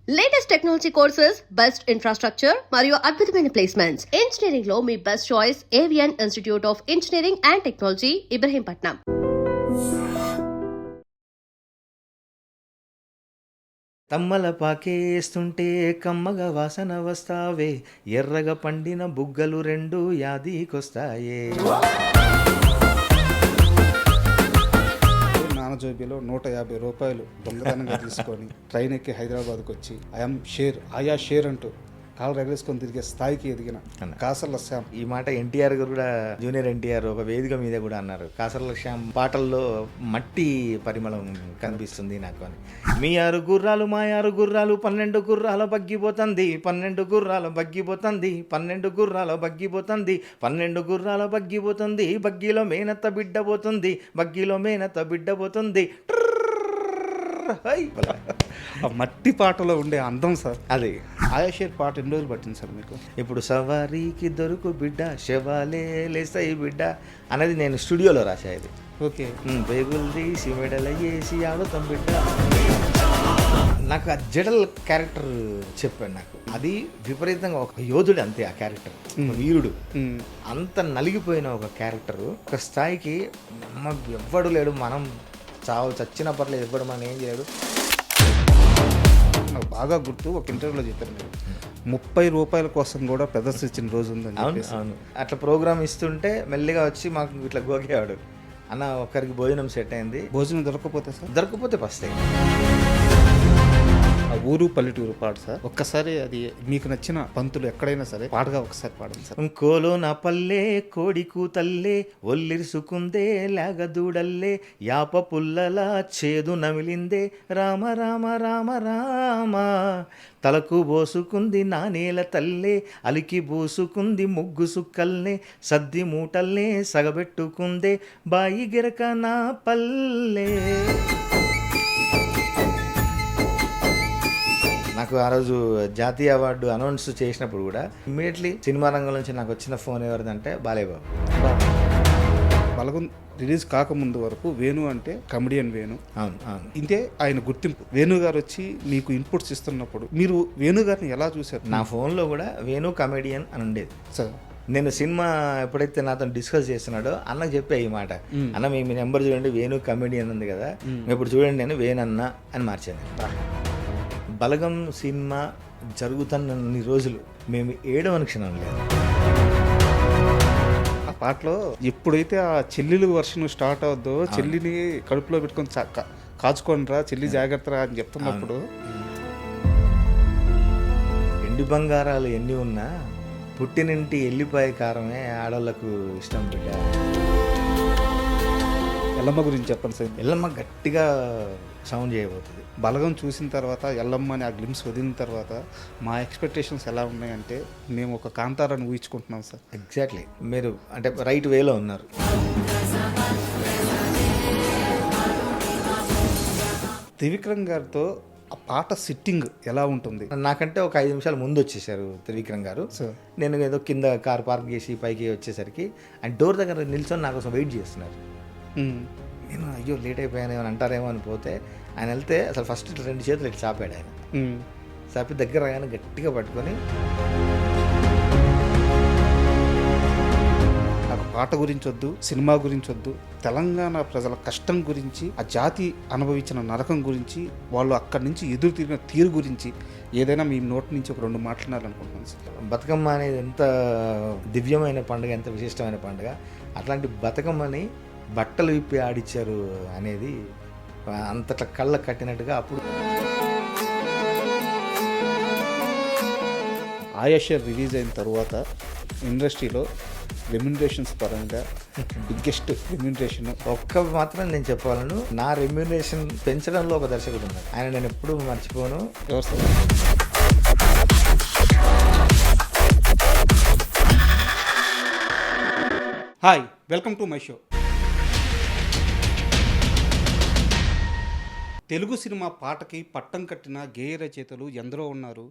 Latest technology courses, best infrastructure మరియు అద్భుతమైన placements. Engineering లో మీ best choice Avian institute of engineering and technology, Ibrahimpatnam. తమ్మల పాకేస్తుంటే కమ్మగా వాసన వస్తావే, ఎర్రగా పండిన బుగ్గలు రెండు యాదికొస్తాయే. నానజోబిలో 150 రూపాయలు దొంగతనంగా తీసుకొని ట్రైన్ ఎక్కి హైదరాబాద్కి వచ్చి ఆయా షేర్ అంటూ కాళ్ళు ఎగరేసుకొని తిరిగే స్థాయికి ఎదిగిన కాసర్ల శ్యామ్. ఈ మాట ఎన్టీఆర్ గారు కూడా, జూనియర్ ఎన్టీఆర్ ఒక వేదిక మీద కూడా అన్నారు. కాసర్ల శ్యామ్ పాటల్లో మట్టి పరిమళం కనిపిస్తుంది నాకు అని. మీ 6 గుర్రాలు మా 6 గుర్రాలు 12 గుర్రాల బగ్గిపోతుంది, 12 గుర్రాల బగ్గిపోతుంది, 12 గుర్రాల బగ్గిపోతుంది, 12 గుర్రాల బగ్గిపోతుంది, బగ్గిలో మేనత్త బిడ్డ పోతుంది, బగ్గిలో మేనత్త బిడ్డ పోతుంది. ఆ మట్టి పాటలో ఉండే అందం సార్. అది ఆయా షేర్ పాట ఎన్ని రోజులు పట్టింది సార్ మీకు? ఇప్పుడు సవారీకి దొరుకు బిడ్డ, శవాలే లేస్తాయి బిడ్డ అనేది నేను స్టూడియోలో రాసా. ఇది ఓకే. బైబుల్ తీసి మెడల వేసి ఆడుతాం బిడ్డ. నాకు ఆ జడల్ క్యారెక్టర్ చెప్పాడు నాకు. అది విపరీతంగా ఒక యోధుడు అంతే. ఆ క్యారెక్టర్ వీరుడు, అంత నలిగిపోయిన ఒక క్యారెక్టర్ ఒక స్థాయికి ఎవ్వడు లేడు. మనం చచ్చిన పర్లేదు, ఎవ్వడు మనం ఏం చేయడు. నాకు బాగా గుర్తు, ఒక ఇంటర్వ్యూలో చెప్పారు మీరు 30 రూపాయల కోసం కూడా ప్రదర్శించిన రోజు ఉందని. అవును. అట్లా ప్రోగ్రామ్ ఇస్తుంటే మెల్లిగా వచ్చి మాకు ఇట్లా గోగేవాడు. అన్న ఒక్కరికి భోజనం సెట్ అయింది. భోజనం దొరకకపోతే సార్? దొరకకపోతే పస్తాయి. ఆ ఊరు పల్లెటూరు పాట సార్. ఒక్కసారి అది మీకు నచ్చిన పంతులు ఎక్కడైనా సరే పాటగా ఒకసారి పాడండి సార్. కోలో నా పల్లె కోడి కూతల్లే, ఒల్లిరుసుకుందే లాగదూడల్లే, యాప పుల్లలా చేదు నమిలిందే, రామ రామ రామ రామ, తలకు బోసుకుంది నా నేల తల్లే, అలికి బోసుకుంది ముగ్గు సుక్కల్నే, సద్ది మూటల్నే సగబెట్టుకుందే, బాయి గిరక నా పల్లె. నాకు ఆ రోజు జాతీయ అవార్డు అనౌన్స్ చేసినప్పుడు కూడా ఇమ్మీడియట్లీ సినిమా రంగం నుంచి నాకు వచ్చిన ఫోన్ ఎవరిదంటే బాలేబాబు. బలగం రిలీజ్ కాకముందు వరకు వేణు అంటే కమెడియన్ వేణు. అవును. ఇంతే ఆయన గుర్తింపు. వేణు గారు వచ్చి మీకు ఇన్పుట్స్ ఇస్తున్నప్పుడు మీరు వేణు గారిని ఎలా చూశారు? నా ఫోన్లో కూడా వేణు కమెడియన్ అని ఉండేది సార్. నేను సినిమా ఎప్పుడైతే నాతో డిస్కస్ చేస్తున్నాడో అన్నకు చెప్పా ఈ మాట. అన్న మీ నెంబర్ చూడండి, వేణు కమెడియన్ ఉంది కదా, ఇప్పుడు చూడండి నేను వేణన్న అని మార్చాను. బలగం సినిమా జరుగుతున్న రోజులు మేము ఏడవని క్షణం లేదు. ఆ పాటలో ఎప్పుడైతే ఆ చెల్లెలు వర్షన్ స్టార్ట్ అవుద్దో, చెల్లిని కడుపులో పెట్టుకొని కాచుకొని రా చెల్లి జాగ్రత్త అని చెప్తున్నప్పుడు, ఎండి బంగారాలు ఎన్ని ఉన్నా పుట్టినింటి ఎల్లిపాయ కారమే ఆడవాళ్ళకు ఇష్టం బిడ్డ. ఎల్లమ్మ గురించి చెప్పండి సార్. ఎల్లమ్మ గట్టిగా సౌండ్ చేయబోతుంది. బలగం చూసిన తర్వాత ఎల్లమ్మ అని ఆ గ్లిమ్స్ వదిలిన తర్వాత మా ఎక్స్పెక్టేషన్స్ ఎలా ఉన్నాయంటే, మేము ఒక కాంతారాన్ని ఊహించుకుంటున్నాం సార్. ఎగ్జాక్ట్లీ. మీరు అంటే రైట్ వేలో ఉన్నారు. త్రివిక్రమ్ గారితో ఆ పాట సిట్టింగ్ ఎలా ఉంటుంది? నాకంటే ఒక 5 నిమిషాలు ముందు వచ్చేసారు త్రివిక్రమ్ గారు. నేను ఏదో కింద కార్ పార్క్ చేసి పైకి వచ్చేసరికి ఆయన డోర్ దగ్గర నిల్చొని నా కోసం వెయిట్ చేస్తున్నారు. నేను అయ్యో లేట్ అయిపోయాను అని అంటారేమో అని పోతే, ఆయన వెళ్తే అసలు ఫస్ట్ 2 చేతులు ఇట్లా చాపాడు. ఆయన చాపి దగ్గర రాగానే గట్టిగా పట్టుకొని, నాకు పాట గురించి వద్దు, సినిమా గురించి వద్దు, తెలంగాణ ప్రజల కష్టం గురించి, ఆ జాతి అనుభవించిన నరకం గురించి, వాళ్ళు అక్కడి నుంచి ఎదురు తిరిగిన తీరు గురించి ఏదైనా మీ నోటి నుంచి ఒక 2 మాట్లాడాలనుకుంటున్నాను సార్. బతుకమ్మ అనేది ఎంత దివ్యమైన పండుగ, ఎంత విశిష్టమైన పండుగ. అట్లాంటి బతుకమ్మని బట్టలు విప్పి ఆడిచ్చారు అనేది అంతట్లా కళ్ళ కట్టినట్టుగా. అప్పుడు ఆయా షేర్ రిలీజ్ అయిన తర్వాత ఇండస్ట్రీలో రెమ్యునరేషన్స్ పరంగా బిగ్గెస్ట్ రెమ్యునరేషన్ ఒక్క మాత్రం నేను చెప్పాలను, నా రెమ్యునరేషన్ పెంచడంలో ఒక దర్శకుడు ఉన్నారు. ఆయన నేను ఎప్పుడూ మర్చిపోను. ఎవరు sir? Hi, welcome to my show. Telugu cinema పాటకి పట్టం కట్టిన గేయ రచయితలు ఎందరో ఉన్నారు.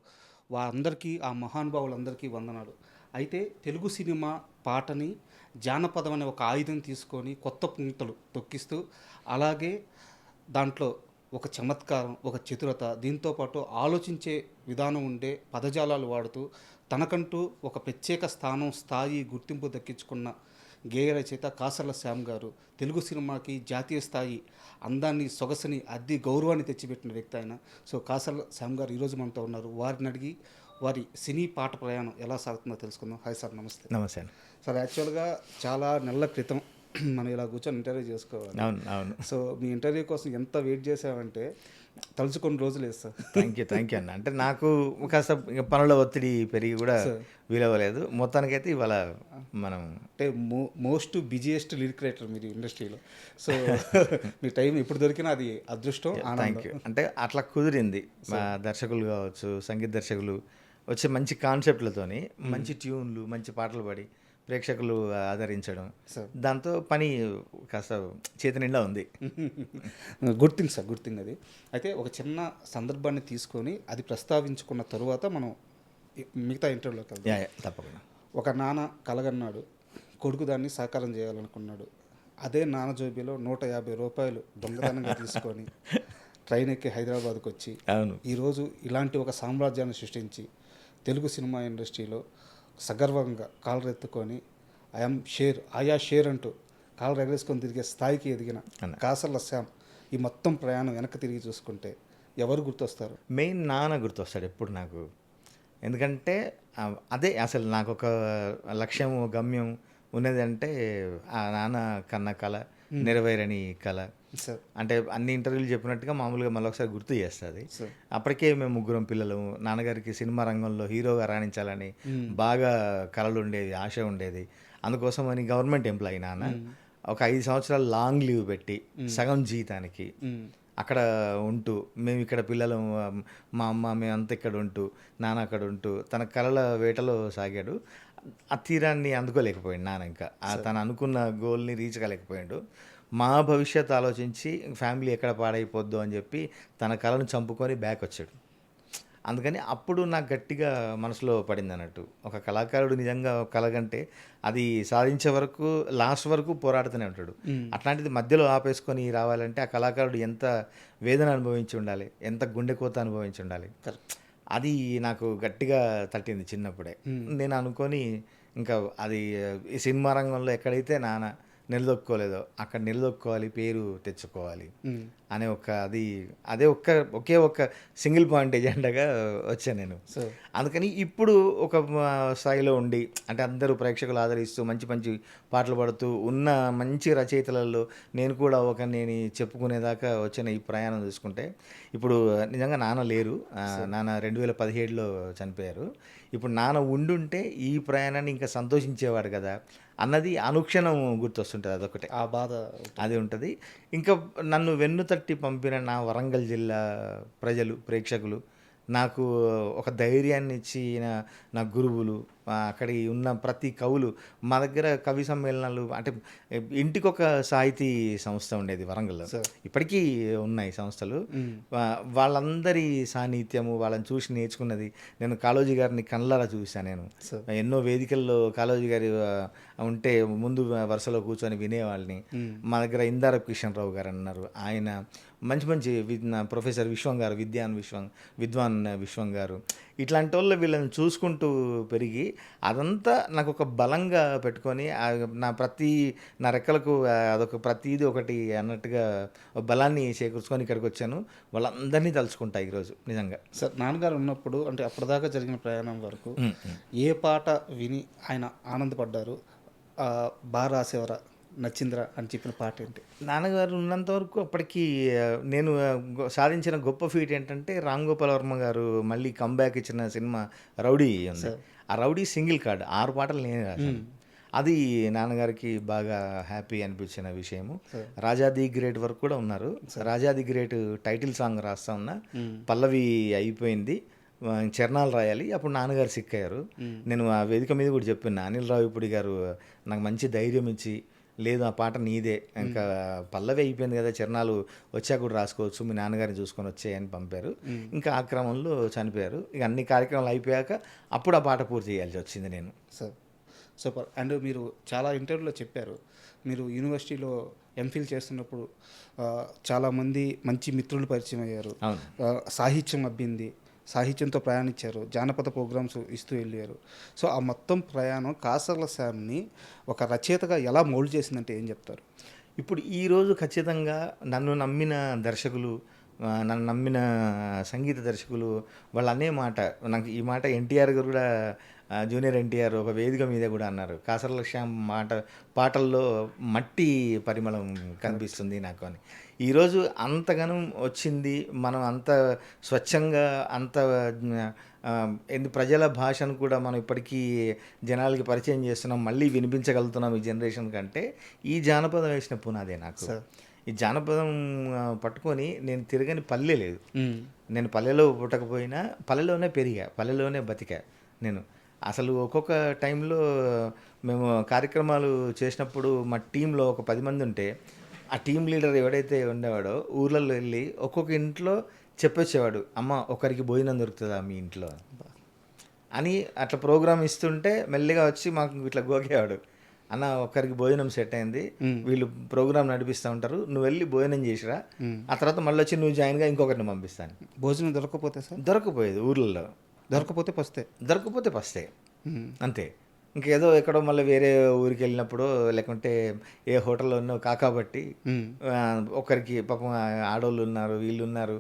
వారందరికీ, ఆ మహానుభావులందరికీ వందనాలు. అయితే తెలుగు సినిమా పాటని జానపదం అనే ఒక ఆయుధం తీసుకొని కొత్త పుంతలు తొక్కిస్తూ, అలాగే దాంట్లో ఒక చమత్కారం, ఒక చతురత, దీంతోపాటు ఆలోచించే విధానం ఉండే పదజాలాలు వాడుతూ తనకంటూ ఒక ప్రత్యేక స్థానం, స్థాయి, గుర్తింపు దక్కించుకున్న గేయ రచయిత కాసర్ల శ్యామ్ గారు తెలుగు సినిమాకి జాతీయ స్థాయి అందాన్ని, సొగసుని, అద్ది గౌరవాన్ని తెచ్చిపెట్టిన వ్యక్తి ఆయన. సో కాసర్ల శ్యామ్ గారు ఈరోజు మనతో ఉన్నారు. వారిని అడిగి వారి సినీ పాట ప్రయాణం ఎలా సాగుతుందో తెలుసుకుందాం. హాయ్ సార్, నమస్తే. నమస్తే అండి. సార్, యాక్చువల్గా చాలా నెలల క్రితం మనం ఇలా కూర్చొని ఇంటర్వ్యూ చేసుకోవాలి. అవును. సో మీ ఇంటర్వ్యూ కోసం ఎంత వెయిట్ చేసామంటే తలుచుకొని రోజులు లేదు సార్. థ్యాంక్ యూ అన్న. అంటే నాకు కాస్త పనుల ఒత్తిడి పెరిగి కూడా వీలవ్వలేదు. మొత్తానికైతే ఇవాళ మనం అంటే మోస్ట్ బిజియెస్ట్ లిరిక్ రైటర్ మీరు ఇండస్ట్రీలో. సో మీ టైం ఇప్పుడు దొరికినా అది అదృష్టం. Thank you. అంటే అట్లా కుదిరింది. మా దర్శకులు కావచ్చు, సంగీత దర్శకులు వచ్చే మంచి కాన్సెప్ట్లతోని మంచి ట్యూన్లు, మంచి పాటలు పాడి ప్రేక్షకులు ఆదరించడం, దాంతో పని కాస్త చేతి నిండా ఉంది. Good thing sir, good thing అది. అయితే ఒక చిన్న సందర్భాన్ని తీసుకొని అది ప్రస్తావించుకున్న తరువాత మనం మిగతా ఇంటర్వ్యూలోకి వెళ్దాం. తప్పకుండా. ఒక నాన్న కలగన్నాడు, కొడుకు దాన్ని సాకారం చేయాలనుకున్నాడు. అదే నాన్న జోబీలో 150 రూపాయలు దొంగతనంగా తీసుకొని ట్రైన్ ఎక్కి హైదరాబాద్కి వచ్చి ఈరోజు ఇలాంటి ఒక సామ్రాజ్యాన్ని సృష్టించి తెలుగు సినిమా ఇండస్ట్రీలో సగర్వంగా కాలరెత్తుకొని ఆయా షేర్ అంటూ కాలు ఎగరేసుకొని తిరిగే స్థాయికి ఎదిగిన కాసర్ల శ్యామ్ ఈ మొత్తం ప్రయాణం వెనక్కి తిరిగి చూసుకుంటే ఎవరు గుర్తొస్తారు? మెయిన్ నాన్న గుర్తొస్తాడు ఎప్పుడు నాకు. ఎందుకంటే అదే అసలు నాకు ఒక లక్ష్యం, గమ్యం ఉన్నది అంటే ఆ నాన్న కన్న కళ, నెరవేరని కళ. అంటే అన్ని ఇంటర్వ్యూలు చెప్పినట్టుగా మామూలుగా మళ్ళీ ఒకసారి గుర్తు చేస్తుంది. అప్పటికే మేము ముగ్గురం పిల్లలు. నాన్నగారికి సినిమా రంగంలో హీరోగా రాణించాలని బాగా కళలు ఉండేది, ఆశ ఉండేది. అందుకోసమని గవర్నమెంట్ ఎంప్లాయీ నాన్న ఒక 5 సంవత్సరాలు లాంగ్ లీవ్ పెట్టి సగం జీతానికి అక్కడ ఉంటూ, మేము ఇక్కడ పిల్లలు, మా అమ్మ మేమంతా ఇక్కడ ఉంటూ, నాన్న అక్కడ ఉంటూ తన కళల వేటలో సాగాడు. ఆ తీరాన్ని అందుకోలేకపోయాడు నాన్న. ఇంకా తను అనుకున్న గోల్ని రీచ్ కాలేకపోయాడు. మా భవిష్యత్తు ఆలోచించి ఫ్యామిలీ ఎక్కడ పాడైపోద్దు అని చెప్పి తన కళను చంపుకొని బ్యాక్ వచ్చాడు. అందుకని అప్పుడు నాకు గట్టిగా మనసులో పడింది అన్నట్టు. ఒక కళాకారుడు నిజంగా కలగంటే అది సాధించే వరకు, లాస్ట్ వరకు పోరాడుతూనే ఉంటాడు. అట్లాంటిది మధ్యలో ఆపేసుకొని రావాలంటే ఆ కళాకారుడు ఎంత వేదన అనుభవించి ఉండాలి, ఎంత గుండెకోత అనుభవించి ఉండాలి. అది నాకు గట్టిగా తట్టింది చిన్నప్పుడే. నేను అనుకొని ఇంకా అది ఈ సినిమా రంగంలో ఎక్కడైతే నాన్న నిలదొక్కోలేదో అక్కడ నిలదొక్కోవాలి, పేరు తెచ్చుకోవాలి అనే అదే ఒకే ఒక్క సింగిల్ పాయింట్ ఎజెండాగా వచ్చాను నేను. అందుకని ఇప్పుడు ఒక స్థాయిలో ఉండి, అంటే అందరూ ప్రేక్షకులు ఆదరిస్తూ మంచి మంచి పాటలు పాడుతూ ఉన్న మంచి రచయితలలో నేను కూడా నేను చెప్పుకునేదాకా వచ్చిన ఈ ప్రయాణం చూసుకుంటే ఇప్పుడు నిజంగా నాన్న లేరు. నాన్న 2017లో చనిపోయారు. ఇప్పుడు నాన్న ఉండుంటే ఈ ప్రయాణాన్ని ఇంకా సంతోషించేవాడు కదా అన్నది అనుక్షణం గుర్తొస్తుంటుంది. అదొకటే, ఆ బాధ అది ఉంటుంది. ఇంకా నన్ను వెన్ను తట్టి పంపిన నా వరంగల్ జిల్లా ప్రజలు, ప్రేక్షకులు, నాకు ఒక ధైర్యాన్ని ఇచ్చిన నా గురువులు, అక్కడి ఉన్న ప్రతి కవులు, మా దగ్గర కవి సమ్మేళనాలు, అంటే ఇంటికొక సాహితీ సంస్థ ఉండేది వరంగల్లో, ఇప్పటికీ ఉన్నాయి సంస్థలు. వాళ్ళందరి సాన్నిధ్యము, వాళ్ళని చూసి నేర్చుకున్నది. నేను కాళోజీ గారిని కళ్ళారా చూశాను. నేను ఎన్నో వేదికల్లో కాళోజీ గారి ఉంటే ముందు వరుసలో కూర్చొని వినేవాళ్ళని. మా దగ్గర ఇందార కిషన్ రావు గారు అన్నారు, ఆయన మంచి మంచి ప్రొఫెసర్ విశ్వం గారు, విద్వాన్ విశ్వం గారు, ఇట్లాంటి వాళ్ళు వీళ్ళని చూసుకుంటూ పెరిగి అదంతా నాకు ఒక బలంగా పెట్టుకొని నా రెక్కలకు అదొక ప్రతిదీ ఒకటి అన్నట్టుగా బలాన్ని చేకూర్చుకొని ఇక్కడికి వచ్చాను. వాళ్ళందరినీ తలుచుకుంటా ఈరోజు నిజంగా. సార్, నాన్నగారు ఉన్నప్పుడు, అంటే అప్పటిదాకా జరిగిన ప్రయాణం వరకు ఏ పాట విని ఆయన ఆనందపడ్డారు, బాగా రాసేవరా, నచ్చిందిరా అని చెప్పిన పాట ఏంటి? నాన్నగారు ఉన్నంత వరకు అప్పటికి నేను సాధించిన గొప్ప ఫీట్ ఏంటంటే రామ్ గోపాల్ వర్మ గారు మళ్ళీ కంబ్యాక్ ఇచ్చిన సినిమా రౌడీ ఉంది. ఆ రౌడీ సింగిల్ కార్డ్ 6 పాటలు నేనే రాశాను. అది నాన్నగారికి బాగా హ్యాపీ అనిపించిన విషయము. రాజా ది గ్రేట్ వరకు కూడా ఉన్నారు. రాజా ది గ్రేట్ టైటిల్ సాంగ్ రాస్తా ఉన్నా, పల్లవి అయిపోయింది, చరణాలు రాయాలి. అప్పుడు నాన్నగారు సిక్ అయ్యారు. నేను ఆ వేదిక మీద కూడా చెప్పిన అనిల్ రావిపూడి గారు నాకు మంచి ధైర్యం ఇచ్చి, లేదు ఆ పాట నీదే, ఇంకా పల్లవి అయిపోయింది కదా, చరణాలు వచ్చాక కూడా రాసుకోవచ్చు, మీ నాన్నగారిని చూసుకొని వచ్చాయని పంపారు. ఇంకా ఆ క్రమంలో చనిపోయారు. ఇక అన్ని కార్యక్రమాలు అయిపోయాక అప్పుడు ఆ పాట పూర్తి చేయాల్సి వచ్చింది నేను. సూపర్. అండ్ మీరు చాలా ఇంటర్వ్యూలో చెప్పారు, మీరు యూనివర్సిటీలో ఎంఫిల్ చేస్తున్నప్పుడు చాలామంది మంచి మిత్రులు పరిచయం అయ్యారు. అవును. సాహిత్యం అబ్బింది, సాహిత్యంతో ప్రయాణించారు, జానపద ప్రోగ్రామ్స్ ఇస్తూ వెళ్ళారు. సో ఆ మొత్తం ప్రయాణం కాసర్ల శ్యామ్ని ఒక రచయితగా ఎలా మౌల్డ్ చేసిందంటే ఏం చెప్తారు? ఇప్పుడు ఈరోజు ఖచ్చితంగా నన్ను నమ్మిన దర్శకులు, నన్ను నమ్మిన సంగీత దర్శకులు వాళ్ళు అనే మాట, నాకు ఈ మాట ఎన్టీఆర్ గారు కూడా, జూనియర్ ఎన్టీఆర్ ఒక వేదిక మీద కూడా అన్నారు, కాసర్ల శ్యామ్ పాటల్లో మట్టి పరిమళం కనిపిస్తుంది నాకు అని. ఈరోజు అంతగానం వచ్చింది, మనం అంత స్వచ్ఛంగా అంత ప్రజల భాషను కూడా మనం ఇప్పటికీ జనాలకి పరిచయం చేస్తున్నాం, మళ్ళీ వినిపించగలుగుతున్నాం ఈ జనరేషన్ కంటే ఈ జానపదం వేసిన పునాదే నాకు. ఈ జానపదం పట్టుకొని నేను తిరగని పల్లె లేదు. నేను పల్లెలో పుట్టకపోయినా పల్లెలోనే పెరిగా, పల్లెలోనే బతికా నేను. అసలు ఒక్కొక్క టైంలో మేము కార్యక్రమాలు చేసినప్పుడు మా టీంలో ఒక 10 మంది ఉంటే ఆ టీం లీడర్ ఎవడైతే ఉండేవాడో ఊర్లలో వెళ్ళి ఒక్కొక్క ఇంట్లో చెప్పొచ్చేవాడు, అమ్మ ఒకరికి భోజనం దొరుకుతుందా మీ ఇంట్లో అని. అట్లా ప్రోగ్రామ్ ఇస్తుంటే మెల్లిగా వచ్చి మాకు ఇట్లా గోకేవాడు, అన్న ఒక్కరికి భోజనం సెట్ అయింది, వీళ్ళు ప్రోగ్రామ్ నడిపిస్తూ ఉంటారు, నువ్వు వెళ్ళి భోజనం చేసిరా, ఆ తర్వాత మళ్ళీ వచ్చి నువ్వు జాయిన్గా ఇంకొకరిని పంపిస్తాను. భోజనం దొరకకపోతే సార్? దొరకపోయేది ఊర్లలో, దొరకపోతే పస్తే అంతే. ఇంకేదో ఎక్కడో మళ్ళీ వేరే ఊరికి వెళ్ళినప్పుడు, లేకుంటే ఏ హోటల్లో ఉన్నో కాకాబట్టి ఒకరికి పాపం ఆడోళ్ళు ఉన్నారు వీళ్ళు ఉన్నారు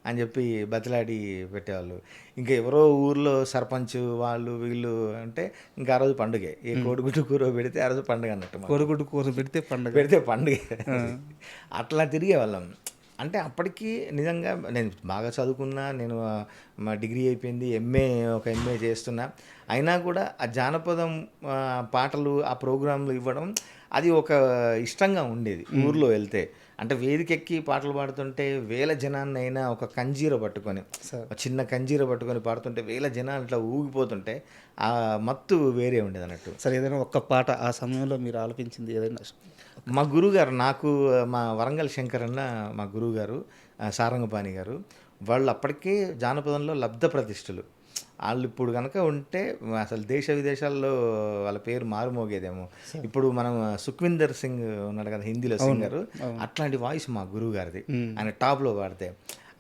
అని చెప్పి బతిలాడి పెట్టేవాళ్ళు. ఇంకా ఎవరో ఊర్లో సర్పంచ్ వాళ్ళు వీళ్ళు అంటే ఇంకా ఆ రోజు పండుగే. ఏ కోడిగుడ్డు కూర పెడితే ఆ రోజు పండుగ అన్నట్టు. కోడిగుడ్డు కూర పెడితే పండుగ అట్లా తిరిగే వాళ్ళం. అంటే అప్పటికి నిజంగా నేను బాగా చదువుకున్నా, నేను మా డిగ్రీ అయిపోయింది, ఒక ఎంఏ చేస్తున్నా, అయినా కూడా ఆ జానపదం పాటలు ఆ ప్రోగ్రాంలు ఇవ్వడం అది ఒక ఇష్టంగా ఉండేది. ఊర్లో వెళ్తే అంటే వేదికెక్కి పాటలు పాడుతుంటే వేల జనాన్ని అయినా ఒక కంజీర పట్టుకొని, చిన్న కంజీర పట్టుకొని పాడుతుంటే వేల జనాలు ఇట్లా ఊగిపోతుంటే ఆ మత్తు వేరే ఉండేది అన్నట్టు. సరే, ఏదైనా ఒక్క పాట ఆ సమయంలో మీరు ఆలపించింది ఏదైనా? మా గురువుగారు, నాకు మా వరంగల్ శంకర్ అన్న మా గురువుగారు, సారంగపాణి గారు, వాళ్ళు అప్పటికే జానపదంలో లబ్ధ ప్రతిష్ఠులు. వాళ్ళు ఇప్పుడు కనుక ఉంటే అసలు దేశ విదేశాల్లో వాళ్ళ పేరు మారుమోగేదేమో. ఇప్పుడు మనం సుఖ్విందర్ సింగ్ ఉన్నాడు కదా హిందీలో సింగరు, అట్లాంటి వాయిస్ మా గురువు గారిది. ఆయన టాప్లో పాడితే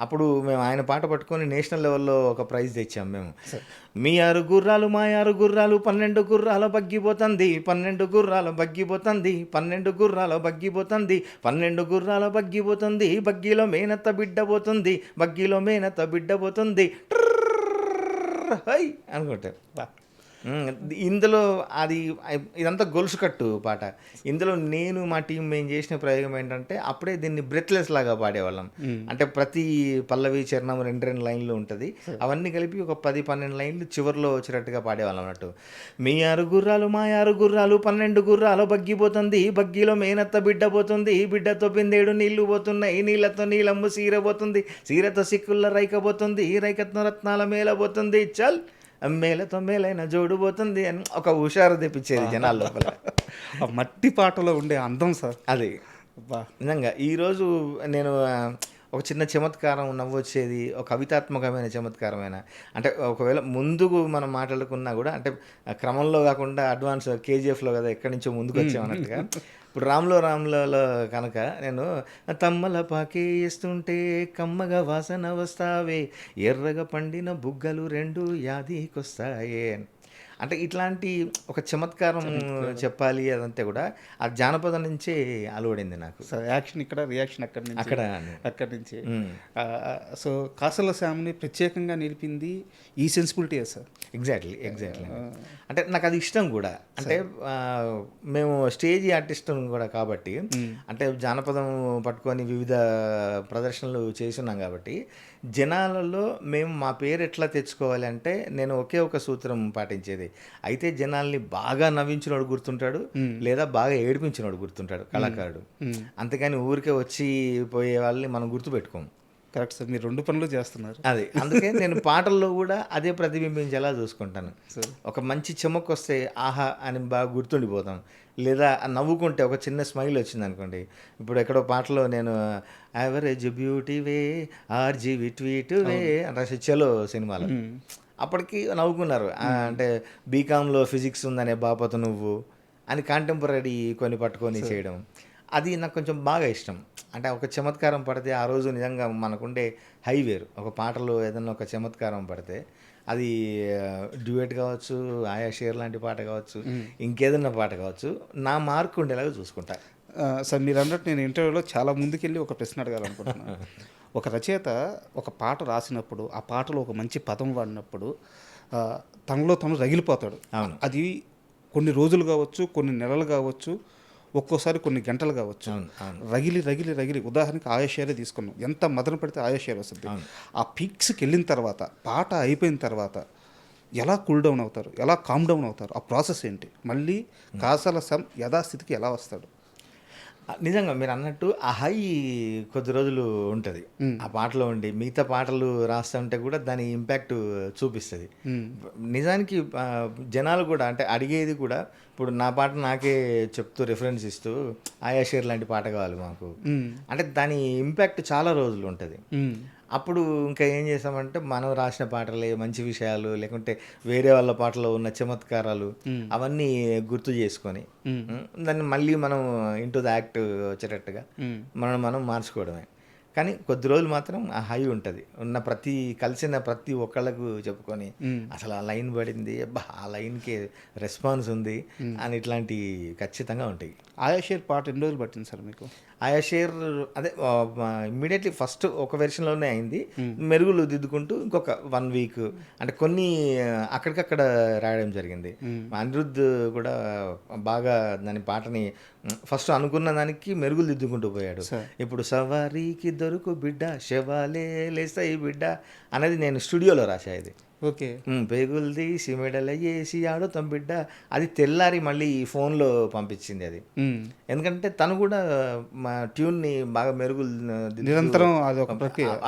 అప్పుడు మేము ఆయన పాట పట్టుకొని నేషనల్ లెవెల్లో ఒక ప్రైజ్ తెచ్చాం మేము. మీ 6 గుర్రాలు మా 6 గుర్రాలు 12 గుర్రాల బగ్గిపోతుంది, 12 గుర్రాల బగ్గిపోతుంది, 12 గుర్రాల బగ్గిపోతుంది, 12 గుర్రాల బగ్గిపోతుంది, బగ్గీలో మేనత్త బిడ్డ పోతుంది, బగ్గీలో మేనత్త బిడ్డ పోతుంది హై అనుకుంటే. ఇందులో అది ఇదంతా గొలుసు కట్టు పాట. ఇందులో నేను మా టీం మేము చేసిన ప్రయోగం ఏంటంటే అప్పుడే దీన్ని బ్రెత్లెస్ లాగా పాడేవాళ్ళం. అంటే ప్రతి పల్లవి చరణం 2 లైన్లు ఉంటుంది, అవన్నీ కలిపి ఒక 10-12 లైన్లు చివరిలో వచ్చేటట్టుగా పాడేవాళ్ళం అన్నట్టు. మీ 6 గుర్రాలు మా 6 గుర్రాలు 12 గుర్రాలు బగ్గిపోతుంది, బగ్గీలో మేనత్త బిడ్డ పోతుంది, బిడ్డతో బిందేడు నీళ్లు పోతున్నాయి, నీళ్లతో నీలమ్ము సీర పోతుంది, సీరతో సిక్కుల రైక పోతుంది, రైకత్న రత్నాల మేల పోతుంది, చల్ మేలతో మేలైన జోడుపోతుంది అని ఒక హుషారు తెప్పించేది జనాల లోపల. ఆ మట్టి పాటలో ఉండే అందం సార్ అది నిజంగా. ఈరోజు నేను ఒక చిన్న చమత్కారం నవ్వొచ్చేది, ఒక కవితాత్మకమైన చమత్కారమైన, అంటే ఒకవేళ ముందుకు మనం మాట్లాడుకున్నా కూడా అంటే క్రమంలో కాకుండా అడ్వాన్స్ కేజీఎఫ్లో కదా ఎక్కడి నుంచో ముందుకు వచ్చామన్నట్టుగా. ఇప్పుడు రామ్లో కనుక నేను తమ్మల పాకే వేస్తుంటే కమ్మగా వాసన వస్తావే, ఎర్రగా పండిన బుగ్గలు 2 యాదికొస్తాయే అంటే ఇట్లాంటి ఒక చమత్కారం చెప్పాలి. అదంతా కూడా ఆ జానపదం నుంచే అలవడింది నాకు. యాక్షన్ ఇక్కడ, రియాక్షన్ అక్కడి నుంచి. సో కాసర్ల శ్యామ్ని ప్రత్యేకంగా నిలిపింది ఈ సెన్సిబిలిటీ సార్. ఎగ్జాక్ట్లీ. అంటే నాకు అది ఇష్టం కూడా. అంటే మేము స్టేజ్ ఆర్టిస్ట్ కూడా కాబట్టి, అంటే జానపదం పట్టుకొని వివిధ ప్రదర్శనలు చేస్తున్నాం కాబట్టి జనాలలో మేము మా పేరు ఎట్లా తెచ్చుకోవాలి అంటే నేను ఒకే ఒక సూత్రం పాటించేది. అయితే జనాల్ని బాగా నవ్వించినోడు గుర్తుంటాడు, లేదా బాగా ఏడిపించినోడు గుర్తుంటాడు కళాకారుడు. అంతేకాని ఊరికే వచ్చి పోయే వాళ్ళని మనం గుర్తుపెట్టుకోము. కరెక్ట్ సార్, మీరు 2 పనులు చేస్తున్నారు. అది అందుకే నేను పాటల్లో కూడా అదే ప్రతిబింబించేలా చూసుకుంటాను. ఒక మంచి చెమక్ వస్తే ఆహా అని బాగా గుర్తుండిపోతాం, లేదా నవ్వుకుంటే ఒక చిన్న స్మైల్ వచ్చింది అనుకోండి. ఇప్పుడు ఎక్కడో పాటలో నేను యావరేజ్ బ్యూటీవే ఆర్జీవి ట్వీట్ వే అంటే చలో సినిమాలో అప్పటికి నవ్వుకున్నారు. అంటే బీకామ్లో ఫిజిక్స్ ఉందనే బాపత నువ్వు అని కాంటెంపరీ కొన్ని పట్టుకొని చేయడం, అది నాకు కొంచెం బాగా ఇష్టం. అంటే ఒక చమత్కారం పడితే ఆ రోజు నిజంగా మనకుండే హై వేరు. ఒక పాటలో ఏదన్నా ఒక చమత్కారం పడితే అది డ్యూయట్ కావచ్చు, ఆయా షేర్ లాంటి పాట కావచ్చు, ఇంకేదన్నా పాట కావచ్చు, నా మార్క్ ఉండేలాగా చూసుకుంటా. సార్ మీరు అన్నట్టు నేను ఇంటర్వ్యూలో చాలా ముందుకెళ్ళి ఒక ప్రశ్న అడగాలనుకుంటున్నాను. ఒక రచయిత ఒక పాట రాసినప్పుడు ఆ పాటలో ఒక మంచి పదం వాడినప్పుడు తనలో తను రగిలిపోతాడు. అవును. అది కొన్ని రోజులు కావచ్చు, కొన్ని నెలలు కావచ్చు, ఒక్కోసారి కొన్ని గంటలు కావచ్చు. రగిలి రగిలి రగిలి ఉదాహరణకి ఆయుషేరే తీసుకున్నాం. ఎంత మదన పడితే ఆయుషేర్ వస్తుంది. ఆ పీక్స్కి వెళ్ళిన తర్వాత పాట అయిపోయిన తర్వాత ఎలా కూల్ డౌన్ అవుతారు, ఎలా కామ్ డౌన్ అవుతారు, ఆ ప్రాసెస్ ఏంటి, మళ్ళీ కాసల యథాస్థితికి ఎలా వస్తాడు? నిజంగా మీరు అన్నట్టు ఆ హై కొద్ది రోజులు ఉంటుంది ఆ పాటలో ఉండి, మిగతా పాటలు రాస్తుంటే కూడా దాని ఇంపాక్ట్ చూపిస్తుంది. నిజానికి జనాలు కూడా అంటే అడిగేది కూడా ఇప్పుడు నా పాట నాకే చెప్తూ రిఫరెన్స్ ఇస్తూ ఆయా షేర్ లాంటి పాట కావాలి మాకు అంటే దాని ఇంపాక్ట్ చాలా రోజులు ఉంటుంది. అప్పుడు ఇంకా ఏం చేసామంటే మనం రాసిన పాటలే మంచి విషయాలు లేకుంటే వేరే వాళ్ళ పాటలో ఉన్న చమత్కారాలు అవన్నీ గుర్తు చేసుకొని దాన్ని మళ్ళీ మనం ఇంటూ ద యాక్ట్ వచ్చేటట్టుగా మనం మార్చుకోవడమే. కానీ కొద్ది రోజులు మాత్రం ఆ హై ఉంటుంది. కలిసిన ప్రతి ఒక్కళ్ళకు చెప్పుకొని అసలు ఆ లైన్ పడింది, అబ్బా ఆ లైన్కి రెస్పాన్స్ ఉంది అని ఇట్లాంటివి ఖచ్చితంగా ఉంటాయి. ఆయా షేర్ పాట ఎన్ని రోజులు పట్టింది సార్ మీకు? ఆయా షేర్ అదే ఇమ్మీడియట్లీ ఫస్ట్ ఒక వెర్షన్లోనే అయింది. మెరుగులు దిద్దుకుంటూ ఇంకొక 1 వీక్ అంటే కొన్ని అక్కడికక్కడ రాయడం జరిగింది. అనిరుద్ధ్ కూడా బాగా దాని పాటని ఫస్ట్ అనుకున్న దానికి మెరుగులు దిద్దుకుంటూ పోయాడు. ఇప్పుడు సవారీకి దొరుకు బిడ్డ శవాలే లేస్తాయి బిడ్డ అనేది నేను స్టూడియోలో రాసా. ఇది ఓకే. పేగులు తీసి మెడలు వేసి ఆడుతాం బిడ్డ అది తెల్లారి మళ్ళీ ఫోన్లో పంపించింది. అది ఎందుకంటే తను కూడా మా ట్యూన్ని బాగా మెరుగులు నిరంతరం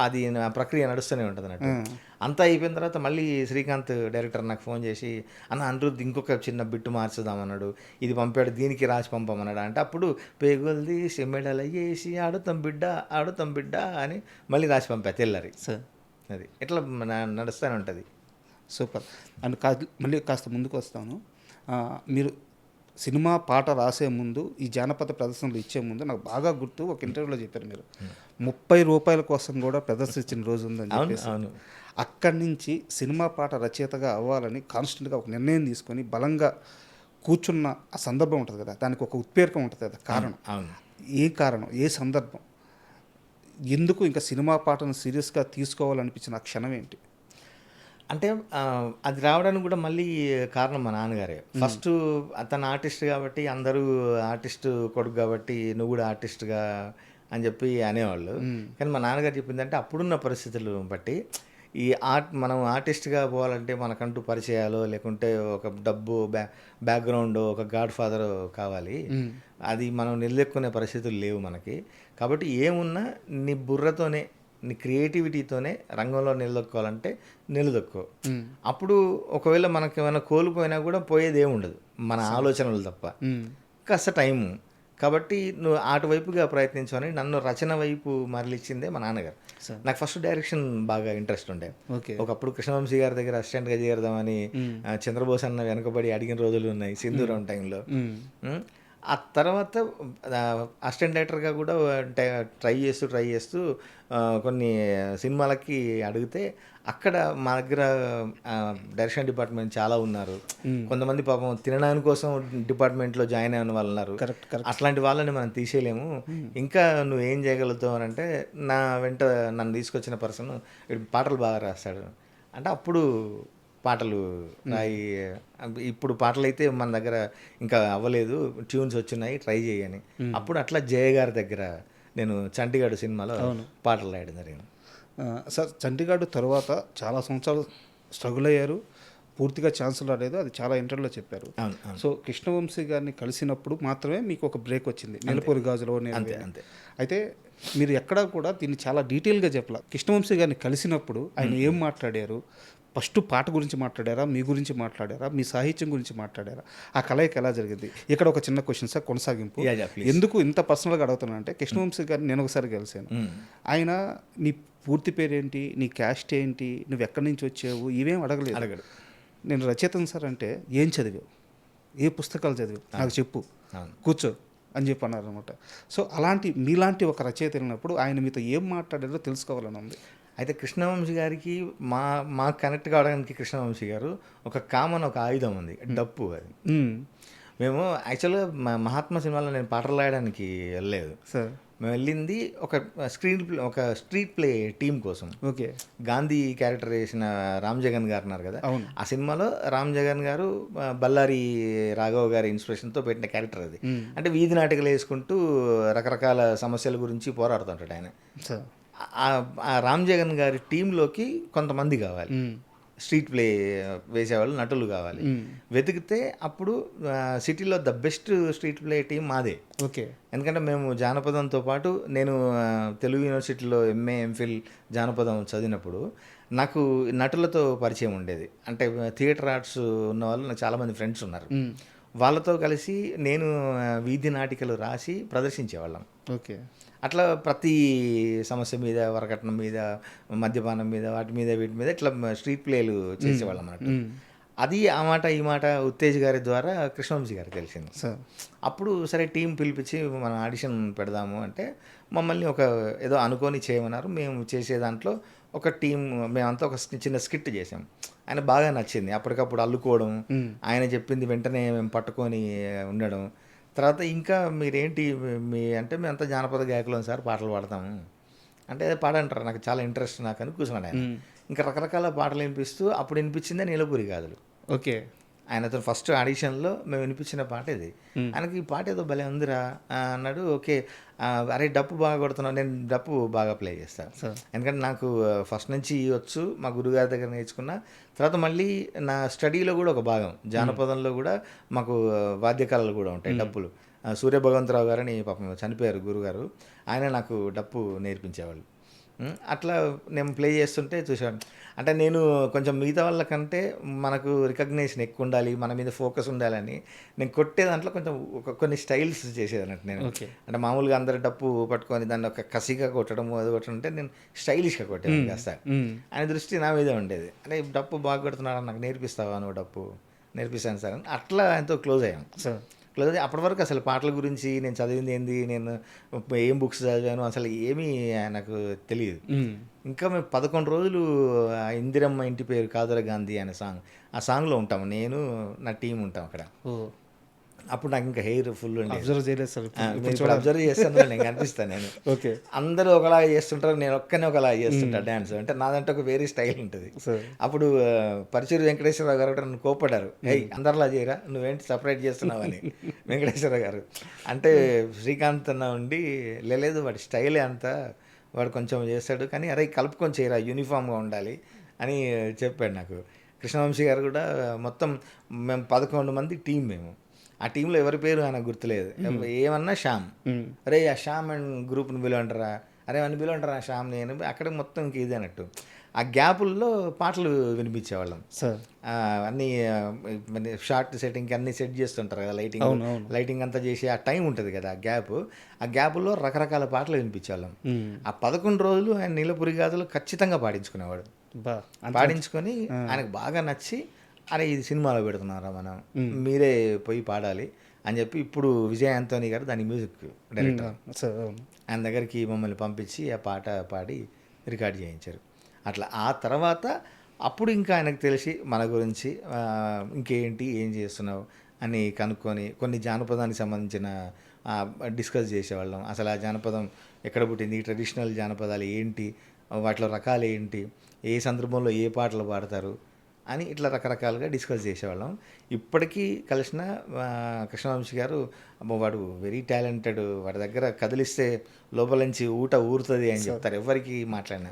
అది ఆ ప్రక్రియ నడుస్తూనే ఉంటుంది అన్నట్టు. అంతా అయిపోయిన తర్వాత మళ్ళీ శ్రీకాంత్ డైరెక్టర్ నాకు ఫోన్ చేసి అనిరుద్ధ్ ఇంకొక చిన్న బిట్టు మార్చుదామన్నాడు, ఇది పంపాడు, దీనికి రాసి పంపమన్నాడు. అంటే అప్పుడు పేగులు తీసి మెడలు వేసి ఆడుతాం బిడ్డ అని మళ్ళీ రాసి పంపా తెల్లారి. అది ఇట్లా నడుస్తూనే ఉంటుంది. సూపర్. అండ్ మళ్ళీ కాస్త ముందుకు వస్తాను. మీరు సినిమా పాట రాసే ముందు ఈ జానపద ప్రదర్శనలు ఇచ్చే ముందు నాకు బాగా గుర్తు, ఒక ఇంటర్వ్యూలో చెప్పారు మీరు 30 రూపాయల కోసం కూడా ప్రదర్శించిన రోజు ఉందని చెప్పేసి. అక్కడి నుంచి సినిమా పాట రచయితగా అవ్వాలని కాన్స్టెంట్గా ఒక నిర్ణయం తీసుకొని బలంగా కూర్చున్న ఆ సందర్భం ఉంటుంది కదా, దానికి ఒక ఉత్ప్రేరకం ఉంటుంది కదా, కారణం ఏ కారణం, ఏ సందర్భం, ఎందుకు ఇంకా సినిమా పాటను సీరియస్గా తీసుకోవాలనిపించిన ఆ క్షణం ఏంటి? అంటే అది రావడానికి కూడా మళ్ళీ కారణం మా నాన్నగారే. ఫస్ట్ అతను ఆర్టిస్ట్ కాబట్టి అందరూ ఆర్టిస్ట్ కొడుకు కాబట్టి నువ్వు కూడా ఆర్టిస్ట్గా అని చెప్పి అనేవాళ్ళు. కానీ మా నాన్నగారు చెప్పిందంటే అప్పుడున్న పరిస్థితులు బట్టి ఈ మనం ఆర్టిస్ట్గా పోవాలంటే మనకంటూ పరిచయాలు లేకుంటే ఒక డబ్బు బ్యాక్గ్రౌండ్ ఒక గాడ్ ఫాదర్ కావాలి. అది మనం నిలదొక్కునే పరిస్థితులు లేవు మనకి. కాబట్టి ఏమున్నా నీ బుర్రతోనే నీ క్రియేటివిటీతోనే రంగంలో నిలదొక్కోవాలంటే నిలదొక్కో. అప్పుడు ఒకవేళ మనకి ఏమైనా కోల్పోయినా కూడా పోయేది ఏముండదు, మన ఆలోచనలు తప్ప. కాస్త టైము కాబట్టి నువ్వు అటువైపుగా ప్రయత్నించమని నన్ను రచన వైపు మరలిచ్చిందే మా నాన్నగారు. నాకు ఫస్ట్ డైరెక్షన్ బాగా ఇంట్రెస్ట్ ఉండే. ఒకప్పుడు కృష్ణవంశీ గారి దగ్గర అసిస్టెంట్గా చేరదామని చంద్రబోస్ అన్న వెనకబడి అడిగిన రోజులు ఉన్నాయి సింధూరం టైంలో. ఆ తర్వాత అసిస్టెంట్ డైరెక్టర్గా కూడా ట్రై చేస్తూ కొన్ని సినిమాలకి అడిగితే అక్కడ మా దగ్గర డైరెక్షన్ డిపార్ట్మెంట్ చాలా ఉన్నారు. కొంతమంది పాపం తినడానికి కోసం డిపార్ట్మెంట్లో జాయిన్ అయిన వాళ్ళు ఉన్నారు. అట్లాంటి వాళ్ళని మనం తీసేయలేము. ఇంకా నువ్వు ఏం చేయగలుగుతావు అని అంటే నా వెంట నన్ను తీసుకొచ్చిన పర్సన్ పాటలు బాగా రాస్తాడు అంటే అప్పుడు పాటలు రాయి. ఇప్పుడు పాటలు అయితే మన దగ్గర ఇంకా అవ్వలేదు, ట్యూన్స్ వచ్చినాయి, ట్రై చేయని. అప్పుడు అట్లా జయ గారి దగ్గర నేను చంటిగాడు సినిమాలో పాటలు రాయడం జరిగింది. సార్ చంటిగాడు తర్వాత చాలా సంవత్సరాలు స్ట్రగుల్ అయ్యారు, పూర్తిగా ఛాన్సులు రాలేదు, అది చాలా ఇంటర్వ్యూలో చెప్పారు. సో కృష్ణవంశీ గారిని కలిసినప్పుడు మాత్రమే మీకు ఒక బ్రేక్ వచ్చింది, నెలపూరి గాజులో. అయితే మీరు ఎక్కడా కూడా దీన్ని చాలా డీటెయిల్గా చెప్పాల. కృష్ణవంశీ గారిని కలిసినప్పుడు ఆయన ఏం మాట్లాడారు, ఫస్ట్ పాట గురించి మాట్లాడారా, మీ గురించి మాట్లాడారా, మీ సాహిత్యం గురించి మాట్లాడారా, ఆ కలయిక ఎలా జరిగింది? ఇక్కడ ఒక చిన్న క్వశ్చన్ సార్, కొనసాగింపు. ఎందుకు ఇంత పర్సనల్గా అడుగుతున్నా అంటే కృష్ణవంశీ గారిని నేను ఒకసారి కలిసాను. ఆయన నీ పూర్తి పేరేంటి, నీ క్యాస్ట్ ఏంటి, నువ్వు ఎక్కడి నుంచి వచ్చావు, ఇవేం అడగలేదు. నేను రచయితను సార్ అంటే ఏం చదివావు, ఏ పుస్తకాలు చదివావు నాకు చెప్పు, కూర్చో, అని చెప్పి అన్నారు అనమాట. సో అలాంటి మీలాంటి ఒక రచయిత వెళ్ళినప్పుడు ఆయన మీతో ఏం మాట్లాడారో తెలుసుకోవాలని ఉంది. అయితే కృష్ణవంశీ గారికి మాకు కనెక్ట్ కావడానికి కృష్ణవంశీ గారు ఒక కామన్ ఒక ఆయుధం ఉంది, డప్పు. అది మేము యాక్చువల్గా మహాత్మా సినిమాలో నేను పాటలు రాయడానికి వెళ్ళలేదు సార్. మేము వెళ్ళింది ఒక స్ట్రీట్ ప్లే టీం కోసం. ఓకే. గాంధీ క్యారెక్టర్ చేసిన రామ్ జగన్ గారు ఉన్నారు కదా, అవును. ఆ సినిమాలో రామ్ జగన్ గారు బళ్ళారి రాఘవ్ గారి ఇన్స్పిరేషన్తో పెట్టిన క్యారెక్టర్ అది. అంటే వీధి నాటకాలు వేసుకుంటూ రకరకాల సమస్యల గురించి పోరాడుతుంటాడు ఆయన. సార్ ఆ రామ్ జగన్ గారి టీంలోకి కొంతమంది కావాలి, స్ట్రీట్ ప్లే వేసేవాళ్ళు, నటులు కావాలి. వెతికితే అప్పుడు సిటీలో the best street play team మాదే. ఓకే. ఎందుకంటే మేము జానపదంతో పాటు నేను తెలుగు యూనివర్సిటీలో ఎంఏ ఎంఫిల్ జానపదం చదివినప్పుడు నాకు నటులతో పరిచయం ఉండేది. అంటే థియేటర్ ఆర్ట్స్ ఉన్న వాళ్ళు నాకు చాలామంది ఫ్రెండ్స్ ఉన్నారు. వాళ్ళతో కలిసి నేను వీధి నాటికలు రాసి ప్రదర్శించేవాళ్ళం. ఓకే. అట్లా ప్రతి సమస్య మీద, వరకట్నం మీద, మద్యపానం మీద, వాటి మీద వీటి మీద ఇట్లా స్ట్రీట్ ప్లేలు చేసేవాళ్ళం అన్నట్టు. అది ఆ మాట ఈ మాట ఉత్తేజ్ గారి ద్వారా కృష్ణవంశీ గారికి తెలిసింది. అప్పుడు సరే టీం పిలిపించి మనం ఆడిషన్ పెడదాము అంటే మమ్మల్ని ఏదో అనుకొని చేయమన్నారు. మేము చేసే దాంట్లో ఒక టీం, మేమంతా ఒక చిన్న స్కిట్ చేసాం. ఆయన బాగా నచ్చింది. అప్పటికప్పుడు అల్లుకోవడం, ఆయన చెప్పింది వెంటనే మేము పట్టుకొని ఉండడం. తర్వాత ఇంకా మీరేంటి అంటే మేమంతా జానపద గాయకులం సార్, పాటలు పాడతాము అంటే పాడంటారు. నాకు చాలా ఇంట్రెస్ట్ నాకు అని కూర్చున్నాడు ఆయన. ఇంకా రకరకాల పాటలు వినిపిస్తూ అప్పుడు వినిపించిందే నీలపూరి గాథలు. ఓకే. ఆయనతో ఫస్ట్ ఆడిషన్లో మేము వినిపించిన పాట ఇది. ఆయనకి ఈ పాట ఏదో భలే ఉందిరా అన్నాడు. ఓకే, అరే డప్పు బాగా కొడుతున్నావు, నేను డప్పు బాగా ప్లే చేస్తాను. ఎందుకంటే నాకు ఫస్ట్ నుంచి వచ్చు, మా గురుగారి దగ్గర నేర్చుకున్న. తర్వాత మళ్ళీ నా స్టడీలో కూడా ఒక భాగం, జానపదంలో కూడా మాకు వాద్యకళలు కూడా ఉంటాయి, డప్పులు. సూర్య భగవంతరావు గారని పాపం చనిపోయారు గురుగారు, ఆయన నాకు డప్పు నేర్పించేవాళ్ళు. అట్లా నేను ప్లే చేస్తుంటే చూసాను. అంటే నేను కొంచెం మిగతా వాళ్ళకంటే మనకు రికగ్నేషన్ ఎక్కువ ఉండాలి, మన మీద ఫోకస్ ఉండాలని నేను కొట్టే దాంట్లో కొంచెం కొన్ని స్టైల్స్ చేసేది అన్నట్టు నేను. అంటే మామూలుగా అందరు డప్పు పట్టుకొని దాన్ని ఒక కసిగా కొట్టడం అది కొట్టడం అంటే నేను స్టైలిష్గా కొట్టేది కాస్త. ఆయన దృష్టి నా మీదే ఉండేది. అంటే డప్పు బాగా కొడుతున్నాడు, నాకు నేర్పిస్తావా నువ్వు డప్పు? నేర్పిస్తాను సార్ అని అట్లా ఆయనతో క్లోజ్ అయ్యాం. క్లోజ్ అప్పటి వరకు అసలు పాటల గురించి నేను చదివింది ఏంది, నేను ఏం బుక్స్ చదివాను అసలు ఏమీ నాకు తెలియదు. ఇంకా మేము 11 రోజులు ఇందిరమ్మ ఇంటి పేరు కాదుర గాంధీ అనే సాంగ్, ఆ సాంగ్లో ఉంటాము, నేను నా టీం ఉంటాం అక్కడ. అప్పుడు నాకు ఇంకా హెయిర్ ఫుల్ అబ్జర్వ్ చేయలేదు సార్. అబ్జర్వ్ చేస్తాను, నేను కనిపిస్తాను. నేను ఓకే. అందరూ ఒకలా చేస్తుంటారు, నేను ఒక్కనే ఒకలా చేస్తుంటా డ్యాన్స్. అంటే నాదంటే ఒక వేరే స్టైల్ ఉంటుంది. అప్పుడు పరిచూరి వెంకటేశ్వరరావు గారు కూడా నన్ను కోపడ్డారు, అందరిలా చేయరా, నువ్వేంటి సపరేట్ చేస్తున్నావు అని. వెంకటేశ్వర గారు అంటే శ్రీకాంత్ అన్న ఉండి, లేదు వాడి స్టైలే అంతా, వాడు కొంచెం చేస్తాడు కానీ అరే కలుపుకొని చేయరా, యూనిఫామ్గా ఉండాలి అని చెప్పాడు నాకు. కృష్ణవంశీ గారు కూడా మొత్తం మేము 11 మంది టీం. మేము ఆ టీంలో ఎవరి పేరు ఆయన గుర్తులేదు. ఏమన్నా శ్యామ్, అరే ఆ శ్యామ్ అండ్ గ్రూప్ని పిలవంటారా, అరే అని పిలవంటారా శ్యామ్, నేను అక్కడ మొత్తం ఇంక ఇది అన్నట్టు. ఆ గ్యాపుల్లో పాటలు వినిపించేవాళ్ళం. అన్నీ షార్ట్ సెట్టింగ్కి అన్నీ సెట్ చేస్తుంటారు కదా, లైటింగ్ అంతా చేసి ఆ టైం ఉంటుంది కదా, ఆ గ్యాపుల్లో రకరకాల పాటలు వినిపించేవాళ్ళం. ఆ 11 రోజులు ఆయన నీలపురి గాథలు ఖచ్చితంగా పాడించుకునేవాడు. పాడించుకొని ఆయనకు బాగా నచ్చి, అరే ఇది సినిమాలో పెడుతున్నారా మనం, మీరే పోయి పాడాలి అని చెప్పి ఇప్పుడు విజయ్ ఆంటోనీ గారు దాని మ్యూజిక్ డైరెక్టర్, ఆయన దగ్గరికి మమ్మల్ని పంపించి ఆ పాట పాడి రికార్డ్ చేయించారు. అట్లా ఆ తర్వాత అప్పుడు ఇంకా ఆయనకు తెలిసి మన గురించి ఇంకేంటి ఏం చేస్తున్నావు అని కనుక్కొని కొన్ని జానపదానికి సంబంధించిన డిస్కస్ చేసేవాళ్ళం. అసలు ఆ జానపదం ఎక్కడ పుట్టింది, ట్రెడిషనల్ జానపదాలు ఏంటి, వాటిలో రకాలు ఏంటి, ఏ సందర్భంలో ఏ పాటలు పాడతారు అని ఇట్లా రకరకాలుగా డిస్కస్ చేసేవాళ్ళం. ఇప్పటికీ కలిసిన కృష్ణవంశీ గారు, వాడు వెరీ టాలెంటెడ్, వాడి దగ్గర కదిలిస్తే లోపల నుంచి ఊరుతుంది అని చెప్తారు. ఎవరికి మాట్లాడినా,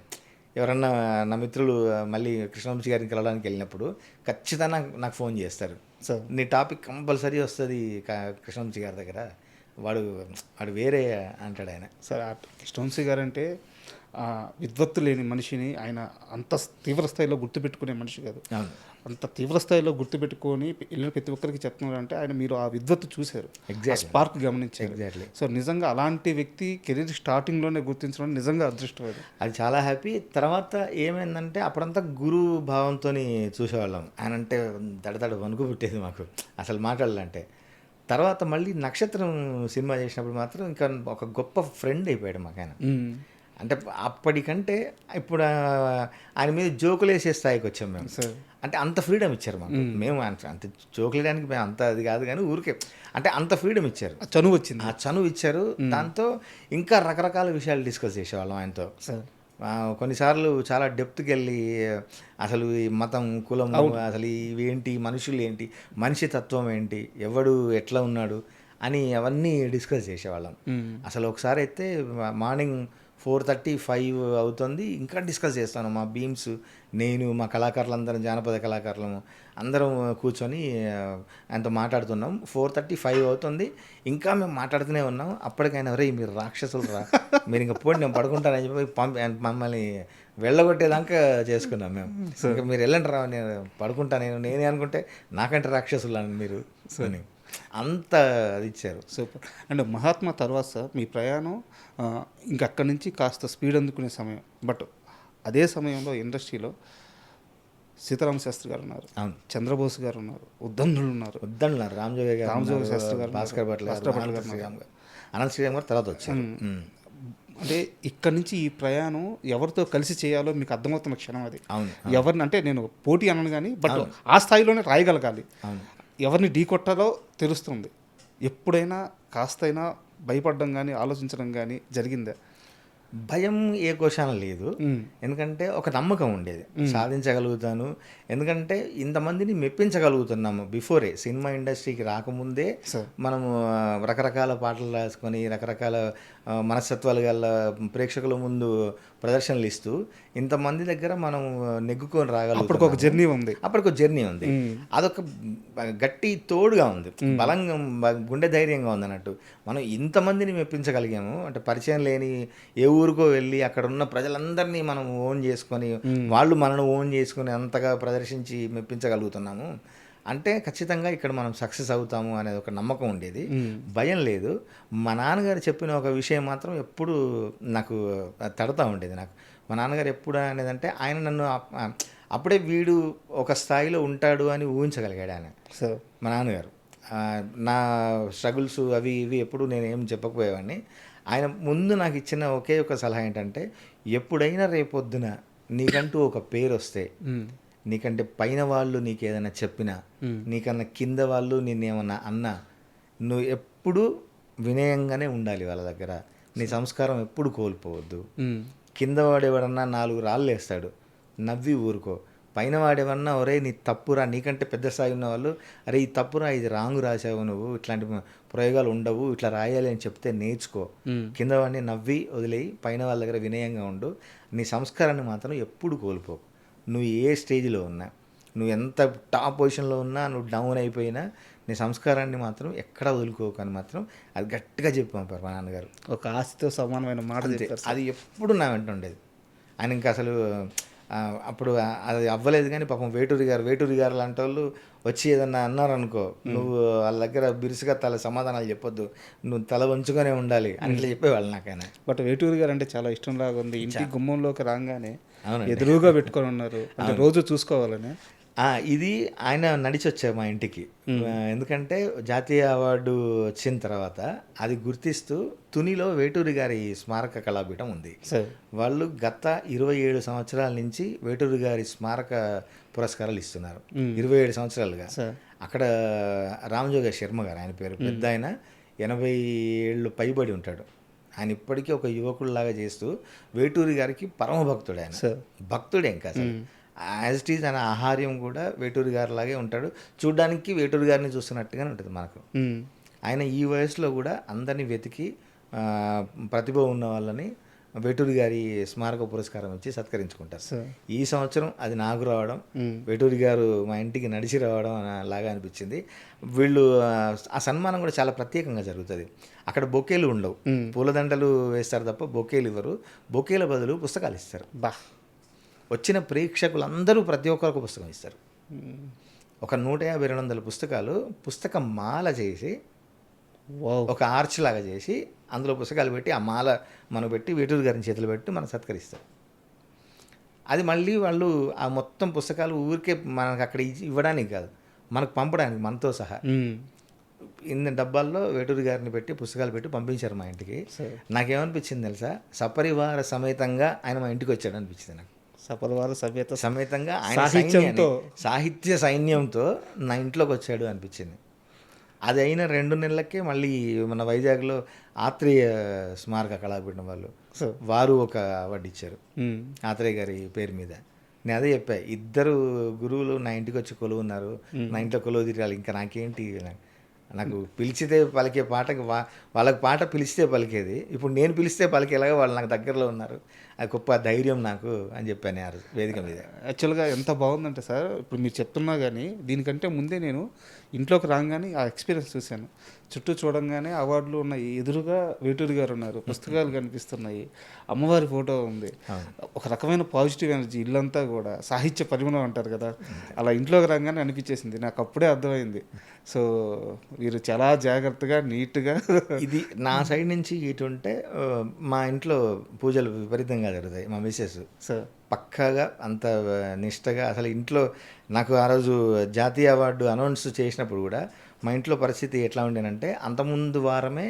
ఎవరన్నా నా మిత్రులు మళ్ళీ కృష్ణవంశీ గారిని కలవడానికి వెళ్ళినప్పుడు ఖచ్చితంగా నాకు ఫోన్ చేస్తారు, నీ టాపిక్ కంపల్సరీ వస్తుంది కృష్ణవంశీ గారి దగ్గర, వాడు వేరే అంటాడు ఆయన. సార్ కృష్ణవంశీ గారు అంటే విద్వత్తు లేని మనిషిని ఆయన అంత తీవ్ర స్థాయిలో గుర్తుపెట్టుకునే మనిషి కాదు. అంత తీవ్ర స్థాయిలో గుర్తుపెట్టుకొని వెళ్ళిన ప్రతి ఒక్కరికి చెప్తున్నారంటే ఆయన, మీరు ఆ విద్వత్తు చూశారు, స్పార్క్ గమనించారు. సో నిజంగా అలాంటి వ్యక్తి కెరీర్ స్టార్టింగ్లోనే గుర్తించడం నిజంగా అదృష్టం. అది చాలా హ్యాపీ. తర్వాత ఏమైందంటే అప్పుడంతా గురు భావంతో చూసేవాళ్ళం. ఆయన అంటే దడదడ వణుకు పుట్టేది మాకు అసలు మాట్లాడాలంటే. తర్వాత మళ్ళీ నక్షత్రం సినిమా చేసినప్పుడు మాత్రం ఇంకా ఒక గొప్ప ఫ్రెండ్ అయిపోయాడు మాకు ఆయన. అంటే అప్పటికంటే ఇప్పుడు ఆయన మీద జోకులు వేసే స్థాయికి వచ్చాం మేము. అంటే అంత ఫ్రీడమ్ ఇచ్చారు మాకు. మేము అంత జోకులు వేయడానికి మేము అంత అది కాదు కానీ ఊరికే అంటే అంత ఫ్రీడమ్ ఇచ్చారు. చనువు వచ్చింది, ఆ చనువు ఇచ్చారు. దాంతో ఇంకా రకరకాల విషయాలు డిస్కస్ చేసేవాళ్ళం ఆయనతో. కొన్నిసార్లు చాలా డెప్త్కి వెళ్ళి అసలు ఈ మతం, కులం, అసలు ఇవేంటి, మనుషులు ఏంటి, మనిషి తత్వం ఏంటి, ఎవడు ఎట్లా ఉన్నాడు అని అవన్నీ డిస్కస్ చేసేవాళ్ళం. అసలు ఒకసారి అయితే మార్నింగ్ 4:30, 5 అవుతుంది, ఇంకా డిస్కస్ చేస్తాను. మా బీమ్స్, నేను, మా కళాకారులందరం, జానపద కళాకారులము అందరం కూర్చొని ఆయనతో మాట్లాడుతున్నాం. 4:30, 5 అవుతుంది, ఇంకా మేము మాట్లాడుతూనే ఉన్నాం. అప్పటికైనా రే మీరు రాక్షసులు రా, మీరు ఇంకా పోండి, నేను పడుకుంటానని చెప్పి మమ్మల్ని వెళ్ళగొట్టేదాకా చేసుకున్నాం మేము. ఇంకా మీరు వెళ్ళండి రా, నేను పడుకుంటా, నేనే అనుకుంటే నాకంటే రాక్షసులు అని మీరు అని అంత అది ఇచ్చారు. సూపర్. అండ్ మహాత్మా తర్వాత సార్ మీ ప్రయాణం ఇంకా అక్కడి నుంచి కాస్త స్పీడ్ అందుకునే సమయం. బట్ అదే సమయంలో ఇండస్ట్రీలో సీతారామ శాస్త్రి గారు ఉన్నారు, అవును, చంద్రబోస్ గారు ఉన్నారు, ఉద్దండులు ఉన్నారు, రామజోగి శాస్త్రి గారు, భాస్కర్ భట్ల గారు, అనంత శ్రీరామ్ గారు తర్వాత వచ్చారు. అంటే ఇక్కడి నుంచి ఈ ప్రయాణం ఎవరితో కలిసి చేయాలో మీకు అర్థమవుతున్న క్షణం అది. అవును, ఎవరిని అంటే నేను పోటీ అనను కానీ బట్ ఆ స్థాయిలోనే రాయగలగాలి. ఎవరిని ఢీ కొట్టాలో తెలుస్తుంది. ఎప్పుడైనా కాస్తైనా భయపడడం కానీ ఆలోచించడం కానీ జరిగిందా? భయం ఏ కోశాన లేదు. ఎందుకంటే ఒక నమ్మకం ఉండేది, సాధించగలుగుతాను. ఎందుకంటే ఇంతమందిని మెప్పించగలుగుతున్నాము. బిఫోరే సినిమా ఇండస్ట్రీకి రాకముందే మనము రకరకాల పాటలు రాసుకొని రకరకాల మనస్తత్వాలు గల ప్రేక్షకుల ముందు ప్రదర్శనలు ఇస్తూ ఇంతమంది దగ్గర మనం నెగ్గుకొని రాగలుగుతాం. అప్పటికి ఒక జర్నీ ఉంది. అదొక గట్టి తోడుగా ఉంది, బలంగా, గుండె ధైర్యంగా ఉంది అన్నట్టు. మనం ఇంతమందిని మెప్పించగలిగాము అంటే పరిచయం లేని ఏ ఊరికో వెళ్ళి అక్కడ ఉన్న ప్రజలందరినీ మనం ఓన్ చేసుకొని వాళ్ళు మనను ఓన్ చేసుకొని అంతగా ప్రదర్శించి మెప్పించగలుగుతున్నాము అంటే ఖచ్చితంగా ఇక్కడ మనం సక్సెస్ అవుతాము అనేది ఒక నమ్మకం ఉండేది. భయం లేదు. మా నాన్నగారు చెప్పిన ఒక విషయం మాత్రం ఎప్పుడు నాకు తడతా ఉండేది. మా నాన్నగారు ఎప్పుడు అనేదంటే ఆయన నన్ను అప్పుడే వీడు ఒక స్థాయిలో ఉంటాడు అని ఊహించగలిగాడు ఆయన. మా నాన్నగారు నా స్ట్రగుల్స్ అవి ఇవి ఎప్పుడు నేను ఏం చెప్పకపోయేవాడిని. ఆయన ముందు నాకు ఇచ్చిన ఒకే ఒక సలహా ఏంటంటే, ఎప్పుడైనా రేపొద్దున నీకంటూ ఒక పేరు వస్తే, నీకంటే పైన వాళ్ళు నీకు ఏదైనా చెప్పినా, నీకన్నా కింద వాళ్ళు నిన్నేమన్నా అన్నా, నువ్వు ఎప్పుడు వినయంగానే ఉండాలి వాళ్ళ దగ్గర. నీ సంస్కారం ఎప్పుడు కోల్పోవద్దు. కింద వాడేవాడన్నా 4 రాళ్ళు వేస్తాడు, నవ్వి ఊరుకో. పైన వాడేవన్నా ఒరే నీ తప్పురా, నీకంటే పెద్ద స్థాయి ఉన్న వాళ్ళు అరే ఈ తప్పురా, ఇది రాంగ్ రాసావు నువ్వు, ఇట్లాంటి ప్రయోగాలు ఉండవు, ఇట్లా రాయాలి అని చెప్తే నేర్చుకో. కింద వాడిని నవ్వి వదిలేయి, పైన వాళ్ళ దగ్గర వినయంగా ఉండు. నీ సంస్కారాన్ని మాత్రం ఎప్పుడు కోల్పోకు. నువ్వు ఏ స్టేజ్లో ఉన్నా, నువ్వు ఎంత టాప్ పొజిషన్లో ఉన్నా, నువ్వు డౌన్ అయిపోయినా నీ సంస్కారాన్ని మాత్రం ఎక్కడ వదులుకోకు అని మాత్రం అది గట్టిగా చెప్పి పంపారు మా నాన్నగారు. ఒక ఆస్తితో సమానమైన మాట చెప్పారు. అది ఎప్పుడు నా వెంట ఉండేది. ఆయన ఇంకా అసలు అప్పుడు అది అవ్వలేదు కానీ పాపం వేటూరి గారు లాంటి వాళ్ళు వచ్చి ఏదన్నా అన్నారనుకో, నువ్వు వాళ్ళ దగ్గర బిరుసుగా సమాధానాలు చెప్పొద్దు, నువ్వు తల వంచుకొనే ఉండాలి అని ఇట్లా చెప్పేవాళ్ళు నాకైనా. బట్ వేటూరి గారు అంటే చాలా ఇష్టం లాగా ఉంది. ఇంటి గుమ్మంలోకి రాగానే ఎదురుగా పెట్టుకొని ఉన్నారు, అంటే రోజు చూసుకోవాలని. ఇది ఆయన నడిచి వచ్చారు మా ఇంటికి. ఎందుకంటే జాతీయ అవార్డు వచ్చిన తర్వాత అది గుర్తిస్తూ తునిలో వేటూరి గారి స్మారక కళాపీఠం ఉంది. వాళ్ళు గత 27 సంవత్సరాల నుంచి వేటూరి గారి స్మారక పురస్కారాలు ఇస్తున్నారు. 27 సంవత్సరాలుగా. అక్కడ రామజోగ శర్మ గారు ఆయన పేరు, పెద్ద ఆయన, 80 ఏళ్ళు పైబడి ఉంటాడు. ఆయన ఇప్పటికీ ఒక యువకుడిలాగా చేస్తూ వేటూరి గారికి పరమ భక్తుడు. ఆయన భక్తుడే ఇంకా అసలు. యాజ్ ఇట్ ఈజ్ ఆయన ఆహార్యం కూడా వేటూరి గారి లాగే ఉంటాడు. చూడ్డానికి వేటూరి గారిని చూస్తున్నట్టుగానే ఉంటుంది మనకు. ఆయన ఈ వయసులో కూడా అందరినీ వెతికి ప్రతిభ ఉన్న వాళ్ళని వేటూరి గారి స్మారక పురస్కారం ఇచ్చి సత్కరించుకుంటారు. ఈ సంవత్సరం అది నాకు రావడం, వేటూరి గారు మా ఇంటికి నడిచి రావడం లాగా అనిపించింది. వీళ్ళు ఆ సన్మానం కూడా చాలా ప్రత్యేకంగా జరుగుతుంది. అక్కడ బొకేలు ఉండవు, పూలదండలు వేస్తారు తప్ప బొకేలు ఇవ్వరు. బొకేల బదులు పుస్తకాలు ఇస్తారు. వచ్చిన ప్రేక్షకులందరూ ప్రతి ఒక్కరికి పుస్తకం ఇస్తారు. ఒక 150-200 పుస్తకాలు పుస్తక మాల చేసి ఒక ఆర్చ్ లాగా చేసి అందులో పుస్తకాలు పెట్టి ఆ మాల మనం పెట్టి వేటూరి గారిని చేతులు పెట్టి మనం సత్కరిస్తారు. అది మళ్ళీ వాళ్ళు ఆ మొత్తం పుస్తకాలు ఊరికే మనకు అక్కడ ఇవ్వడానికి కాదు, మనకు పంపడానికి మనతో సహా. ఇన్ని డబ్బాల్లో వేటూరి గారిని పెట్టి పుస్తకాలు పెట్టి పంపించారు మా ఇంటికి. నాకేమనిపించింది తెలుసా, సపరివార సమేతంగా ఆయన మా ఇంటికి వచ్చాడు అనిపించింది నాకు. సపరివార సమేతంగా ఆయన సాహిత్యంతో సాహిత్య సైన్యంతో నా ఇంట్లోకి వచ్చాడు అనిపించింది. అది అయిన 2 నెలలకే మళ్ళీ మన వైజాగ్లో ఆత్రేయ స్మారక కళాపీఠం వారు ఒక అవార్డు ఇచ్చారు ఆత్రేయ గారి పేరు మీద. నేను అదే చెప్పా, 2 గురువులు నా ఇంటికి వచ్చి కొలువు ఉన్నారు, నా ఇంట్లో కొలువు తిరగాలి, ఇంకా నాకేంటి. నాకు పిలిచితే పలికే పాటకి వాళ్ళకి పాట పిలిస్తే పలికేది, ఇప్పుడు నేను పిలిస్తే పలికేలాగా వాళ్ళు నాకు దగ్గరలో ఉన్నారు, అది గొప్ప ధైర్యం నాకు అని చెప్పాను ఆ రోజు వేదిక మీద. యాక్చువల్గా ఎంత బాగుందంటే సార్, ఇప్పుడు మీరు చెప్తున్నా కానీ దీనికంటే ముందే నేను ఇంట్లోకి రాగానే ఆ ఎక్స్పీరియన్స్ చూశాను. చుట్టూ చూడంగానే అవార్డులు ఉన్నాయి, ఎదురుగా వేటూరి గారు ఉన్నారు, పుస్తకాలు కనిపిస్తున్నాయి, అమ్మవారి ఫోటో ఉంది, ఒక రకమైన పాజిటివ్ ఎనర్జీ ఇల్లంతా కూడా సాహిత్య పరిమళం అంటారు కదా, అలా ఇంట్లోకి రాగానే అనిపించేసింది. నాకు అప్పుడే అర్థమైంది. సో మీరు చాలా జాగ్రత్తగా నీట్గా ఇది నా సైడ్ నుంచి ఇటు ఉంటే మా ఇంట్లో పూజలు విపరీతంగా జరుగుతాయి. మా మిస్సెస్ సార్ పక్కాగా అంత నిష్టగా, అసలు ఇంట్లో నాకు ఆ రోజు జాతీయ అవార్డు అనౌన్స్ చేసినప్పుడు కూడా మా ఇంట్లో పరిస్థితి ఎట్లా ఉండేనంటే, అంతకుముందు వారమే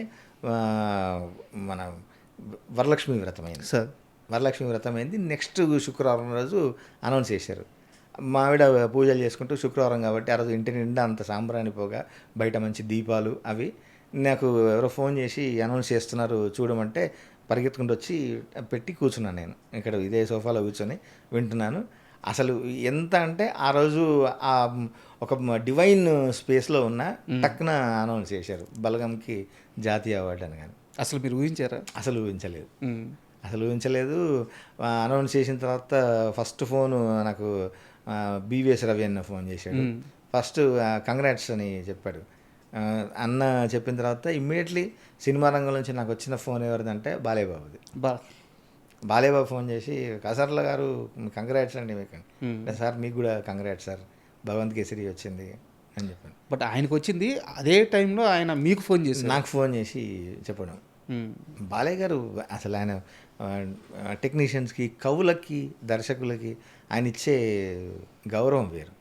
మన వరలక్ష్మి వ్రతం అయింది సార్. వరలక్ష్మి వ్రతం అయింది, నెక్స్ట్ శుక్రవారం రోజు అనౌన్స్ చేశారు. మా ఆవిడ పూజలు చేసుకుంటూ, శుక్రవారం కాబట్టి ఆ రోజు ఇంటి నిండా అంత సాంబ్రాణి పోగా, బయట మంచి దీపాలు అవి. నాకు ఎవరో ఫోన్ చేసి అనౌన్స్ చేస్తున్నారు చూడమంటే పరిగెత్తుకుంటూ వచ్చి పెట్టి కూర్చున్నాను. నేను ఇక్కడ ఇదే సోఫాలో కూర్చొని వింటున్నాను. అసలు ఎంత అంటే ఆ రోజు ఆ ఒక డివైన్ స్పేస్లో ఉన్న టక్కున అనౌన్స్ చేశారు బలగంకి జాతీయ అవార్డు అని. కానీ అసలు మీరు ఊహించారా? అసలు ఊహించలేదు. అనౌన్స్ చేసిన తర్వాత ఫస్ట్ ఫోను నాకు బీవీఎస్ రవి అన్న ఫోన్ చేశాడు. ఫస్ట్ కంగ్రాట్స్ అని చెప్పాడు. అన్న చెప్పిన తర్వాత ఇమ్మీడియట్లీ సినిమా రంగం నుంచి నాకు వచ్చిన ఫోన్ ఎవరిదంటే బాలేబాబుది. బాలేబాబు ఫోన్ చేసి, కాసర్ల గారు కంగ్రాట్స్ అండి మీకు. సార్ మీకు కూడా కంగ్రాట్స్ సార్, భగవంత్ కేసరి వచ్చింది అని చెప్పాను. బట్ ఆయనకు వచ్చింది అదే టైంలో ఆయన మీకు ఫోన్ చేసి నాకు ఫోన్ చేసి చెప్పడం. బాలయ్య గారు అసలు ఆయన టెక్నీషియన్స్కి, కవులకి, దర్శకులకి ఆయన ఇచ్చే గౌరవం వేరు.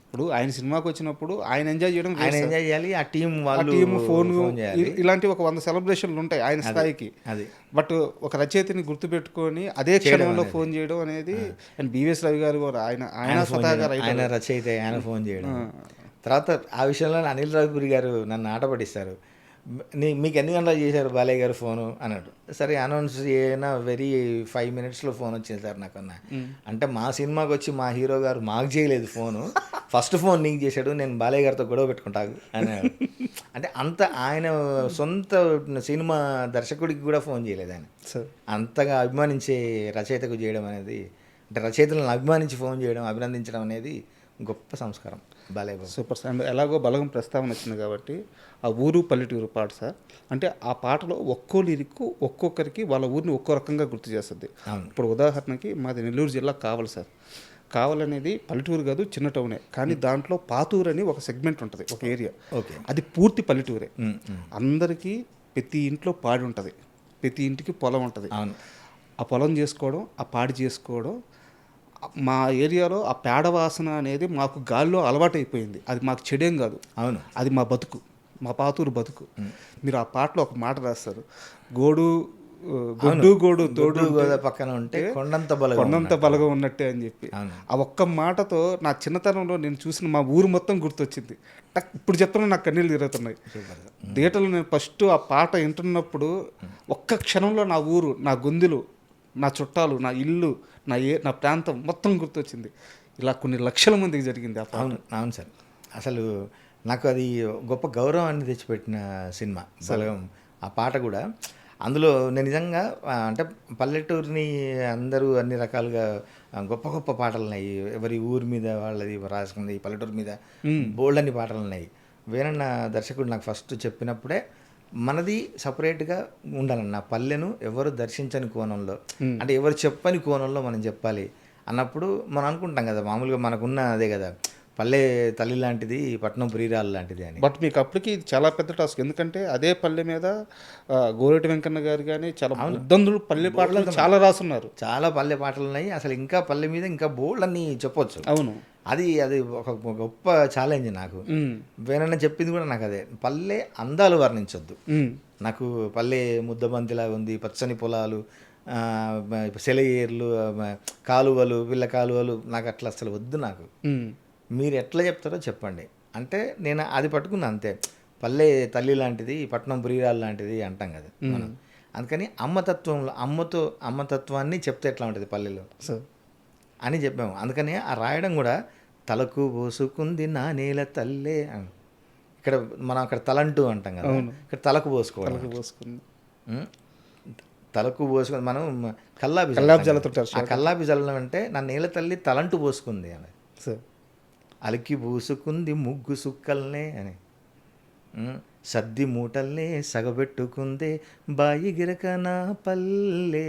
ఇప్పుడు ఆయన సినిమాకి వచ్చినప్పుడు ఆయన ఎంజాయ్ చేయడం, ఆయన ఎంజాయ్ చేయాలి, ఆ టీం వాళ్ళు ఫోన్ చేయాలి, ఇలాంటి ఒక 100 సెలబ్రేషన్లు ఉంటాయి ఆయన స్థాయికి. అది బట్ ఒక రచయితని గుర్తుపెట్టుకొని అదే క్షణంలో ఫోన్ చేయడం అనేది, అండ్ బీవీఎస్ రవి గారు ఆయన స్వతహాగా ఆయన రచయిత, ఆయన ఫోన్ చేయడం. తర్వాత ఆ విషయంలో అనిల్ రావిపూరి గారు నన్ను ఆట పట్టిస్తారు. మీకు ఎన్ని గంటలు చేశారు బాలయ్య గారు ఫోను అన్నాడు. సరే అనౌన్స్ అయినా 5 minutesలో ఫోన్ వచ్చింది సార్ నాకు అన్న. అంటే మా సినిమాకి వచ్చి మా హీరో గారు మాకు చేయలేదు ఫోను, ఫస్ట్ ఫోన్ నీకు చేశాడు, నేను బాలయ్య గారితో గొడవ పెట్టుకుంటాను అన్నాడు. అంటే అంత ఆయన సొంత సినిమా దర్శకుడికి కూడా ఫోన్ చేయలేదు ఆయన. అంతగా అభిమానించే రచయితకు చేయడం అనేది, అంటే రచయితలను అభిమానించి ఫోన్ చేయడం, అభినందించడం అనేది గొప్ప సంస్కారం Balayya Babu. Super sir. And ఎలాగో బలగం ప్రస్తావన వచ్చింది కాబట్టి ఆ ఊరు పల్లెటూరు పాట సార్, అంటే ఆ పాటలో ఒక్కో లిరిక్ ఒక్కొక్కరికి వాళ్ళ ఊరిని ఒక్కో రకంగా గుర్తు చేస్తుంది. ఇప్పుడు ఉదాహరణకి మాది నెల్లూరు జిల్లా కావలి సార్. కావలి అనేది పల్లెటూరు కాదు, చిన్న టౌనే, కానీ దాంట్లో పాతూరు అని ఒక సెగ్మెంట్ ఉంటుంది, ఒక ఏరియా. అది పూర్తి పల్లెటూరే. అందరికీ ప్రతి ఇంట్లో పాడి ఉంటుంది, ప్రతి ఇంటికి పొలం ఉంటుంది. ఆ పొలం చేసుకోవడం, ఆ పాడి చేసుకోవడం, మా ఏరియాలో ఆ పేడ వాసన అనేది మాకు గాల్లో అలవాటైపోయింది. అది మాకు చెడేం కాదు, అవును, అది మా బతుకు, మా పాతూరు బతుకు. మీరు ఆ పాటలో ఒక మాట రాస్తారు, గోడు గోడు తోడు పక్కన ఉంటే కొండంత బలగం ఉన్నట్టే అని చెప్పి. ఆ ఒక్క మాటతో నా చిన్నతనంలో నేను చూసిన మా ఊరు మొత్తం గుర్తొచ్చింది. ఇప్పుడు చెప్తున్నా నాకు కన్నీళ్ళు తిరుగుతున్నాయి. థియేటర్లో నేను ఫస్ట్ ఆ పాట వింటున్నప్పుడు ఒక్క క్షణంలో నా ఊరు, నా గొంతులు, నా చుట్టాలు, నా ఇల్లు, నా ప్రాంతం మొత్తం గుర్తొచ్చింది. ఇలా కొన్ని లక్షల మందికి జరిగింది ఆ పాట. అవును సార్. అసలు నాకు అది గొప్ప గౌరవాన్ని తెచ్చిపెట్టిన సినిమా బలగం. ఆ పాట కూడా అందులో నేను నిజంగా అంటే పల్లెటూరిని అందరూ అన్ని రకాలుగా గొప్ప గొప్ప పాటలు ఉన్నాయి. ఎవరి ఊరి మీద వాళ్ళది రాసుకుంది, పల్లెటూరు మీద బోల్డ్ అన్ని పాటలు ఉన్నాయి. వేరన్న దర్శకుడు నాకు ఫస్ట్ చెప్పినప్పుడే మనది సపరేట్గా ఉండాలన్న, పల్లెను ఎవరు దర్శించని కోణంలో, అంటే ఎవరు చెప్పని కోణంలో మనం చెప్పాలి అన్నప్పుడు మనం అనుకుంటాం కదా, మామూలుగా మనకున్న అదే కదా, పల్లె తల్లి లాంటిది, పట్నం ప్రియురాలు లాంటిది అని. బట్ మీకు అప్పటికి చాలా పెద్ద టాస్క్, ఎందుకంటే అదే పల్లె మీద గోరెటి వెంకన్న గారు కానీ చాలా ఉద్దందులు పల్లె పాటలు చాలా రాసున్నారు. చాలా పల్లె పాటలు ఉన్నాయి. అసలు ఇంకా పల్లె మీద ఇంకా బోల్డ్ అని చెప్పొచ్చు. అవును. అది అది ఒక గొప్ప ఛాలెంజ్ నాకు. వేనన్న చెప్పింది కూడా నాకు అదే, పల్లె అందాలు వర్ణించొద్దు. నాకు పల్లె ముద్దబంతిలాగా ఉంది, పచ్చని పొలాలు, సెలయేర్లు, కాలువలు, పిల్ల కాలువలు, నాకు అట్లా అసలు వద్దు. నాకు మీరు ఎట్లా చెప్తారో చెప్పండి అంటే నేను అది పట్టుకున్నా అంతే. పల్లె తల్లి లాంటిది, పట్నం పురిరాలు లాంటిది అంటాం కదా మనం. అందుకని అమ్మతత్వంలో అమ్మతత్వాన్ని చెప్తే ఎట్లా ఉంటుంది పల్లెలో అని చెప్పాము. అందుకని ఆ రాయడం కూడా తలకు పోసుకుంది నా నేల తల్లే అని. ఇక్కడ మనం అక్కడ తలంటూ అంటాం కదా, ఇక్కడ తలకు పోసుకోవాలి. తలకు పోసుకుని మనం కల్లాపి కల్లాపి చల్లడం అంటే నా నేల తల్లి తలంటూ పోసుకుంది అని. అలికి పూసుకుంది ముగ్గు సుక్కల్నే అని. సద్ది మూటల్నే సగబెట్టుకుందే బాయి గిరక నా పల్లె,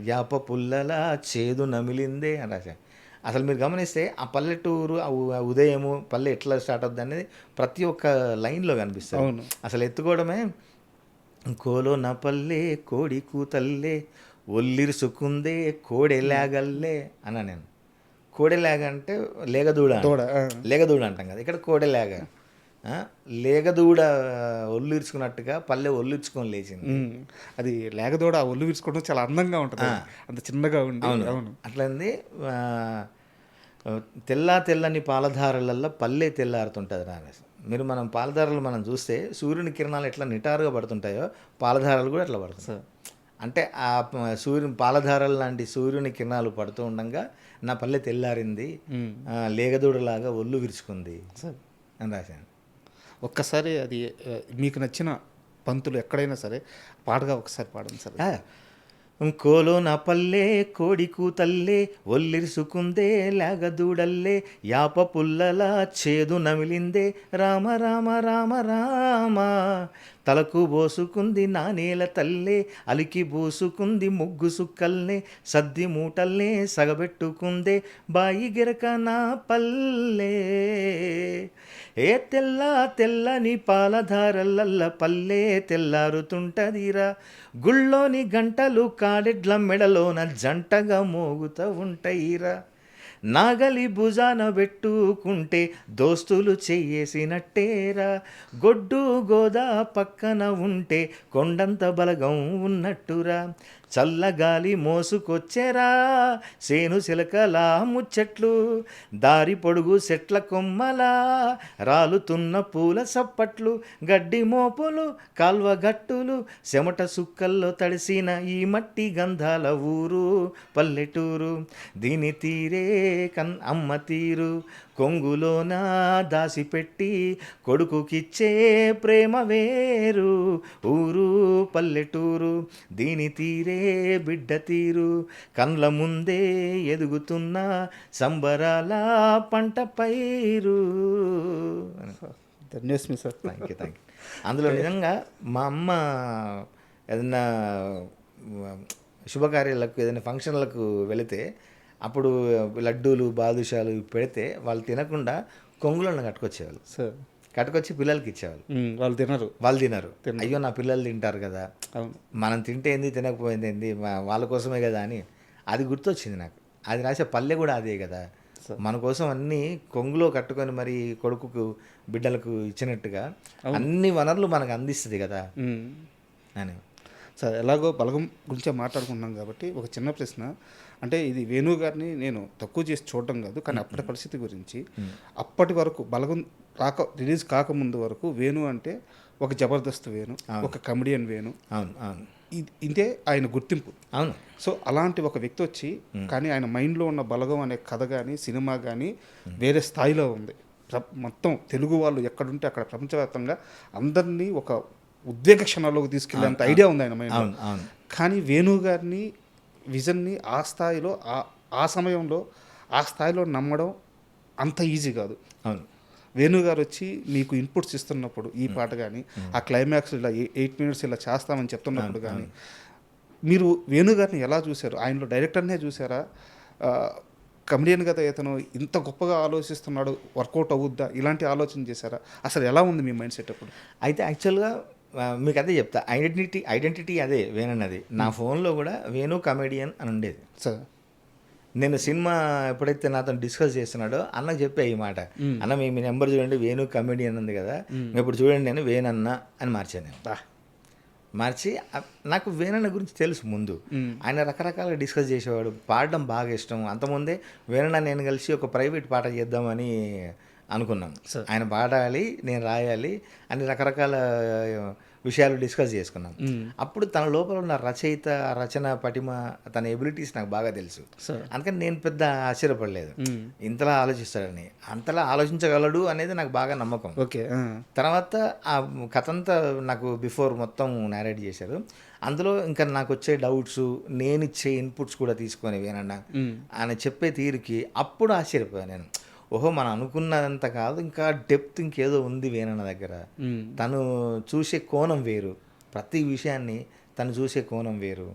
యాప పుల్లలా చేదు నమిలిందే అని రాశా. అసలు మీరు గమనిస్తే ఆ పల్లెటూరు, ఆ ఉదయము పల్లె ఎట్లా స్టార్ట్ అవుతుంది అనేది ప్రతి ఒక్క లైన్లో కనిపిస్తుంది. అసలు ఎత్తుకోవడమే కోలో నా పల్లె కోడి కూతల్లే ఒల్లిరుసుకుందే కోడెలాగల్లే అన్నా నేను. కోడెలాగ అంటే లేగదూడ, లేగదూడ అంటాం కదా, ఇక్కడ కోడెలాగ. లేగదూడ ఒల్లిర్చుకున్నట్టుగా పల్లె ఒల్లిర్చుకొని లేచింది. అది లేగదూడ ఒళ్ళు విరుచుకోవడం చాలా అందంగా ఉంటుంది, అంత చిన్నగా ఉండి. అవును, అట్లంది. తెల్లని పాలధారలల్లో పల్లె తెల్లారుతుంటుంది రానేసి. మీరు మనం పాలధారలు మనం చూస్తే సూర్యుని కిరణాలు ఎట్లా నిటారుగా పడుతుంటాయో పాలధారలు కూడా అట్లా పడుతుంది. అంటే ఆ పాలధారలు లాంటి సూర్యుని కిరణాలు పడుతూ ఉండగా నా పల్లె తెల్లారింది, లేగదూడలాగా ఒళ్ళు విరుచుకుంది అని రాశాను. ఒక్కసారి అది మీకు నచ్చిన పంతులు ఎక్కడైనా సరే పాటగా ఒకసారి పాడండి సార్. కోలో నా పల్లె కోడి కూతల్లే ఒల్లిరుసుకుందే లేగదూడల్లే యాప పుల్లలా చేదు నమిలిందే రామ రామ రామ రామ, తలకు పోసుకుంది నా నేల తల్లే అలికి పూసుకుంది ముగ్గు సుక్కల్నే సద్ది మూటల్నే సగబెట్టుకుందే బాయి గిరక నా పల్లె, ఏ తెల్లని పాలధారలల్ల పల్లె తెల్లారుతుంటదిరా, గుళ్ళోని గంటలు కాడెడ్ల మెడలోన జంటగా మోగుతూ ఉంటాయిరా, నాగలి భుజాన పెట్టుకుంటే దోస్తులు చెయ్యేసినట్టేరా, గొడ్డు గోదా పక్కన ఉంటే కొండంత బలగం ఉన్నట్టురా, చల్లగాలి మోసుకొచ్చేరా సేను చిలకలా ముచ్చట్లు, దారి పొడుగు చెట్ల కొమ్మలా రాలుతున్న పూల సప్పట్లు, గడ్డి మోపులు కాల్వ గట్టులు చెమట సుక్కల్లో తడిసిన ఈ మట్టి గంధాల ఊరు పల్లెటూరు, దీని తీరే అమ్మ తీరు కొంగులోన దాసిపెట్టి కొడుకుకిచ్చే ప్రేమ వేరు, ఊరు పల్లెటూరు దీని తీరే బిడ్డ తీరు, కండ్ల ముందే ఎదుగుతున్న సంబరాల పంట పైరు. ధన్యవాదాలు సార్. Thank you. అందులో నిజంగా మా అమ్మ ఏదైనా శుభకార్యాలకు ఏదైనా ఫంక్షన్లకు వెళితే అప్పుడు లడ్డూలు బాదుషాలు పెడితే వాళ్ళు తినకుండా కొంగులను కట్టుకొచ్చేవాళ్ళు సార్, కట్టుకొచ్చి పిల్లలకి ఇచ్చేవాళ్ళు. వాళ్ళు తినరు. అయ్యో నా పిల్లలు తింటారు కదా, మనం తింటే ఏంది తినకపోయింది ఏంది వాళ్ళ కోసమే కదా అని అది గుర్తొచ్చింది నాకు. అది రాసే పల్లె కూడా అదే కదా, మన కోసం అన్నీ కొంగులో కట్టుకొని మరి కొడుకుకు బిడ్డలకు ఇచ్చినట్టుగా అన్ని వనరులు మనకు అందిస్తుంది కదా అని. సార్ ఎలాగో బలగం గురించే మాట్లాడుకున్నాం కాబట్టి ఒక చిన్న ప్రశ్న, అంటే ఇది వేణు గారిని నేను తక్కువ చేసి చూడడం కాదు, కానీ అప్పటి పరిస్థితి గురించి అప్పటి వరకు బలగం రిలీజ్ కాకముందు వరకు వేణు అంటే ఒక జబర్దస్త్ వేణు, ఒక కమెడియన్ వేణు, ఇదే ఆయన గుర్తింపు. అవును. సో అలాంటి ఒక వ్యక్తి వచ్చి కానీ ఆయన మైండ్లో ఉన్న బలగం అనే కథ కానీ సినిమా కానీ వేరే స్థాయిలో ఉంది. మొత్తం తెలుగు వాళ్ళు ఎక్కడుంటే అక్కడ ప్రపంచవ్యాప్తంగా అందరినీ ఒక ఉద్వేగ క్షణాల్లోకి తీసుకెళ్ళేంత ఐడియా ఉంది ఆయన మైండ్లో. కానీ వేణు గారిని విజన్ని ఆ స్థాయిలో ఆ సమయంలో ఆ స్థాయిలో నమ్మడం అంత ఈజీ కాదు. అవును. వేణు గారు వచ్చి మీకు ఇన్పుట్స్ ఇస్తున్నప్పుడు ఈ పాట కానీ ఆ క్లైమాక్స్ ఇలా 8 minutes ఇలా చేస్తామని చెప్తున్నప్పుడు కానీ మీరు వేణు గారిని ఎలా చూశారు? ఆయనలో డైరెక్టర్నే చూసారా, కమెడియన్ కదా ఇతను ఇంత గొప్పగా ఆలోచిస్తున్నాడు వర్కౌట్ అవుద్దా ఇలాంటి ఆలోచన చేశారా? అసలు ఎలా ఉంది మీ మైండ్ సెట్ అప్పుడు? అయితే యాక్చువల్గా మీకు అదే చెప్తా, ఐడెంటిటీ అదే వేణన్నది. నా ఫోన్లో కూడా వేణు కమెడియన్ అని ఉండేది. సార్ నేను సినిమా ఎప్పుడైతే నాతో డిస్కస్ చేస్తున్నాడో అన్నకు చెప్పా ఈ మాట, అన్న మీ నెంబర్ చూడండి, వేణు కమెడియన్ ఉంది కదా, ఇప్పుడు చూడండి నేను వేణన్న అని మార్చాను నేను. మార్చి నాకు వేణన్న గురించి తెలుసు ముందు, ఆయన రకరకాల డిస్కస్ చేసేవాడు, పాడడం బాగా ఇష్టం. అంతకుముందే వేణన్న నేను కలిసి ఒక ప్రైవేట్ పాట చేద్దామని అనుకున్నాం. ఆయన పాడాలి, నేను రాయాలి అని రకరకాల విషయాలు డిస్కస్ చేసుకున్నాం. అప్పుడు తన లోపల ఉన్న రచన పటిమ, తన ఎబిలిటీస్ నాకు బాగా తెలుసు. అందుకని నేను పెద్ద ఆశ్చర్యపడలేదు ఇంతలా ఆలోచిస్తాడని. అంతలా ఆలోచించగలడు అనేది నాకు బాగా నమ్మకం. ఓకే. తర్వాత ఆ కథ అంతా నాకు బిఫోర్ మొత్తం నేరేట్ చేశారు. అందులో ఇంకా నాకు వచ్చే డౌట్స్, నేను ఇచ్చే ఇన్పుట్స్ కూడా తీసుకొని వేనన్న ఆయన చెప్పే తీరుకి అప్పుడు ఆశ్చర్యపోయాను నేను. ఓహో, మనం అనుకున్నదంత కాదు, ఇంకా డెప్త్ ఇంకేదో ఉంది వేనన్న దగ్గర. తను చూసే కోణం వేరు, ప్రతి విషయాన్ని తను చూసే కోణం వేరు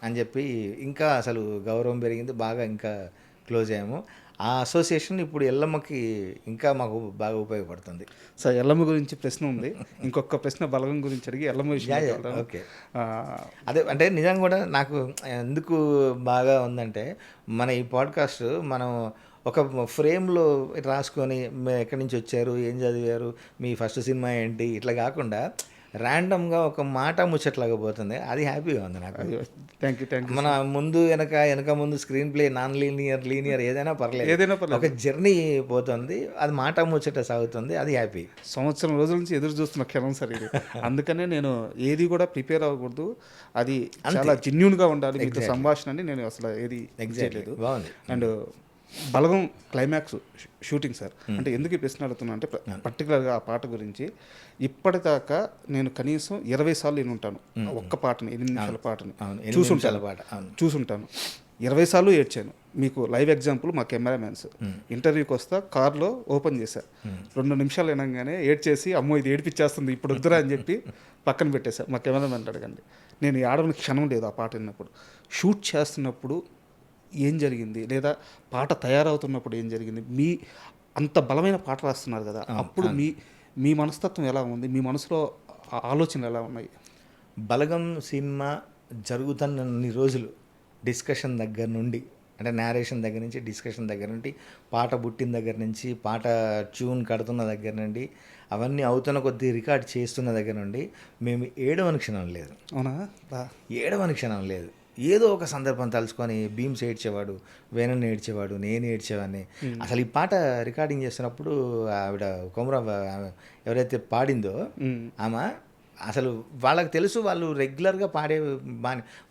అని చెప్పి ఇంకా అసలు గౌరవం పెరిగింది, బాగా ఇంకా క్లోజ్ అయ్యాము. ఆ అసోసియేషన్ ఇప్పుడు ఎల్లమ్మకి ఇంకా మాకు బాగా ఉపయోగపడుతుంది. సార్, ఎల్లమ్మ గురించి ప్రశ్న ఉంది, ఇంకొక ప్రశ్న బలగం గురించి అడిగి ఎల్లమ్మ విషయం. ఓకే, అదే అంటే నిజంగా కూడా నాకు ఎందుకు బాగా ఉందంటే, మన ఈ పాడ్కాస్ట్ మనం ఒక ఫ్రేమ్లో రాసుకొని ఎక్కడి నుంచి వచ్చారు, ఏం చదివారు, మీ ఫస్ట్ సినిమా ఏంటి, ఇట్లా కాకుండా ర్యాండమ్గా ఒక మాట ముచ్చట్లాగా పోతుంది. అది హ్యాపీగా ఉంది నాకు. Thank you. మన ముందు వెనక ముందు స్క్రీన్ ప్లే నాన్ లీనియర్ ఏదైనా పర్లేదు, ఒక జర్నీ పోతుంది, అది మాట ముచ్చట సాగుతుంది, అది హ్యాపీ. సంవత్సరం రోజుల నుంచి ఎదురు చూస్తున్న క్షణం సార్ ఇది. అందుకనే నేను ఏది కూడా ప్రిపేర్ అవ్వకూడదు, అది చాలా జెన్యూన్గా ఉండాలి మీతో సంభాషణ అని నేను అసలు ఏది ఎగ్జాక్ట్లీ బాగుంది. And Balagam climax shooting sir, అంటే ఎందుకు ఈ ప్రశ్న అడుగుతున్నా అంటే పర్టికులర్గా ఆ పాట గురించి ఇప్పటిదాకా నేను కనీసం 20 సార్లు నేను ఉంటాను ఒక్క పాటని, 8 నిమిషాల పాటని చూసుంటాను. 20 సార్లు ఏడ్చాను. మీకు లైవ్ ఎగ్జాంపుల్, మా కెమెరామ్యాన్స్ ఇంటర్వ్యూకి వస్తా కార్లో ఓపెన్ చేశా, 2 నిమిషాలు వినగానే ఏడ్చేసి అమ్మో ఇది ఏడిపించేస్తుంది ఇప్పుడు వద్దురా అని చెప్పి పక్కన పెట్టేశా. మా కెమెరామ్యాన్ అడగండి, నేను ఏడవని క్షణం లేదు ఆ పాట విన్నప్పుడు. షూట్ చేస్తున్నప్పుడు ఏం జరిగింది, లేదా పాట తయారవుతున్నప్పుడు ఏం జరిగింది, మీ అంత బలమైన పాట రాస్తున్నారు కదా, అప్పుడు మీ మనస్తత్వం ఎలా ఉంది, మీ మనసులో ఆలోచనలు ఎలా ఉన్నాయి? బలగం సినిమా జరుగుతున్న రోజులు డిస్కషన్ దగ్గర నుండి, అంటే నేరేషన్ దగ్గర నుంచి, డిస్కషన్ దగ్గర నుండి, పాట పుట్టిన దగ్గర నుంచి, పాట ట్యూన్ కడుతున్న దగ్గర నుండి, అవన్నీ అవుతున్న కొద్దీ రికార్డ్ చేస్తున్న దగ్గర నుండి మేము ఏడవని క్షణం లేదు. అవునా? ఏడవని క్షణం లేదు. ఏదో ఒక సందర్భం తలుచుకొని భీమ్స్ ఏడ్చేవాడు, వేణుని ఏడ్చేవాడు, నేను ఏడ్చేవాడిని. అసలు ఈ పాట రికార్డింగ్ చేస్తున్నప్పుడు ఆవిడ కొమర ఎవరైతే పాడిందో ఆమె, అసలు వాళ్ళకి తెలుసు, వాళ్ళు రెగ్యులర్గా పాడే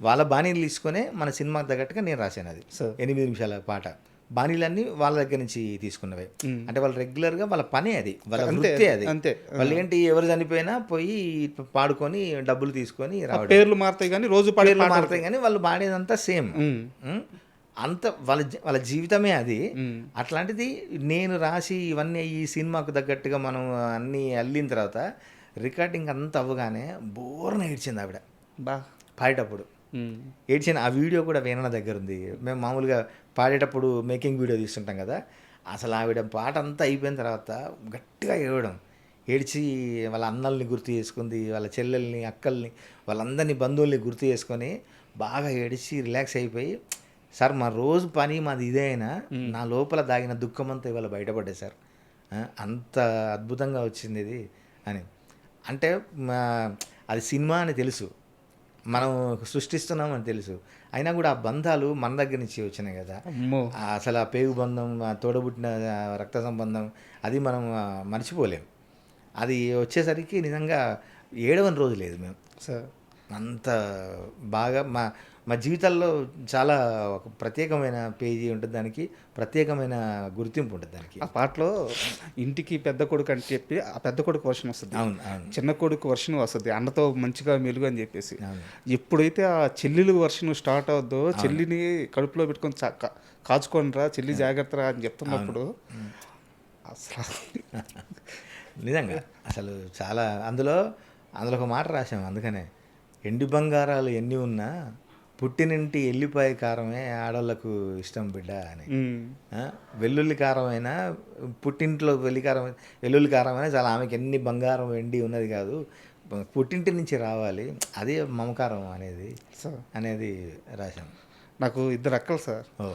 వాళ్ళ బాణీలు తీసుకొనే మన సినిమాకి తగ్గట్టుగా నేను రాశాను. అది 8 నిమిషాల పాట. బాణీలన్నీ వాళ్ళ దగ్గర నుంచి తీసుకున్నవే. అంటే వాళ్ళు రెగ్యులర్గా వాళ్ళ పనే అది, వాళ్ళ వృత్తే అది. వాళ్ళు ఏంటి, ఎవరు చనిపోయినా పోయి పాడుకొని డబ్బులు తీసుకొని రావడం. పేర్లు మారుతాయి కానీ రోజు పేర్లు మారుతాయి కానీ వాళ్ళు పాడేదంతా సేమ్. అంత వాళ్ళ జీవితమే అది. అట్లాంటిది నేను రాసి ఇవన్నీ ఈ సినిమాకు తగ్గట్టుగా మనం అన్నీ అల్లిన తర్వాత రికార్డింగ్ అంతా అవ్వగానే బోర్న ఏడ్చింది ఆవిడ పాడేటప్పుడు. ఏడ్చిన ఆ వీడియో కూడా వేణన్న దగ్గర ఉంది. మేము మామూలుగా పాడేటప్పుడు మేకింగ్ వీడియో తీస్తుంటాం కదా, అసలు ఆవిడ పాట అంతా అయిపోయిన తర్వాత గట్టిగా ఏడ్చి వాళ్ళ అన్నల్ని గుర్తు చేసుకుంది, వాళ్ళ చెల్లెల్ని, అక్కల్ని, వాళ్ళందరినీ బంధువుల్ని గుర్తు చేసుకొని బాగా ఏడిచి రిలాక్స్ అయిపోయి, సార్ మా రోజు పని మాది ఇదే అయినా నా లోపల దాగిన దుఃఖం అంతా ఇవాళ బయటపడ్డాయి సార్, అంత అద్భుతంగా వచ్చింది ఇది అని. అంటే అది సినిమా అని తెలుసు, మనం సృష్టిస్తున్నామని తెలుసు, అయినా కూడా ఆ బంధాలు మన దగ్గర నుంచి వచ్చినాయి కదా. అసలు ఆ పేగు బంధం, తోడబుట్టిన రక్త సంబంధం, అది మనం మర్చిపోలేం. అది వచ్చేసరికి నిజంగా ఏడవని రోజు లేదు మేము. అంత బాగా మా జీవితాల్లో చాలా ఒక ప్రత్యేకమైన పేజీ ఉంటుంది, దానికి ప్రత్యేకమైన గుర్తింపు ఉంటుంది దానికి. ఆ పాటలో ఇంటికి పెద్ద కొడుకు అని చెప్పి ఆ పెద్ద కొడుకు వర్షన్ వస్తుంది, అవును, చిన్న కొడుకు వర్షన్ వస్తుంది, అన్నతో మంచిగా మెలుగు అని చెప్పేసి. ఎప్పుడైతే ఆ చెల్లెలు వర్షన్ స్టార్ట్ అవుద్దో, చెల్లిని కడుపులో పెట్టుకొని కాచుకొని రా చెల్లి జాగ్రత్త రా అని చెప్తున్నప్పుడు అసలు నిజంగా అసలు చాలా అందులో ఒక మాట రాసాము. అందుకనే ఎండి బంగారాలు ఎన్ని ఉన్నా పుట్టినింటి ఎల్లిపాయ కారమే ఆడవాళ్ళకు ఇష్టం బిడ్డ అని. వెల్లుల్లి కారమైనా పుట్టింట్లో వెల్లుల్లి కారమైనా చాలా ఆమెకి ఎన్ని బంగారం వెండి ఉన్నది కాదు, పుట్టింటి నుంచి రావాలి, అదే మమకారం అనేది రాశాం. నాకు 2 అక్కలు సార్. ఓ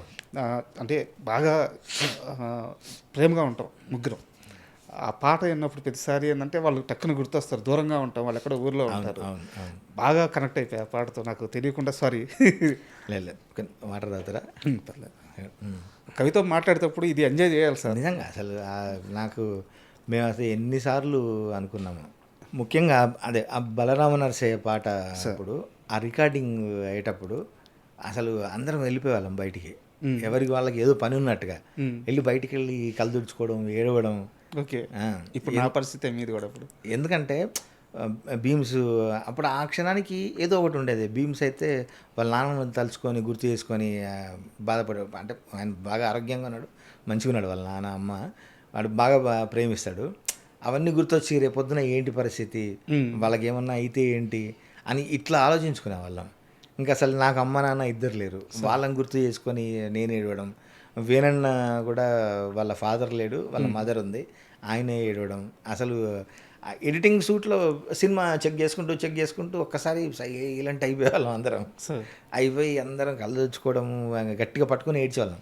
అంటే బాగా ప్రేమగా ఉంటాం ముగ్గురం. ఆ పాట విన్నప్పుడు ప్రతిసారి ఏంటంటే వాళ్ళు టక్కున గుర్తొస్తారు. దూరంగా ఉంటాం, వాళ్ళు ఎక్కడో ఊర్లో ఉంటారు. అవును అవును బాగా కనెక్ట్ అయిపోయి ఆ పాటతో నాకు తెలియకుండా సారీ. లేదు వాటర్ తాగుతారా? పర్లేదు. కవితో మాట్లాడేటప్పుడు ఇది ఎంజాయ్ చేయాలి సార్. నిజంగా అసలు నాకు మేము అసలు ఎన్నిసార్లు అనుకున్నాము. ముఖ్యంగా అదే ఆ బలరామ నరసయ్య పాట అప్పుడు ఆ రికార్డింగ్ అయ్యేటప్పుడు అసలు అందరం వెళ్ళిపోయేవాళ్ళం బయటికి. ఎవరికి వాళ్ళకి ఏదో పని ఉన్నట్టుగా వెళ్ళి బయటికి వెళ్ళి కళ్ళు తుడుచుకోవడం, ఏడవడం. ఓకే, ఇప్పుడు నా పరిస్థితి మీది కూడా. ఇప్పుడు ఎందుకంటే భీమ్స్ అప్పుడు ఆ క్షణానికి ఏదో ఒకటి ఉండేది. భీమ్స్ అయితే వాళ్ళ నాన్నని తలుచుకొని గుర్తు చేసుకొని బాధపడే, అంటే ఆయన బాగా ఆరోగ్యంగా ఉన్నాడు, మంచిగా ఉన్నాడు వాళ్ళ నాన్న అమ్మ, వాడు బాగా ప్రేమిస్తాడు. అవన్నీ గుర్తొచ్చి రేపొద్దున ఏంటి పరిస్థితి, వాళ్ళకి ఏమన్నా అయితే ఏంటి అని ఇట్లా ఆలోచించుకునే వాళ్ళం. ఇంకా అసలు నాకు అమ్మ నాన్న ఇద్దరు లేరు, వాళ్ళని గుర్తు చేసుకొని నేను ఏడవడం. వేణన్న కూడా వాళ్ళ ఫాదర్ లేడు, వాళ్ళ మదర్ ఉంది, ఆయనే ఏడవడం. అసలు ఎడిటింగ్ షూట్లో సినిమా చెక్ చేసుకుంటూ ఒక్కసారి సైలెంట్ అయిపోయేవాళ్ళం అందరం. అయిపోయి అందరం కళ్ళు తెచ్చుకోవడం, గట్టిగా పట్టుకొని ఏడ్చేవాళ్ళం.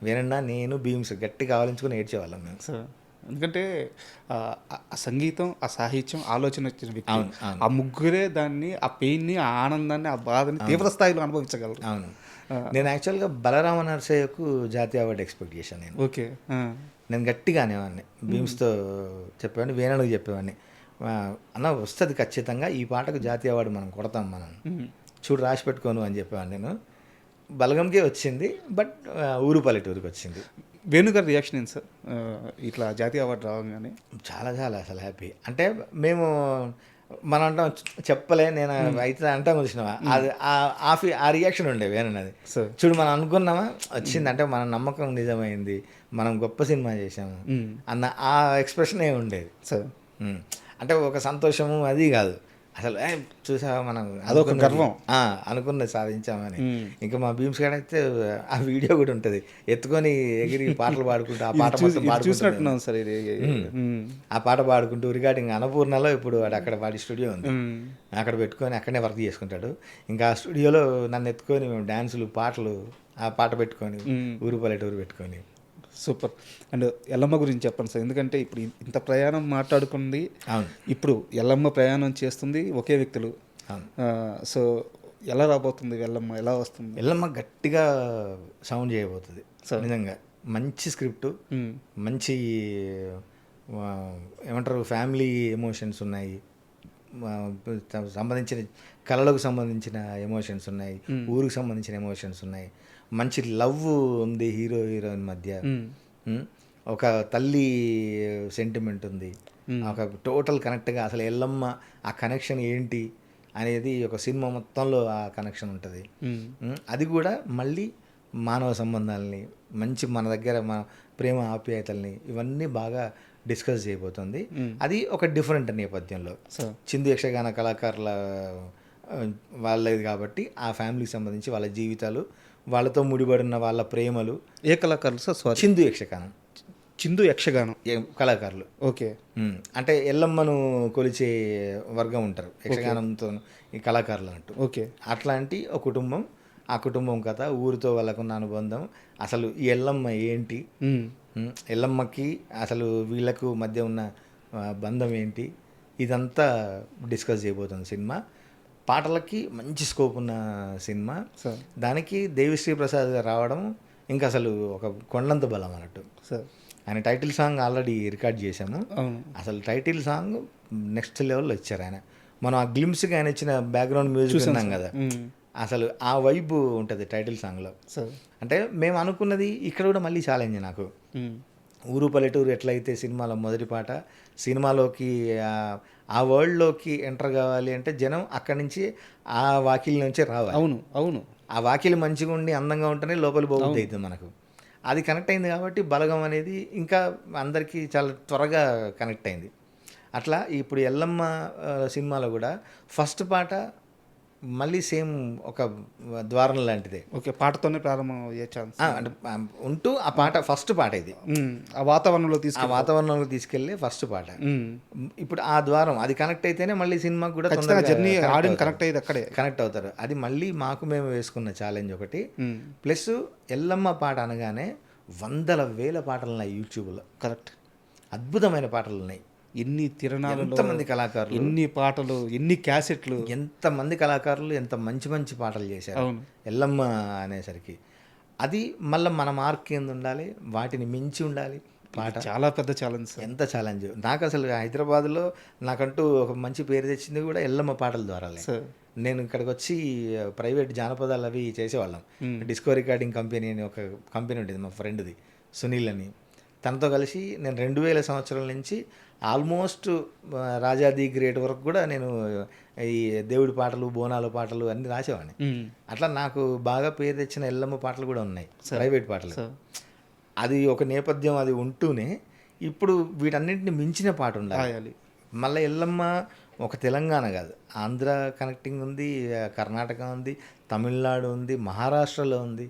వేణన్న, నేను, భీమ్స్ గట్టిగా ఆలోచించుకొని ఏడ్చేవాళ్ళం మేము. ఎందుకంటే ఆ సంగీతం, ఆ సాహిత్యం, ఆలోచన వచ్చిన వ్యక్తి, ఆ ముగ్గురే దాన్ని, ఆ పెయిన్ని, ఆ ఆనందాన్ని, ఆ బాధని తీవ్ర స్థాయిలో అనుభవించగలరు. అవును, నేను యాక్చువల్గా బలరామ నరసయ్యకు జాతీయ అవార్డు ఎక్స్పెక్ట్ చేశాను నేను. ఓకే, నేను గట్టిగా అనేవాడిని, భీమ్స్తో చెప్పేవాడిని, వేణుడికి చెప్పేవాడిని, అన్న వస్తుంది ఖచ్చితంగా, ఈ పాటకు జాతీయ అవార్డు మనం కొడతాం, మనం చూడు రాసి పెట్టుకోను అని చెప్పేవాడిని నేను. బలగంకే వచ్చింది, బట్ ఊరు పల్లెటూరుకి వచ్చింది. వేణుగారి రియాక్షన్ ఏంటి సార్ ఇట్లా జాతీయ అవార్డు రావగానే? చాలా చాలా అసలు హ్యాపీ. అంటే మేము మనం అంటాం చెప్పలే, నేను అయితే అంటాం చూసినావా, అది ఆ రియాక్షన్ ఉండే వేనన్నది. చూడు మనం అనుకున్నామా వచ్చింది, అంటే మన నమ్మకం నిజమైంది, మనం గొప్ప సినిమా చేసాము అన్న ఆ ఎక్స్ప్రెషన్ ఏ ఉండేది సార్. అంటే ఒక సంతోషము అది కాదు అసలు, చూసావా మనం అదొక గర్వం, అనుకున్నది సాధించామని. ఇంకా మా భీమ్స్ గారు అయితే ఆ వీడియో కూడా ఉంటుంది, ఎత్తుకొని ఎగిరి పాటలు పాడుకుంటూ ఆ పాట చూసినట్టున్నాం సార్. ఆ పాట పాడుకుంటూ రికార్డింగ్ అన్నపూర్ణలో ఇప్పుడు అక్కడ వాడి స్టూడియో ఉంది, అక్కడ పెట్టుకొని అక్కడనే వర్క్ చేసుకుంటాడు. ఇంకా ఆ స్టూడియోలో నన్ను ఎత్తుకొని మేము డ్యాన్సులు, పాటలు, ఆ పాట పెట్టుకొని ఊరు పల్లెటూరు పెట్టుకొని. సూపర్. అండ్ ఎల్లమ్మ గురించి చెప్పండి సార్, ఎందుకంటే ఇప్పుడు ఇంత ప్రయాణం మాట్లాడుకుంది, ఇప్పుడు ఎల్లమ్మ ప్రయాణం చేస్తుంది ఒకే వ్యక్తులు. సో ఎలా రాబోతుంది ఎల్లమ్మ, ఎలా వస్తుంది? ఎల్లమ్మ గట్టిగా సౌండ్ చేయబోతుంది నిజంగా. మంచి స్క్రిప్టు, మంచి ఏమంటారు ఫ్యామిలీ ఎమోషన్స్ ఉన్నాయి, సంబంధించిన కళలకు సంబంధించిన ఎమోషన్స్ ఉన్నాయి, ఊరికి సంబంధించిన ఎమోషన్స్ ఉన్నాయి, మంచి లవ్ ఉంది హీరో హీరోయిన్ మధ్య, ఒక తల్లి సెంటిమెంట్ ఉంది, ఒక టోటల్ కనెక్ట్గా అసలు ఎల్లమ్మ ఆ కనెక్షన్ ఏంటి అనేది ఒక సినిమా మొత్తంలో ఆ కనెక్షన్ ఉంటుంది. అది కూడా మళ్ళీ మానవ సంబంధాలని, మంచి మన దగ్గర మన ప్రేమ ఆప్యాయతల్ని, ఇవన్నీ బాగా డిస్కస్ చేయబోతుంది. అది ఒక డిఫరెంట్ నేపథ్యంలో చిందు యక్షగాన కళాకారుల వాళ్ళది కాబట్టి ఆ ఫ్యామిలీకి సంబంధించి వాళ్ళ జీవితాలు, వాళ్ళతో ముడిపడిన వాళ్ళ ప్రేమలు. ఏ కళాకారులు సార్? సారీ, చిందు యక్షగానం. చిందు యక్షగానం కళాకారులు. ఓకే, అంటే ఎల్లమ్మను కొలిచే వర్గం ఉంటారు యక్షగానంతో ఈ కళాకారులు అంటూ. ఓకే, అట్లాంటి ఒక కుటుంబం, ఆ కుటుంబం కథ, ఊరితో వాళ్ళకున్న అనుబంధం, అసలు ఈ ఎల్లమ్మ ఏంటి, ఎల్లమ్మకి అసలు వీళ్ళకు మధ్య ఉన్న బంధం ఏంటి, ఇదంతా డిస్కస్ చేయబోతుంది సినిమా. పాటలకి మంచి స్కోప్ ఉన్న సినిమా. దానికి దేవిశ్రీ ప్రసాద్ గారు రావడం ఇంకా అసలు ఒక కొండంత బలం అన్నట్టు. ఆయన టైటిల్ సాంగ్ ఆల్రెడీ రికార్డ్ చేశాము. అసలు టైటిల్ సాంగ్ నెక్స్ట్ లెవెల్లో ఇచ్చారు ఆయన. మనం ఆ గ్లిమ్స్కి ఆయన ఇచ్చిన బ్యాక్గ్రౌండ్ మ్యూజిక్ ఉన్నాం కదా, అసలు ఆ వైబ్ ఉంటుంది టైటిల్ సాంగ్లో. అంటే మేము అనుకున్నది ఇక్కడ కూడా మళ్ళీ ఛాలెంజ్ నాకు. ఊరు పల్లెటూరు ఎట్లయితే సినిమాలో మొదటి పాట, సినిమాలోకి ఆ వరల్డ్లోకి ఎంటర్ కావాలి అంటే జనం అక్కడి నుంచి ఆ వాకిలి నుంచే రావాలి. అవును, ఆ వాకిలి మంచిగా ఉండి అందంగా ఉంటేనే లోపలి బాగుంది అవుతుంది మనకు. అది కనెక్ట్ అయింది కాబట్టి బలగం అనేది ఇంకా అందరికీ చాలా త్వరగా కనెక్ట్ అయింది. అట్లా ఇప్పుడు ఎల్లమ్మ సినిమాలో కూడా ఫస్ట్ పాట మళ్ళీ సేమ్ ఒక ద్వారం లాంటిదే. ఓకే, పాటతోనే ప్రారంభం అయ్యే ఛాన్స్. అంటే ఉంటూ ఆ పాట ఫస్ట్ పాట ఇది. ఆ వాతావరణంలో ఆ వాతావరణంలో తీసుకెళ్లే ఫస్ట్ పాట. ఇప్పుడు ఆ ద్వారం అది కనెక్ట్ అయితేనే మళ్ళీ సినిమాకి కూడా జర్నీ ఆడియన్స్ కనెక్ట్ అయ్యేది అక్కడే కనెక్ట్ అవుతారు. అది మళ్ళీ మాకు మేము వేసుకున్న ఛాలెంజ్ ఒకటి. ప్లస్ ఎల్లమ్మ పాట అనగానే వందల వేల పాటలు ఉన్నాయి యూట్యూబ్లో. కరెక్ట్, అద్భుతమైన పాటలు ఉన్నాయి. ఎన్ని తిరణాలు, ఎంతమంది కళాకారులు, ఎన్ని పాటలు, ఎన్ని క్యాసెట్లు, ఎంతమంది కళాకారులు ఎంత మంచి మంచి పాటలు చేశారు ఎల్లమ్మ అనేసరికి. అది మళ్ళీ మన మార్క్ కింద ఉండాలి, వాటిని మించి ఉండాలి పాట. చాలా పెద్ద ఛాలెంజ్. ఎంత ఛాలెంజ్. నాకు అసలు హైదరాబాద్లో నాకంటూ ఒక మంచి పేరు తెచ్చింది కూడా ఎల్లమ్మ పాటల ద్వారా. నేను ఇక్కడికి వచ్చి ప్రైవేట్ జానపదాలు అవి చేసేవాళ్ళం. డిస్కో రికార్డింగ్ కంపెనీ అని ఒక కంపెనీ ఉండేది మా ఫ్రెండ్ది, సునీల్ అని. తనతో కలిసి నేను 2000 సంవత్సరాల నుంచి ఆల్మోస్ట్ రాజాది గ్రేట్ వరకు కూడా నేను ఈ దేవుడి పాటలు, బోనాల పాటలు అన్నీ రాసేవాడిని. అట్లా నాకు బాగా పేరు తెచ్చిన ఎల్లమ్మ పాటలు కూడా ఉన్నాయి, ప్రైవేట్ పాటలు. అది ఒక నేపథ్యం అది ఉంటూనే ఇప్పుడు వీటన్నింటిని మించిన పాట ఉండాలి. మళ్ళీ ఎల్లమ్మ ఒక తెలంగాణ కాదు, ఆంధ్ర కనెక్టింగ్ ఉంది, కర్ణాటక ఉంది, తమిళనాడు ఉంది, మహారాష్ట్రలో ఉంది,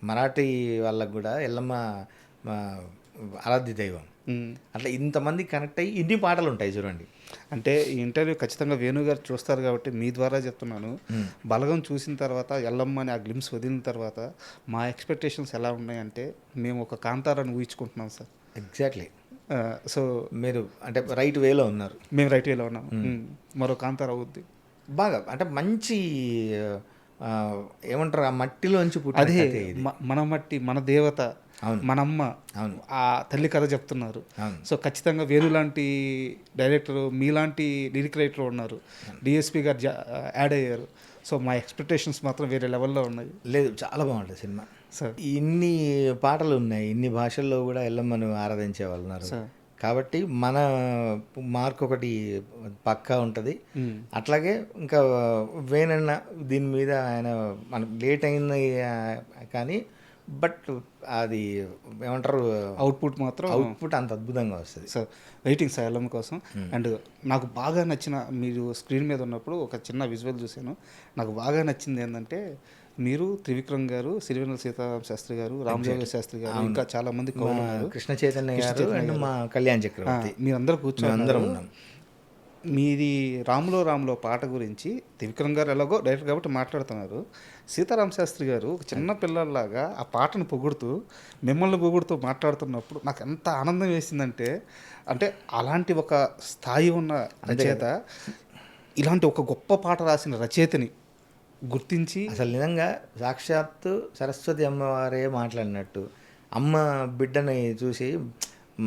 మరాఠీ వాళ్ళకు కూడా ఎల్లమ్మ ఆరాధ్య దైవం. అట్లా ఇంతమంది కనెక్ట్ అయ్యి ఇన్ని పాటలు ఉంటాయి చూడండి. అంటే ఈ ఇంటర్వ్యూ ఖచ్చితంగా వేణుగారు చూస్తారు కాబట్టి మీ ద్వారా చెప్తున్నాను. బలగం చూసిన తర్వాత, ఎల్లమ్మ అని ఆ గ్లిమ్స్ వదిలిన తర్వాత మా ఎక్స్పెక్టేషన్స్ ఎలా ఉన్నాయంటే మేము ఒక కాంతారాన్ని ఊహించుకుంటున్నాం సార్. ఎగ్జాక్ట్లీ. సో మీరు అంటే రైట్ వేలో ఉన్నారు, మేము రైట్ వేలో ఉన్నాం. మరో కాంతార అవుద్ది బాగా. అంటే మంచి ఏమంటారు, ఆ మట్టిలోంచి పుట్టి, అదే మన మట్టి, మన దేవత, మనమ్మ, ఆ తల్లి కథ చెప్తున్నారు. సో ఖచ్చితంగా వేణు లాంటి డైరెక్టర్, మీలాంటి లిరిక్ రైటర్ ఉన్నారు, డిఎస్పి గారు యాడ్ అయ్యారు. సో మా ఎక్స్పెక్టేషన్స్ మాత్రం వేరే లెవెల్లో ఉన్నాయి. లేదు, చాలా బాగుంటుంది సినిమా. ఇన్ని పాటలు ఉన్నాయి, ఇన్ని భాషల్లో కూడా ఎల్లమ్మను ఆరాధించే వాళ్ళు ఉన్నారు. కాబట్టి మన మార్క్ ఒకటి పక్కా ఉంటుంది. అట్లాగే ఇంకా వేనన్న దీని మీద ఆయన మన లేట్ అయింది కానీ బట్ అది ఏమంటారు, అవుట్పుట్ అంత అద్భుతంగా వస్తుంది. సో వెయిటింగ్ సార్ ఎల్లమ్మ కోసం. అండ్ నాకు బాగా నచ్చిన, మీరు స్క్రీన్ మీద ఉన్నప్పుడు ఒక చిన్న విజువల్ చూశాను, నాకు బాగా నచ్చింది ఏంటంటే మీరు, త్రివిక్రమ్ గారు, సిరివెన్నెల సీతారామ శాస్త్రి గారు, రామజోగ శాస్త్రి గారు, ఇంకా చాలా మంది కృష్ణ చైతన్య గారు అండ్ మా కళ్యాణ్ చక్రవర్తి, మీరందరూ కూర్చొని అందరం ఉన్నాం. మీది రాములో పాట గురించి త్రివిక్రమ్ గారు ఎలాగో డైరెక్టర్ కాబట్టి మాట్లాడుతున్నారు. సీతారామ శాస్త్రి గారు ఒక చిన్న పిల్లల్లాగా ఆ పాటను పొగుడుతూ, మిమ్మల్ని పొగుడుతూ మాట్లాడుతున్నప్పుడు నాకు ఎంత ఆనందం వేసిందంటే, అంటే అలాంటి ఒక స్థాయి ఉన్న రచయిత ఇలాంటి ఒక గొప్ప పాట రాసిన రచయితని గుర్తించి, అసలు నిజంగా సాక్షాత్తు సరస్వతి అమ్మవారే మాట్లాడినట్టు, అమ్మ బిడ్డని చూసి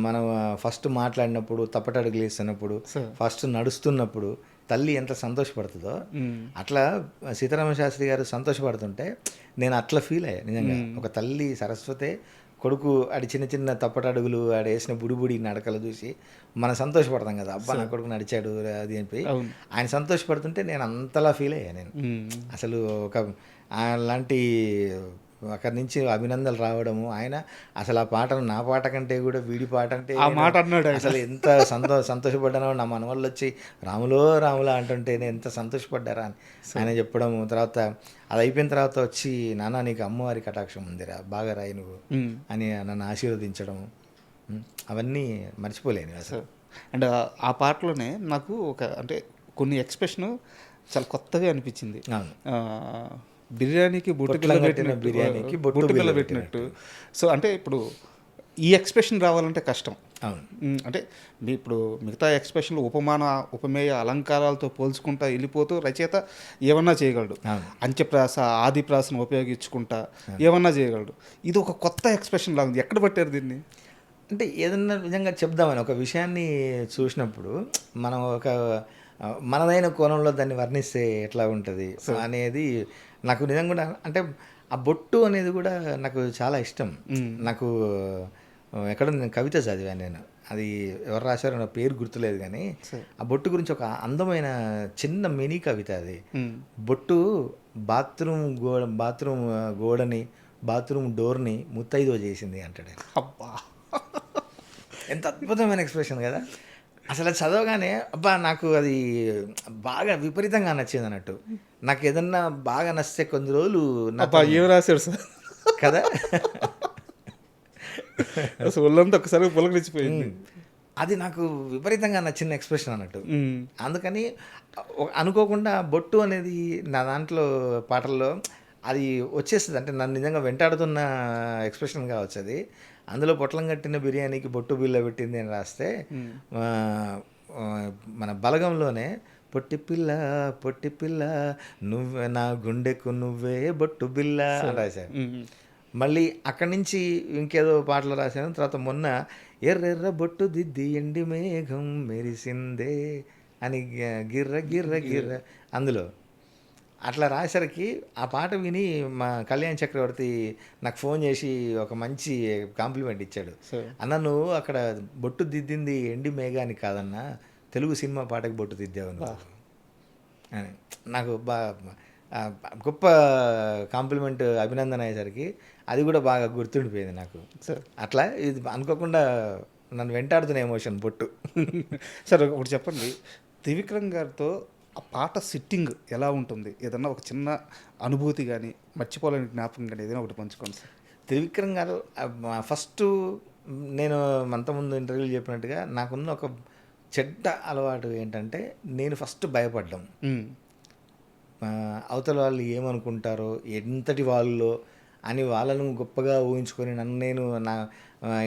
మనం ఫస్ట్ మాట్లాడినప్పుడు, తప్పటడుగులు వేస్తున్నప్పుడు, ఫస్ట్ నడుస్తున్నప్పుడు తల్లి ఎంత సంతోషపడుతుందో అట్లా సీతారామ శాస్త్రి గారు సంతోషపడుతుంటే నేను అట్లా ఫీల్ అయ్యా. నిజంగా ఒక తల్లి సరస్వతే కొడుకు ఆడి చిన్న చిన్న తప్పటడుగులు, ఆడ వేసిన బుడిబుడి నడకలు చూసి మనం సంతోషపడతాం కదా, అబ్బా నా కొడుకు నడిచాడు అది అని. ఆయన సంతోషపడుతుంటే నేను అంతలా ఫీల్ అయ్యా. నేను అసలు ఒక అలాంటి అక్కడి నుంచి అభినందనలు రావడము, ఆయన అసలు ఆ పాటను నా పాట కంటే కూడా వీడి పాట అంటే ఆ మాట అన్నాడు అసలు ఎంత సంతోషపడ్డానో. నా మనవాళ్ళు వచ్చి రాములా అంటుంటే నేను ఎంత సంతోషపడ్డారా అని ఆయన చెప్పడము. తర్వాత అది అయిపోయిన తర్వాత వచ్చి, నాన్న నీకు అమ్మవారి కటాక్షం ఉందిరా, బాగా రాయి నువ్వు అని నన్ను ఆశీర్వదించడము, అవన్నీ మర్చిపోలేను అసలు. అండ్ ఆ పాటలోనే నాకు ఒక అంటే కొన్ని ఎక్స్ప్రెషన్ చాలా కొత్తగా అనిపించింది. బిర్యానీకి బొట్టుకల పెట్టినట్టు. సో అంటే ఇప్పుడు ఈ ఎక్స్ప్రెషన్ రావాలంటే కష్టం. అంటే ఇప్పుడు మిగతా ఎక్స్ప్రెషన్లు ఉపమేయ అలంకారాలతో పోల్చుకుంటా వెళ్ళిపోతూ రచయిత ఏమన్నా చేయగలడు, అంత్యప్రాస ఆదిప్రాసను ఉపయోగించుకుంటా ఏమన్నా చేయగలడు. ఇది ఒక కొత్త ఎక్స్ప్రెషన్ లాగా, ఎక్కడ పట్టారు దీన్ని? అంటే ఏదన్నా నిజంగా చెప్దామని ఒక విషయాన్ని చూసినప్పుడు మనం ఒక మనదైన కోణంలో దాన్ని వర్ణిస్తే ఎట్లా ఉంటుంది అనేది నాకు నిజంగా కూడా. అంటే ఆ బొట్టు అనేది కూడా నాకు చాలా ఇష్టం. నాకు ఎక్కడ నేను కవిత చదివాను, నేను అది ఎవరు రాశారో నా పేరు గుర్తులేదు కానీ ఆ బొట్టు గురించి ఒక అందమైన చిన్న మినీ కవిత అది. బొట్టు బాత్రూమ్ గోడని, బాత్రూమ్ డోర్ని ముత్తైదో చేసింది అంటాడు. అబ్బా, ఎంత అద్భుతమైన ఎక్స్ప్రెషన్ కదా. అసలు అది చదవగానే అబ్బా నాకు అది బాగా విపరీతంగా నచ్చింది అన్నట్టు. నాకు ఏదన్నా బాగా నచ్చితే కొన్ని రోజులు అబ్బా ఏం రాశాడు సార్ కదా. అసలు ఒళ్ళంతా ఒకసారి పులకరించిపోయింది. అది నాకు విపరీతంగా నచ్చిన ఎక్స్ప్రెషన్ అన్నట్టు. అందుకని అనుకోకుండా బొట్టు అనేది నా దాంట్లో పాటల్లో అది వచ్చేస్తుంది. అంటే నన్ను నిజంగా వెంటాడుతున్న ఎక్స్ప్రెషన్ కావచ్చు అది. అందులో పొట్లం కట్టిన బిర్యానీకి బొట్టు బిల్ల పెట్టింది అని రాస్తే మన బలగంలోనే పొట్టి పిల్ల నువ్వే నా గుండెకు నువ్వే బొట్టు బిల్ల అని రాశాను. మళ్ళీ అక్కడి నుంచి ఇంకేదో పాటలు రాశాను. తర్వాత మొన్న ఎర్రెర్ర బొట్టు దిద్ది ఎండి మేఘం మెరిసిందే అని గిర్ర గిర్ర గిర్ర అందులో అట్లా రాసరికి ఆ పాట విని మా కళ్యాణ్ చక్రవర్తి నాకు ఫోన్ చేసి ఒక మంచి కాంప్లిమెంట్ ఇచ్చాడు. అన్న నువ్వు అక్కడ బొట్టు దిద్దింది ఎండి మేఘానికి కాదన్నా, తెలుగు సినిమా పాటకి బొట్టు దిద్దావు నువ్వు అని. నాకు గొప్ప కాంప్లిమెంట్, అభినందన అయ్యేసరికి అది కూడా బాగా గుర్తుండిపోయింది నాకు. అట్లా ఇది అనుకోకుండా నన్ను వెంటాడుతున్న ఎమోషన్ బొట్టు. సార్ ఒకటి చెప్పండి, త్రివిక్రమ్ గారితో ఆ పాట సిట్టింగ్ ఎలా ఉంటుంది? ఏదన్నా ఒక చిన్న అనుభూతి కానీ మర్చిపోలేని జ్ఞాపకం కానీ ఏదైనా ఒకటి పంచుకోండి సార్. త్రివిక్రమ్ గారు ఫస్ట్ నేను అంతకుముందు ఇంటర్వ్యూలు చెప్పినట్టుగా నాకున్న ఒక చెడ్డ అలవాటు ఏంటంటే నేను ఫస్ట్ భయపడ్డం. అవతల వాళ్ళు ఏమనుకుంటారో, ఎంతటి వాళ్ళు అని వాళ్ళను గొప్పగా ఊహించుకొని నన్ను నేను నా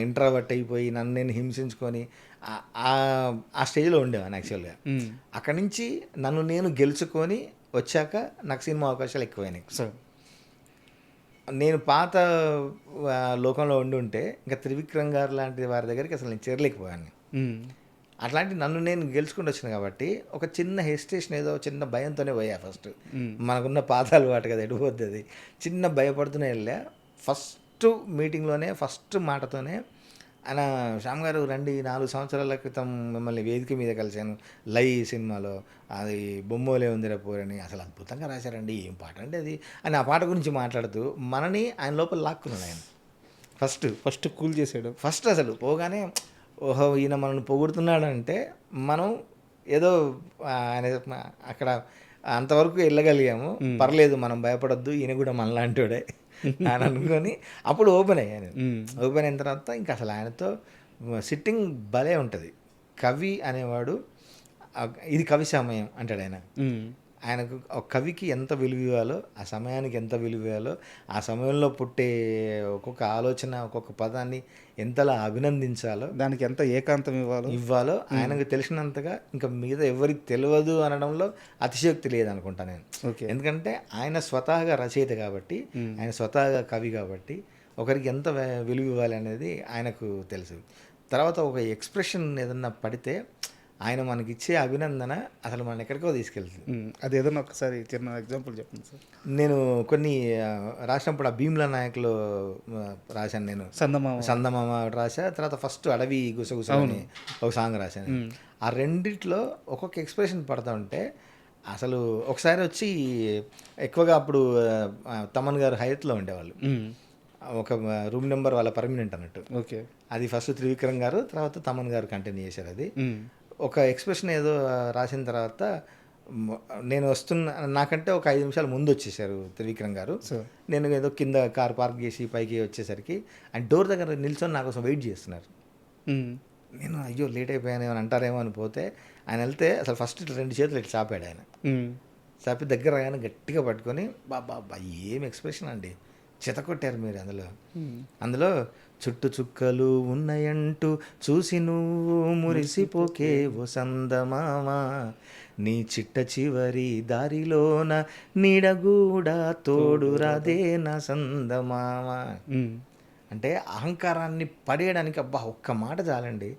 ఇంట్రావర్ట్ అయిపోయి నన్ను నేను హింసించుకొని ఆ స్టేజ్లో ఉండేవాను యాక్చువల్గా. అక్కడి నుంచి నన్ను నేను గెలుచుకొని వచ్చాక నాకు సినిమా అవకాశాలు ఎక్కువైనాయి. నేను పాత లోకంలో ఉంటే ఇంకా త్రివిక్రమ్ గారు లాంటి వారి దగ్గరికి అసలు నేను చేరలేకపోయాను. అట్లాంటి నన్ను నేను గెలుచుకుంటూ వచ్చాను కాబట్టి ఒక చిన్న హెసిటేషన్, ఏదో చిన్న భయంతోనే పోయా ఫస్ట్. మనకున్న పాత అలవాటు కదా, ఎడిపోద్ది అది. చిన్న భయపడుతూనే వెళ్ళా. ఫస్ట్ మీటింగ్లోనే ఫస్ట్ మాటతోనే ఆయన శ్యామ్ గారు రండి, 4 సంవత్సరాల క్రితం మిమ్మల్ని వేదిక మీద కలిశాను లై సినిమాలో, అది బొమ్మోలే ఉందిరా పోరని, అసలు అద్భుతంగా రాశారండి, ఏం పాట అండి అది అని ఆ పాట గురించి మాట్లాడుతూ మనని ఆయన లోపల లాక్కున్నాడు. ఆయన ఫస్ట్ కూల్ చేసాడు. ఫస్ట్ అసలు పోగానే ఓహో ఈయన మనల్ని పొగుడుతున్నాడంటే మనం ఏదో ఆయన అక్కడ అంతవరకు వెళ్ళగలిగాము, పర్లేదు మనం భయపడొద్దు, ఈయన కూడా మనలాంటివాడే అని అనుకొని అప్పుడు ఓపెన్ అయ్యాను. ఓపెన్ అయిన తర్వాత ఇంకా అసలు ఆయనతో సిట్టింగ్ భలే ఉంటుంది. కవి అనేవాడు ఇది కవి సమయం అంటాడు ఆయన. ఆయనకు ఒక కవికి ఎంత విలువ ఇవ్వాలో, ఆ సమయానికి ఎంత విలువ ఇవ్వాలో, ఆ సమయంలో పుట్టే ఒక్కొక్క ఆలోచన, ఒక్కొక్క పదాన్ని ఎంతలా అభినందించాలో, దానికి ఎంత ఏకాంతం ఇవ్వాలో ఆయనకు తెలిసినంతగా ఇంకా మిగతా ఎవరికి తెలియదు అనడంలో అతిశయోక్తి లేదనుకుంటా నేను. ఎందుకంటే ఆయన స్వతహాగా రచయిత కాబట్టి, ఆయన స్వతహాగా కవి కాబట్టి ఒకరికి ఎంత విలువ ఇవ్వాలి అనేది ఆయనకు తెలుసు. తర్వాత ఒక ఎక్స్ప్రెషన్ ఏదన్నా పడితే ఆయన మనకిచ్చే అభినందన అసలు మనం ఎక్కడికో తీసుకెళ్తుంది. అది ఏదన్నా ఒకసారి చిన్న ఎగ్జాంపుల్ చెప్పండి సార్. నేను కొన్ని రాసినప్పుడు ఆ భీమ్లా నాయకులో రాశాను, నేను సందమామ రాశా. తర్వాత ఫస్ట్ అడవి గుసగుస అని ఒక సాంగ్ రాశాను. ఆ రెండిట్లో ఒక్కొక్క ఎక్స్ప్రెషన్ పడతా ఉంటే అసలు ఒకసారి వచ్చి ఎక్కువగా అప్పుడు తమన్ గారు హైత్లో ఉండేవాళ్ళు, ఒక రూమ్ నెంబర్ వాళ్ళ పర్మనెంట్ అన్నట్టు. అది ఫస్ట్ త్రివిక్రమ్ గారు, తర్వాత తమన్ గారు కంటిన్యూ చేశారు. అది ఒక ఎక్స్ప్రెషన్ ఏదో రాసిన తర్వాత నేను నాకంటే ఒక 5 నిమిషాలు ముందు వచ్చేసారు త్రివిక్రమ్ గారు. నేను ఏదో కింద కార్ పార్క్ చేసి పైకి వచ్చేసరికి ఆయన డోర్ దగ్గర నిల్చొని నా కోసం వెయిట్ చేస్తున్నారు. నేను అయ్యో లేట్ అయిపోయాను అని అంటారేమో అని పోతే, ఆయన వెళ్తే అసలు ఫస్ట్ 2 చేతులు ఇట్లా చాపాడు. ఆయన చాపి దగ్గర ఆయన గట్టిగా పట్టుకొని బాబా ఏం ఎక్స్ప్రెషన్ అండి, చెతకొట్టారు మీరు. అందులో చుట్టు చుక్కలు ఉన్నాయంటూ చూసి నువ్వు మురిసిపోకే ఓ సందమామ, నీ చిట్ట చివరి దారిలోన నీడగూడా తోడురాదే నా సందమామ. అంటే అహంకారాన్ని పడేయడానికి అబ్బా ఒక్క మాట చాలండి.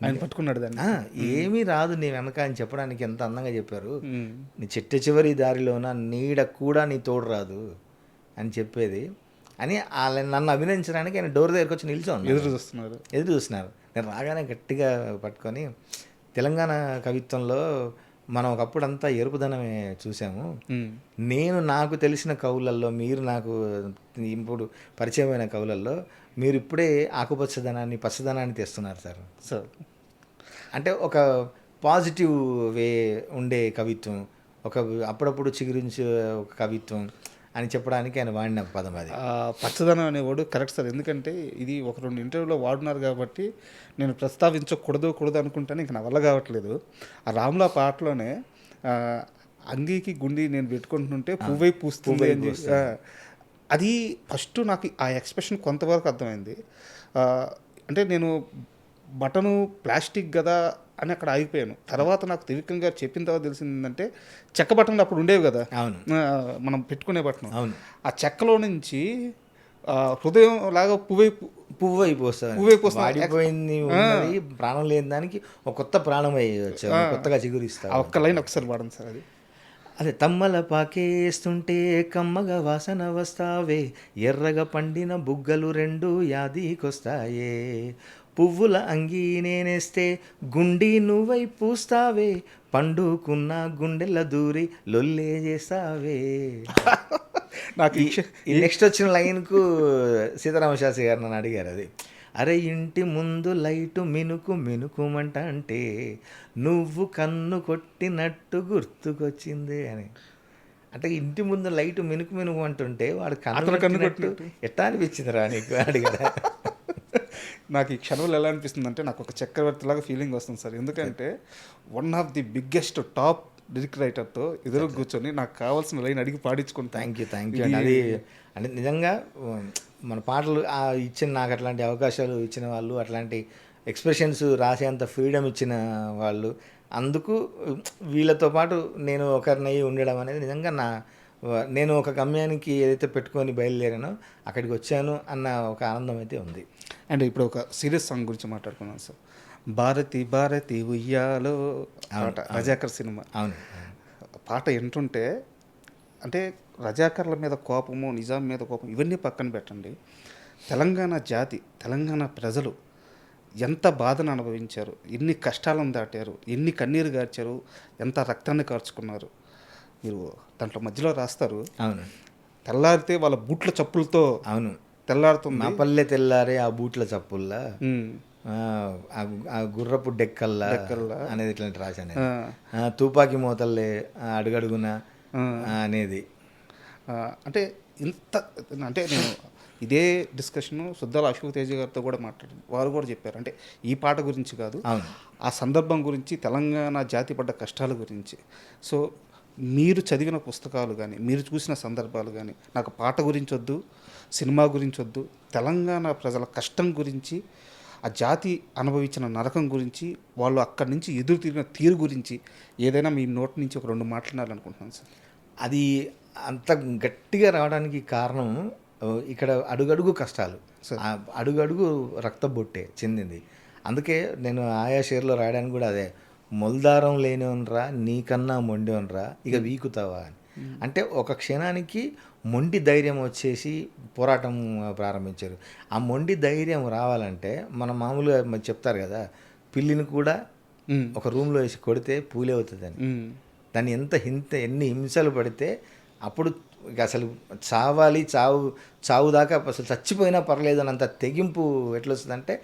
ఆయన పట్టుకున్నాడు దాన్ని. ఏమీ రాదు నీ వెనక అని చెప్పడానికి ఎంత అందంగా చెప్పారు. నీ చిట్ట చివరి దారిలోన నీడ కూడా నీ తోడు రాదు అని చెప్పేది అని నన్ను అభినందించడానికి ఆయన డోర్ దగ్గరికి వచ్చి నిల్చోండి ఎదురు చూస్తున్నారు. నేను రాగానే గట్టిగా పట్టుకొని, తెలంగాణ కవిత్వంలో మనం ఒకప్పుడు అంతా ఎరుపుదనమే చూసాము. నాకు తెలిసిన కవులల్లో, మీరు నాకు ఇప్పుడు పరిచయమైన కవులల్లో మీరు ఇప్పుడే ఆకుపచ్చదనాన్ని, పచ్చదనాన్ని తెస్తున్నారు సార్. అంటే ఒక పాజిటివ్ వే ఉండే కవిత్వం, ఒక అప్పుడప్పుడు చిగురించే ఒక కవిత్వం అని చెప్పడానికి ఆయన వాడిన పదం అది. పచ్చదనం అనేవాడు కరెక్ట్ సార్. ఎందుకంటే ఇది ఒక 2 ఇంటర్వ్యూలో వాడున్నారు కాబట్టి నేను ప్రస్తావించకూడదు అనుకుంటాను. ఇంక నా వల్ల కావట్లేదు. ఆ రాములా పాటలోనే అంగీకి గుండి నేను పెట్టుకుంటుంటే పువ్వై పూస్తుంది అని చెప్పి అది ఫస్ట్ నాకు ఆ ఎక్స్ప్రెషన్ కొంతవరకు అర్థమైంది. అంటే నేను బటను ప్లాస్టిక్ కదా అని అక్కడ ఆగిపోయాను. తర్వాత నాకు త్రివిక్రమ్ గారు చెప్పిన తర్వాత తెలిసింది ఏంటంటే చెక్క బటన్లు అప్పుడు ఉండేవి కదా, అవును, మనం పెట్టుకునే బటన్. అవును, ఆ చెక్కలో నుంచి హృదయం లాగా పువ్వు అయిపోతుంది, వాడిపోయింది ఉన్నది, ప్రాణం లేని దానికి ఒక కొత్త ప్రాణం అయ్యొచ్చు, కొత్తగా చిగురిస్తా. ఒక్క లైన్ ఒకసారి వాడండి సార్. అది అదే తమ్మల పాకేస్తుంటే కమ్మగా వాసన వస్తావే, ఎర్రగా పండిన బుగ్గలు 2 యాదికొస్తాయే, పువ్వుల అంగీ నేనేస్తే గుండి నువ్వై పూస్తావే, పండుకున్న గుండెల దూరి లొల్లే చేస్తావే. నాకు ఈ నెక్స్ట్ వచ్చిన లైన్కు సీతారామ శాస్త్రి గారు నన్ను అడిగారు అది, అరే ఇంటి ముందు లైటు మినుకు మినుకుమంట అంటే నువ్వు కన్ను కొట్టినట్టు గుర్తుకొచ్చింది అని. అంటే ఇంటి ముందు లైటు మినుకు మినుకు అంటుంటే వాడు కన్ను కొట్టినట్టు ఎట్టా అనిపించిందిరా నీకు అడిగారా? నాకు ఈ క్షణంలో ఎలా అనిపిస్తుంది అంటే నాకు ఒక చక్రవర్తిలాగా ఫీలింగ్ వస్తుంది సార్. ఎందుకంటే one of the biggest top lyric రైటర్తో ఎదురు కూర్చొని నాకు కావాల్సిన లైన్ అడిగి పాడించుకుంటాను. థ్యాంక్ యూ అండి. అది అంటే నిజంగా మన పాటలు ఇచ్చిన, నాకు అట్లాంటి అవకాశాలు ఇచ్చిన వాళ్ళు, అట్లాంటి ఎక్స్ప్రెషన్స్ రాసేంత ఫ్రీడమ్ ఇచ్చిన వాళ్ళు, అందుకు వీళ్ళతో పాటు నేను ఒకరినై ఉండడం అనేది నిజంగా నేను ఒక గమ్యానికి ఏదైతే పెట్టుకొని బయలుదేరానో అక్కడికి వచ్చాను అన్న ఒక ఆనందం అయితే ఉంది. అండ్ ఇప్పుడు ఒక సీరియస్ సాంగ్ గురించి మాట్లాడుకున్నాం సార్. భారతి ఉయ్యాలో పాట, రజాకర్ సినిమా. అవును, పాట వింటుంటే అంటే రజాకర్ల మీద కోపము, నిజాం మీద కోపం ఇవన్నీ పక్కన పెట్టండి. తెలంగాణ జాతి, తెలంగాణ ప్రజలు ఎంత బాధను అనుభవించారు, ఎన్ని కష్టాలను దాటారు, ఎన్ని కన్నీరు గార్చారు, ఎంత రక్తాన్ని కార్చుకున్నారు. మీరు దాంట్లో మధ్యలో రాస్తారు, అవును, తెల్లారితే వాళ్ళ బూట్ల చప్పులతో, అవును, తెల్లారుతుంది మా పల్లె తెల్లారే ఆ బూట్ల చప్పుల్లా, ఆ గుర్రపు డెక్కల్లా అనేది ఇట్లాంటి రాశాను. తుపాకీ మోతల్లే అడుగడుగున అనేది. అంటే ఇంత అంటే నేను ఇదే డిస్కషన్ సుద్దాల అశోక్ తేజ గారితో కూడా మాట్లాడాను. వారు కూడా చెప్పారు, అంటే ఈ పాట గురించి కాదు, ఆ సందర్భం గురించి, తెలంగాణ జాతి పడ్డ కష్టాల గురించి. సో మీరు చదివిన పుస్తకాలు కానీ, మీరు చూసిన సందర్భాలు కానీ, నాకు పాట గురించి వద్దు, సినిమా గురించి వద్దు, తెలంగాణ ప్రజల కష్టం గురించి, ఆ జాతి అనుభవించిన నరకం గురించి, వాళ్ళు అక్కడి నుంచి ఎదురు తిరిగిన తీరు గురించి ఏదైనా మీ నోటి నుంచి ఒక 2 మాట్లాడాలనుకుంటున్నాను సార్. అది అంత గట్టిగా రావడానికి కారణం ఇక్కడ అడుగడుగు కష్టాలు, అడుగడుగు రక్తబొట్టే చెందింది. అందుకే నేను ఆయా షేర్లో రాయడానికి కూడా అదే, మొల్దారం లేనివనరా నీకన్నా మొండివనరా ఇక వీకుతావా అని. అంటే ఒక క్షణానికి మొండి ధైర్యం వచ్చేసి పోరాటం ప్రారంభించారు. ఆ మొండి ధైర్యం రావాలంటే మనం మామూలుగా చెప్తారు కదా, పిల్లిని కూడా ఒక రూమ్లో వేసి కొడితే పూలే అవుతుందని. దాన్ని ఎన్ని హింసలు పడితే అప్పుడు ఇక అసలు చావు దాకా అసలు చచ్చిపోయినా పర్లేదు అన్నంత తెగింపు ఎట్లా వస్తుందంటే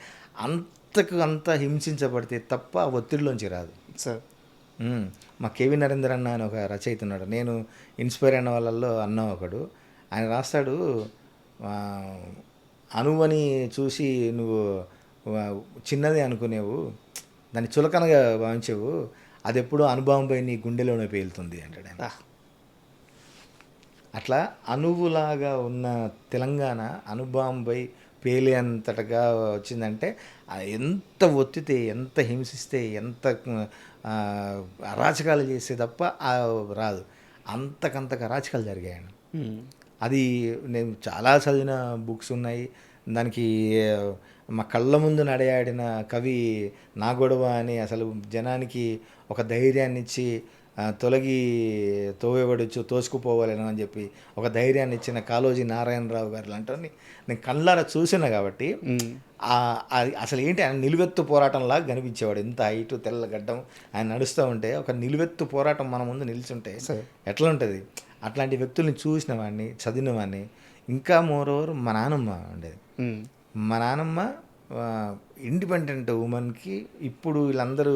అంత హింసించబడితే తప్ప ఒత్తిడిలోంచి రాదు సార్. మా కేవి నరేందర్ అన్న అని ఒక రచయిత ఉన్నాడు, నేను ఇన్స్పైర్ అయిన వాళ్ళల్లో అన్న ఒకడు. ఆయన రాస్తాడు, అణువని చూసి నువ్వు చిన్నది అనుకునేవు, దాన్ని చులకనగా భావించేవు, అది ఎప్పుడూ అనుభవంపై నీ గుండెలోనే పేలుతుంది అంటాడు ఆయన. అట్లా అణువులాగా ఉన్న తెలంగాణ అనుభవంపై పేలేంతటగా వచ్చిందంటే ఎంత ఒత్తితే, ఎంత హింసిస్తే, ఎంత అరాచకాలు చేస్తే తప్ప రాదు. అంతకంతకు అరాచకాలు జరిగాయండి. అది నేను చాలా చదివిన బుక్స్ ఉన్నాయి. దానికి మా కళ్ళ ముందు నడయాడిన కవి నా గొడవ అని అసలు జనానికి ఒక ధైర్యాన్ని ఇచ్చి తోవేబడచ్చు తోసుకుపోవాలని అని చెప్పి ఒక ధైర్యాన్ని ఇచ్చిన కాళోజీ నారాయణరావు గారు లాంటి నేను కళ్ళారా చూసినా కాబట్టి అసలు ఏంటి, ఆయన నిలువెత్తు పోరాటంలాగా కనిపించేవాడు. ఎంత హైటు, తెల్ల గడ్డం, ఆయన నడుస్తూ ఉంటే ఒక నిలువెత్తు పోరాటం మన ముందు నిల్చుంటే ఎట్లా ఉంటుంది. అట్లాంటి వ్యక్తుల్ని చూసిన వాడిని, చదివిన వాడిని. ఇంకా మోరోవర్ మా నానమ్మ ఉండేది. మా నానమ్మ ఇండిపెండెంట్ ఉమెన్కి ఇప్పుడు వీళ్ళందరూ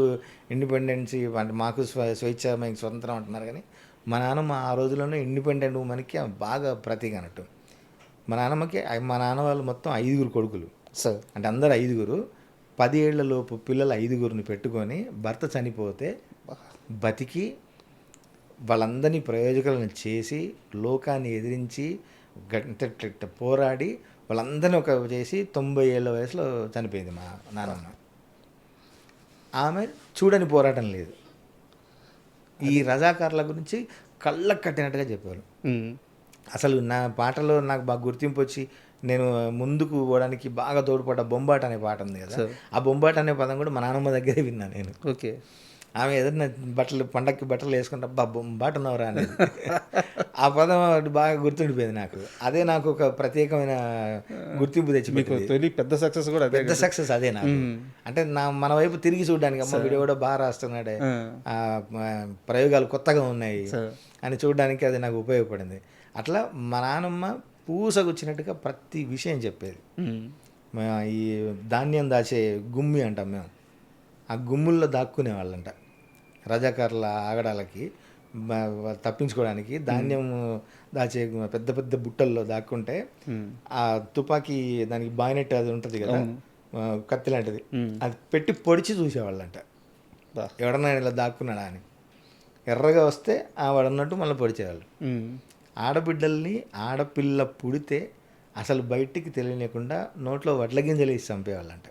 ఇండిపెండెన్సీ అంటే మాకు స్వేచ్ఛ మేము స్వతంత్రం అంటున్నారు, కానీ మా నాన్నమ్మ ఆ రోజుల్లోనే ఇండిపెండెంట్ ఉమెన్కి బాగా ప్రతీక అన్నట్టు. మా నాన్న వాళ్ళు మొత్తం 5 కొడుకులు సార్. అంటే అందరు 5, 10 ఏళ్లలోపు పిల్లలు 5 పెట్టుకొని భర్త చనిపోతే బతికి వాళ్ళందరినీ ప్రయోజకులను చేసి లోకాన్ని ఎదిరించి పోరాడి వాళ్ళందరినీ ఒక చేసి 90 ఏళ్ళ వయసులో చనిపోయింది మా నాన్నమ్మ. ఆమె చూడని పోరాటం లేదు. ఈ రజాకార్ల గురించి కళ్ళకు కట్టినట్టుగా చెప్పారు. అసలు నా పాటలో నాకు బాగా గుర్తింపు వచ్చి నేను ముందుకు పోవడానికి బాగా తోడ్పడ్డ బొంబాట అనే పాట ఉంది కదా, ఆ బొంబాట అనే పదం కూడా మా నాన్నమ్మ దగ్గరే విన్నాను నేను. ఓకే. ఆమె ఏదైనా పండక్కి బట్టలు వేసుకుంటే బొంబాట ఉన్నవరా అనేది ఆ పదం బాగా గుర్తుండిపోయింది నాకు. అదే నాకు ఒక ప్రత్యేకమైన గుర్తింపు తెచ్చిపెట్టింది. పెద్ద సక్సెస్ కూడా పెద్ద సక్సెస్ అదే నాకు. అంటే మన వైపు తిరిగి చూడడానికి అమ్మ వీడియో కూడా బాగా రాస్తున్నాడే, ప్రయోగాలు కొత్తగా ఉన్నాయి అని చూడడానికి అది నాకు ఉపయోగపడింది. అట్లా మా నాన్నమ్మ పూసకొచ్చినట్టుగా ప్రతి విషయం చెప్పేది. ఈ ధాన్యం దాచే గుమ్మి అంటాం మేము, ఆ గుమ్ముల్లో దాక్కునే వాళ్ళంట. రజాకారుల ఆగడాలకి తప్పించుకోవడానికి ధాన్యం దాచే పెద్ద పెద్ద బుట్టల్లో దాక్కుంటే ఆ తుపాకీ దానికి బాయినెట్ అది ఉంటుంది కదా, కత్తి లాంటిది, అది పెట్టి పొడిచి చూసేవాళ్ళంట ఎవడన్నా ఇలా దాక్కున్నాడా అని. ఎర్రగా వస్తే వాడన్నట్టు మళ్ళీ పొడిచేవాళ్ళు. ఆడబిడ్డల్ని ఆడపిల్ల పుడితే అసలు బయటికి తెలియలేకుండా నోట్లో వడ్ల గింజలు వేసి చంపేవాళ్ళంట.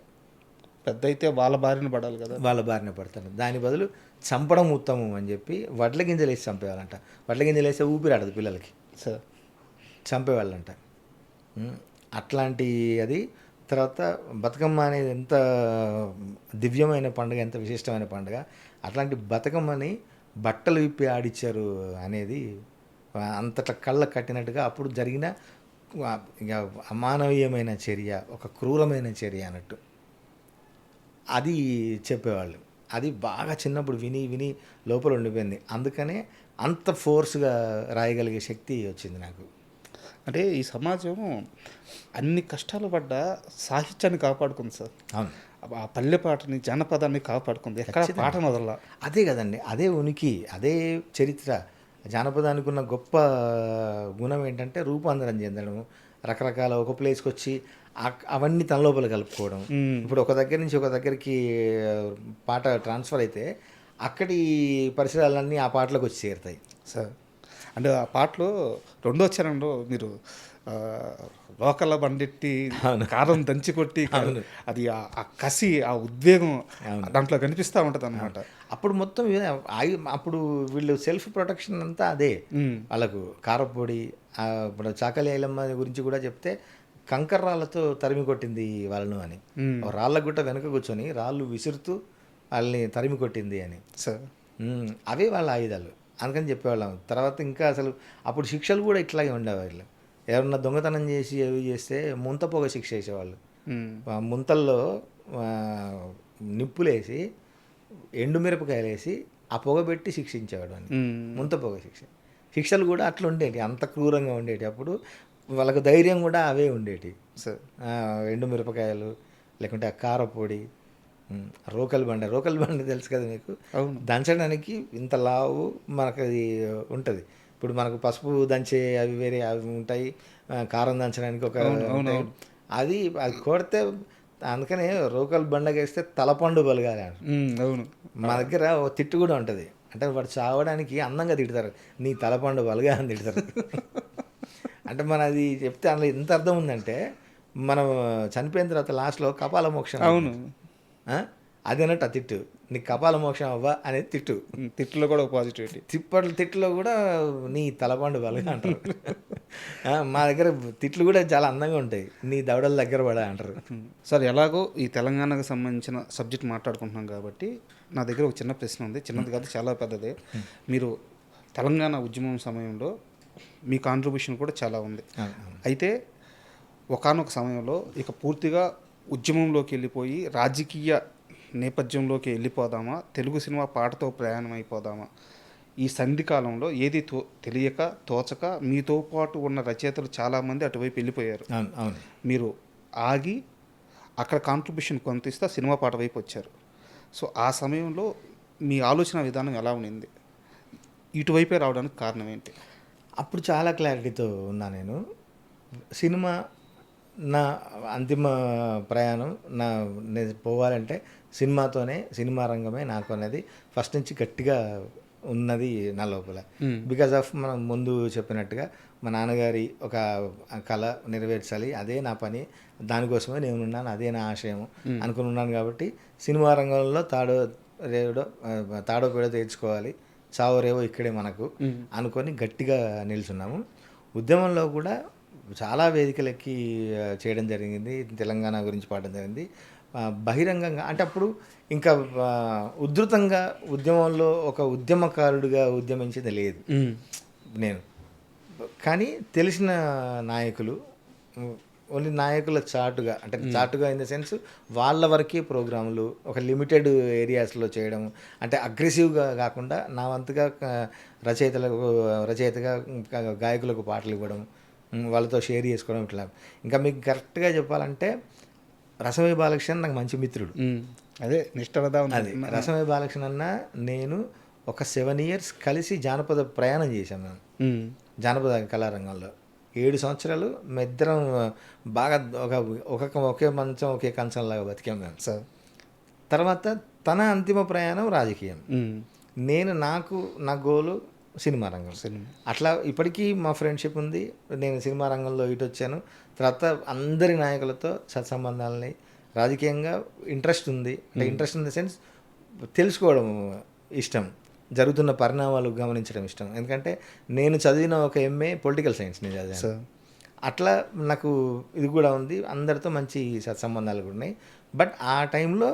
పెద్ద అయితే వాళ్ళ బారిన పడాలి కదా, వాళ్ళ బారిన పడతారు. దాని బదులు చంపడం ఉత్తమం అని చెప్పి వడ్ల గింజలు వేసి చంపేవాళ్ళంట. వడ్ల గింజలు వేస్తే ఊపిరాడదు పిల్లలకి, చంపేవాళ్ళంట. అట్లాంటి అది. తర్వాత బతుకమ్మ అనేది ఎంత దివ్యమైన పండుగ, ఎంత విశిష్టమైన పండుగ. అట్లాంటి బతుకమ్మని బట్టలు విప్పి ఆడిచ్చారు అనేది అంతట్లా కళ్ళ కట్టినట్టుగా అప్పుడు జరిగిన ఇక అమానవీయమైన చర్య, ఒక క్రూరమైన చర్య అన్నట్టు అది చెప్పేవాళ్ళు. అది బాగా చిన్నప్పుడు విని విని లోపల ఉండిపోయింది. అందుకనే అంత ఫోర్స్గా రాయగలిగే శక్తి వచ్చింది నాకు. అంటే ఈ సమాజం అన్ని కష్టాలు పడ్డ సాహిత్యాన్ని కాపాడుకుంది సార్. అవును, ఆ పల్లె పాటని, జానపదాన్ని కాపాడుకుంది. ఎక్కడ పాట మొదల అదే కదండి, అదే ఉనికి, అదే చరిత్ర. జానపదానికి ఉన్న గొప్ప గుణం ఏంటంటే రూపాంతరం చెందడం, రకరకాల ఒక ప్లేస్కి వచ్చి అవన్నీ తన లోపల కలుపుకోవడం. ఇప్పుడు ఒక దగ్గర నుంచి ఒక దగ్గరికి పాట ట్రాన్స్ఫర్ అయితే అక్కడి పరిసరాలన్నీ ఆ పాటలోకి వచ్చి చేరుతాయి సార్. అంటే ఆ పాటలో రెండో చరణంలో మీరు లోకల బండెట్టి కారం దంచి కొట్టి, అది ఆ కసి, ఆ ఉద్వేగం దాంట్లో కనిపిస్తూ ఉంటుంది అన్నమాట. అప్పుడు మొత్తం అప్పుడు వీళ్ళు సెల్ఫ్ ప్రొటెక్షన్ అంతా అదే. వాళ్ళకు కారపొడి, ఇప్పుడు చాకలి ఐలమ్మ గురించి కూడా చెప్తే కంకర్రాళ్ళతో తరిమి కొట్టింది వాళ్ళను అని, రాళ్ళ గుట్ట వెనక కూర్చొని రాళ్ళు విసురుతూ వాళ్ళని తరిమి కొట్టింది అని. అవే వాళ్ళ ఆయుధాలు. అందుకని చెప్పేవాళ్ళం. తర్వాత ఇంకా అసలు అప్పుడు శిక్షలు కూడా ఇట్లాగే ఉండేవాళ్ళు. ఎవరన్నా దొంగతనం చేసి అవి చేస్తే ముంత పొగ శిక్ష వేసేవాళ్ళు. ముంతల్లో నిప్పులేసి ఎండుమిరపకాయలు వేసి ఆ పొగ పెట్టి శిక్షించేవాడు అని. ముంత పొగ శిక్షలు కూడా అట్లా ఉండేవి, అంత క్రూరంగా ఉండేవి. అప్పుడు వాళ్ళకు ధైర్యం కూడా అవే ఉండేవి. ఎండుమిరపకాయలు, లేకుంటే ఆ కారపొడి, రోకల్ బండ తెలుసు కదా మీకు, దంచడానికి ఇంత లావు మనకు అది ఉంటుంది. ఇప్పుడు మనకు పసుపు దంచే అవి వేరే అవి ఉంటాయి, కారం దంచడానికి ఒక అది కొడితే, అందుకనే రోకల్ బండకేస్తే తలపండు బలగాలి అంట. అవును, మా దగ్గర ఓ తిట్టు కూడా ఉంటుంది. అంటే వాడు చావడానికి అందంగా తిడతారు, నీ తలపండు బలగా అని తిడతారు. అంటే మన అది చెప్తే అందులో ఎంత అర్థం ఉందంటే, మనం చనిపోయిన తర్వాత లాస్ట్లో కపాల మోక్షం. అవును, అది అన్నట్టు ఆ తిట్టు, నీకు కపాల మోక్షం అవ్వా అనేది తిట్టు. తిట్టులో కూడా పాజిటివిటీ. తిట్టులో కూడా నీ తలపండు బలగా అంటారు. మా దగ్గర తిట్లు కూడా చాలా అందంగా ఉంటాయి, నీ దవడల దగ్గర పడా అంటారు. సార్, ఎలాగో ఈ తెలంగాణకు సంబంధించిన సబ్జెక్ట్ మాట్లాడుకుంటున్నాం కాబట్టి నా దగ్గర ఒక చిన్న ప్రశ్న ఉంది. చిన్నది కాదు, చాలా పెద్దదే. మీరు తెలంగాణ ఉద్యమం సమయంలో మీ కాంట్రిబ్యూషన్ కూడా చాలా ఉంది. అయితే ఒకానొక సమయంలో ఇక పూర్తిగా ఉద్యమంలోకి వెళ్ళిపోయి రాజకీయ నేపథ్యంలోకి వెళ్ళిపోదామా, తెలుగు సినిమా పాటతో ప్రయాణం అయిపోదామా, ఈ సంధికాలంలో ఏది తెలియక తోచక మీతో పాటు ఉన్న రచయితలు చాలామంది అటువైపు వెళ్ళిపోయారు. మీరు ఆగి అక్కడ కాంట్రిబ్యూషన్ కొంత ఇస్తే ఆ సినిమా పాట వైపు వచ్చారు. సో ఆ సమయంలో మీ ఆలోచన విధానం ఎలా ఉండింది? ఇటువైపే రావడానికి కారణం ఏంటి? అప్పుడు చాలా క్లారిటీతో ఉన్నా నేను. సినిమా నా అంతిమ ప్రయాణం నేను పోవాలంటే సినిమాతోనే, సినిమా రంగమే నాకు అనేది ఫస్ట్ నుంచి గట్టిగా ఉన్నది నా లోపల. బికాజ్ ఆఫ్ మనం ముందు చెప్పినట్టుగా మా నాన్నగారి ఒక కళ నెరవేర్చాలి, అదే నా పని, దానికోసమే నేను ఉన్నాను, అదే నా ఆశయం అనుకుని ఉన్నాను. కాబట్టి సినిమా రంగంలో తాడో పేడో తెచ్చుకోవాలి, చావో రేవో ఇక్కడే మనకు అనుకొని గట్టిగా నిల్చున్నాము. ఉద్యమంలో కూడా చాలా వేదికలెక్కి చేయడం జరిగింది, తెలంగాణ గురించి పాడడం జరిగింది బహిరంగంగా. అంటే అప్పుడు ఇంకా ఉధృతంగా ఉద్యమంలో ఒక ఉద్యమకారుడిగా ఉద్యమించేది లేదు నేను. కానీ తెలిసిన నాయకులు, ఓన్లీ నాయకుల చాటుగా, అంటే చాటుగా ఇన్ ద సెన్స్ వాళ్ళ వరకే ప్రోగ్రాములు ఒక లిమిటెడ్ ఏరియాస్లో చేయడం, అంటే అగ్రెసివ్గా కాకుండా నా వంతుగా రచయితగా గాయకులకు పాటలు ఇవ్వడం, వాళ్ళతో షేర్ చేసుకోవడం ఇట్లా. ఇంకా మీకు కరెక్ట్గా చెప్పాలంటే రసమయ బాలకృష్ణ నాకు మంచి మిత్రుడు. అదే నిష్ఠరదా అది రసమయ బాలకృష్ణ అన్న నేను ఒక 7 years కలిసి జానపద ప్రయాణం చేశాం మేము. జానపద కళారంగంలో 7 సంవత్సరాలు మా ఇద్దరం బాగా ఒకే మంచం ఒకే కంచంలాగా బతికాం మేము. తర్వాత తన అంతిమ ప్రయాణం రాజకీయం, నేను నా గోలు సినిమా రంగం. అట్లా ఇప్పటికీ మా ఫ్రెండ్షిప్ ఉంది. నేను సినిమా రంగంలో ఇటు వచ్చాను, తర్వాత అందరి నాయకులతో సత్సంబంధాలని, రాజకీయంగా ఇంట్రెస్ట్ ఉంది. అంటే ఇంట్రెస్ట్ ఇన్ ద సెన్స్ తెలుసుకోవడం ఇష్టం, జరుగుతున్న పరిణామాలు గమనించడం ఇష్టం. ఎందుకంటే నేను చదివిన ఒక MA పొలిటికల్ సైన్స్ నేను చదివాను. అట్లా నాకు ఇది కూడా ఉంది, అందరితో మంచి సత్సంబంధాలు కూడా ఉన్నాయి. బట్ ఆ టైంలో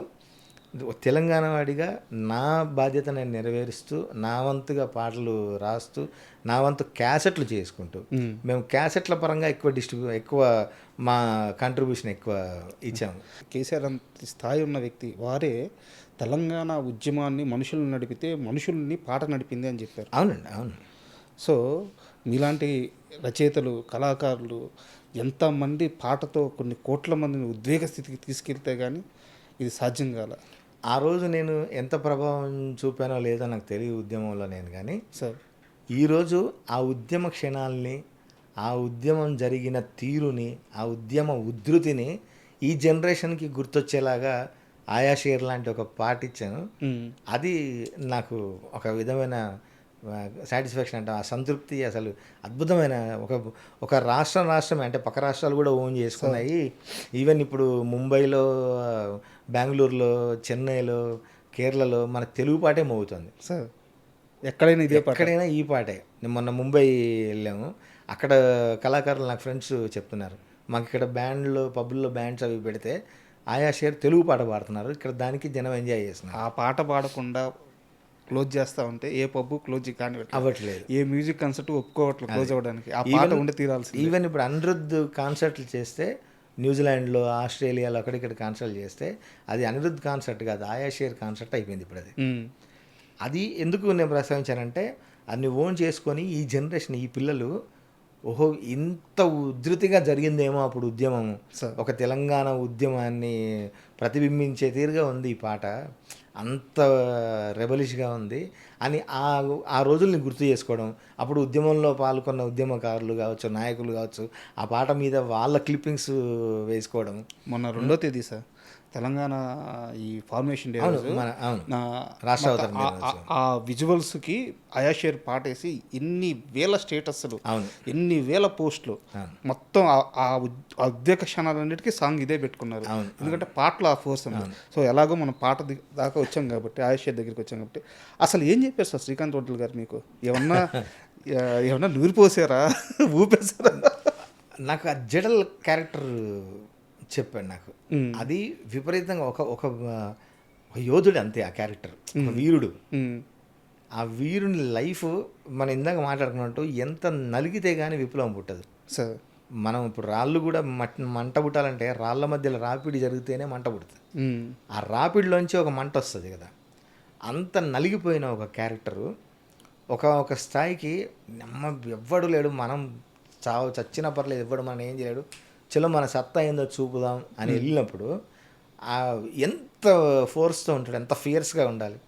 తెలంగాణ వాడిగా నా బాధ్యత నేను నెరవేరుస్తూ, నా వంతుగా పాటలు రాస్తూ, నా వంతు క్యాసెట్లు చేసుకుంటూ, మేము క్యాసెట్ల పరంగా ఎక్కువ మా కాంట్రిబ్యూషన్ ఎక్కువ ఇచ్చాము. కేసీఆర్ అంత స్థాయి ఉన్న వ్యక్తి వారే తెలంగాణ ఉద్యమాన్ని మనుషులను నడిపితే మనుషుల్ని పాట నడిపింది అని చెప్పారు. అవునండి, అవును. సో మీలాంటి రచయితలు, కళాకారులు ఎంతమంది పాటతో కొన్ని కోట్ల మందిని ఉద్వేగ స్థితికి తీసుకెళ్తే కానీ ఇది సాధ్యం కాల. ఆ రోజు నేను ఎంత ప్రభావం చూపానో లేదో నాకు తెలియదు ఉద్యమంలో నేను. కానీ ఈరోజు ఆ ఉద్యమ క్షణాలని, ఆ ఉద్యమం జరిగిన తీరుని, ఆ ఉద్యమ ఉధృతిని ఈ జనరేషన్కి గుర్తొచ్చేలాగా ఆయా షేర్ లాంటి ఒక పాట ఇచ్చాను. అది నాకు ఒక విధమైన సాటిస్ఫాక్షన్, అంటే ఆ సంతృప్తి అసలు అద్భుతమైన. ఒక రాష్ట్రమే, అంటే పక్క రాష్ట్రాలు కూడా ఓన్ చేసుకున్నాయి. ఈవెన్ ఇప్పుడు ముంబైలో, బెంగళూరులో, చెన్నైలో, కేరళలో మన తెలుగు పాటే మోగుతుంది సార్. ఎక్కడైనా ఈ పాటే. మొన్న ముంబై వెళ్ళాము, అక్కడ కళాకారులు నాకు ఫ్రెండ్స్ చెప్తున్నారు, మాకు ఇక్కడ పబ్బుల్లో బ్యాండ్స్ అవి పెడితే ఆయా షేర్ తెలుగు పాట పాడుతున్నారు, ఇక్కడ దానికి జనం ఎంజాయ్ చేస్తున్నారు. ఆ పాట పాడకుండా క్లోజ్ చేస్తూ ఉంటే ఏ పబ్బు క్లోజ్ కానీ అవ్వట్లేదు, ఏ మ్యూజిక్ కాన్సర్ట్ ఒప్పుకోవట్లేదు క్లోజ్ అవ్వడానికి. ఆ పాట ఉండి తీరాల్సి. ఈవెన్ ఇప్పుడు అనిరుద్ధ్ కాన్సర్ట్లు చేస్తే న్యూజిలాండ్లో, ఆస్ట్రేలియాలో అక్కడిక్కడ కాన్సర్ట్ చేస్తే అది అనిరుద్ధ్ కాన్సర్ట్ కాదు, ఆయా షేర్ కాన్సర్ట్ అయిపోయింది ఇప్పుడు. అది ఎందుకు నేను ప్రస్తావించానంటే అన్ని ఓన్ చేసుకొని ఈ జనరేషన్, ఈ పిల్లలు ఓహో ఇంత ఉధృతిగా జరిగిందేమో అప్పుడు ఉద్యమము, ఒక తెలంగాణ ఉద్యమాన్ని ప్రతిబింబించే తీరుగా ఉంది ఈ పాట, అంత రెబలిష్గా ఉంది అని ఆ రోజుల్ని గుర్తు చేసుకోవడం. అప్పుడు ఉద్యమంలో పాల్గొన్న ఉద్యమకారులు కావచ్చు, నాయకులు కావచ్చు, ఆ పాట మీద వాళ్ళ క్లిప్పింగ్స్ వేసుకోవడం. మొన్న 2వ తేదీ సార్ తెలంగాణ ఈ ఫార్మేషన్ డే రాష్ట్ర ఆ విజువల్స్కి అయాషేర్ పాటేసి ఎన్ని వేల స్టేటస్లు, ఎన్ని వేల పోస్టులు, మొత్తం ఆ ఉద్వేగ క్షణాలన్నిటికీ సాంగ్ ఇదే పెట్టుకున్నారు. ఎందుకంటే పాటలో ఆ ఫోర్స్ ఉంది. సో ఎలాగో మనం పాట దాకా వచ్చాం కాబట్టి, అయాషేర్ దగ్గరికి వచ్చాం కాబట్టి, అసలు ఏం చెప్పారు సార్ శ్రీకాంత్ వడ్డల్ గారు మీకు? ఏమన్నా నూరిపోసారా, ఊపేశారా? నాకు ఆ జడల్ క్యారెక్టర్ చెప్పాడు నాకు. అది విపరీతంగా ఒక యోధుడు అంతే ఆ క్యారెక్టర్, ఒక వీరుడు. ఆ వీరుని లైఫ్ మనం ఇందాక మాట్లాడుకున్నట్టు ఎంత నలిగితే కానీ విప్లవం పుట్టదు సార్. మనం ఇప్పుడు రాళ్ళు కూడా మంట పుట్టాలంటే రాళ్ళ మధ్యలో రాపిడి జరిగితేనే మంట పుడుతుంది. ఆ రాపిడిలోంచి ఒక మంట వస్తుంది కదా. అంత నలిగిపోయిన ఒక క్యారెక్టరు ఒక స్థాయికి ఎవ్వడు లేడు, మనం చచ్చిన పర్లేదు, ఎవ్వడు మనం ఏం చేయలేడు, చలో మన సత్తా ఏందో చూపుదాం అని వెళ్ళినప్పుడు ఆ ఎంత ఫోర్స్తో ఉంటాడు, ఎంత ఫియర్స్గా ఉండాలి.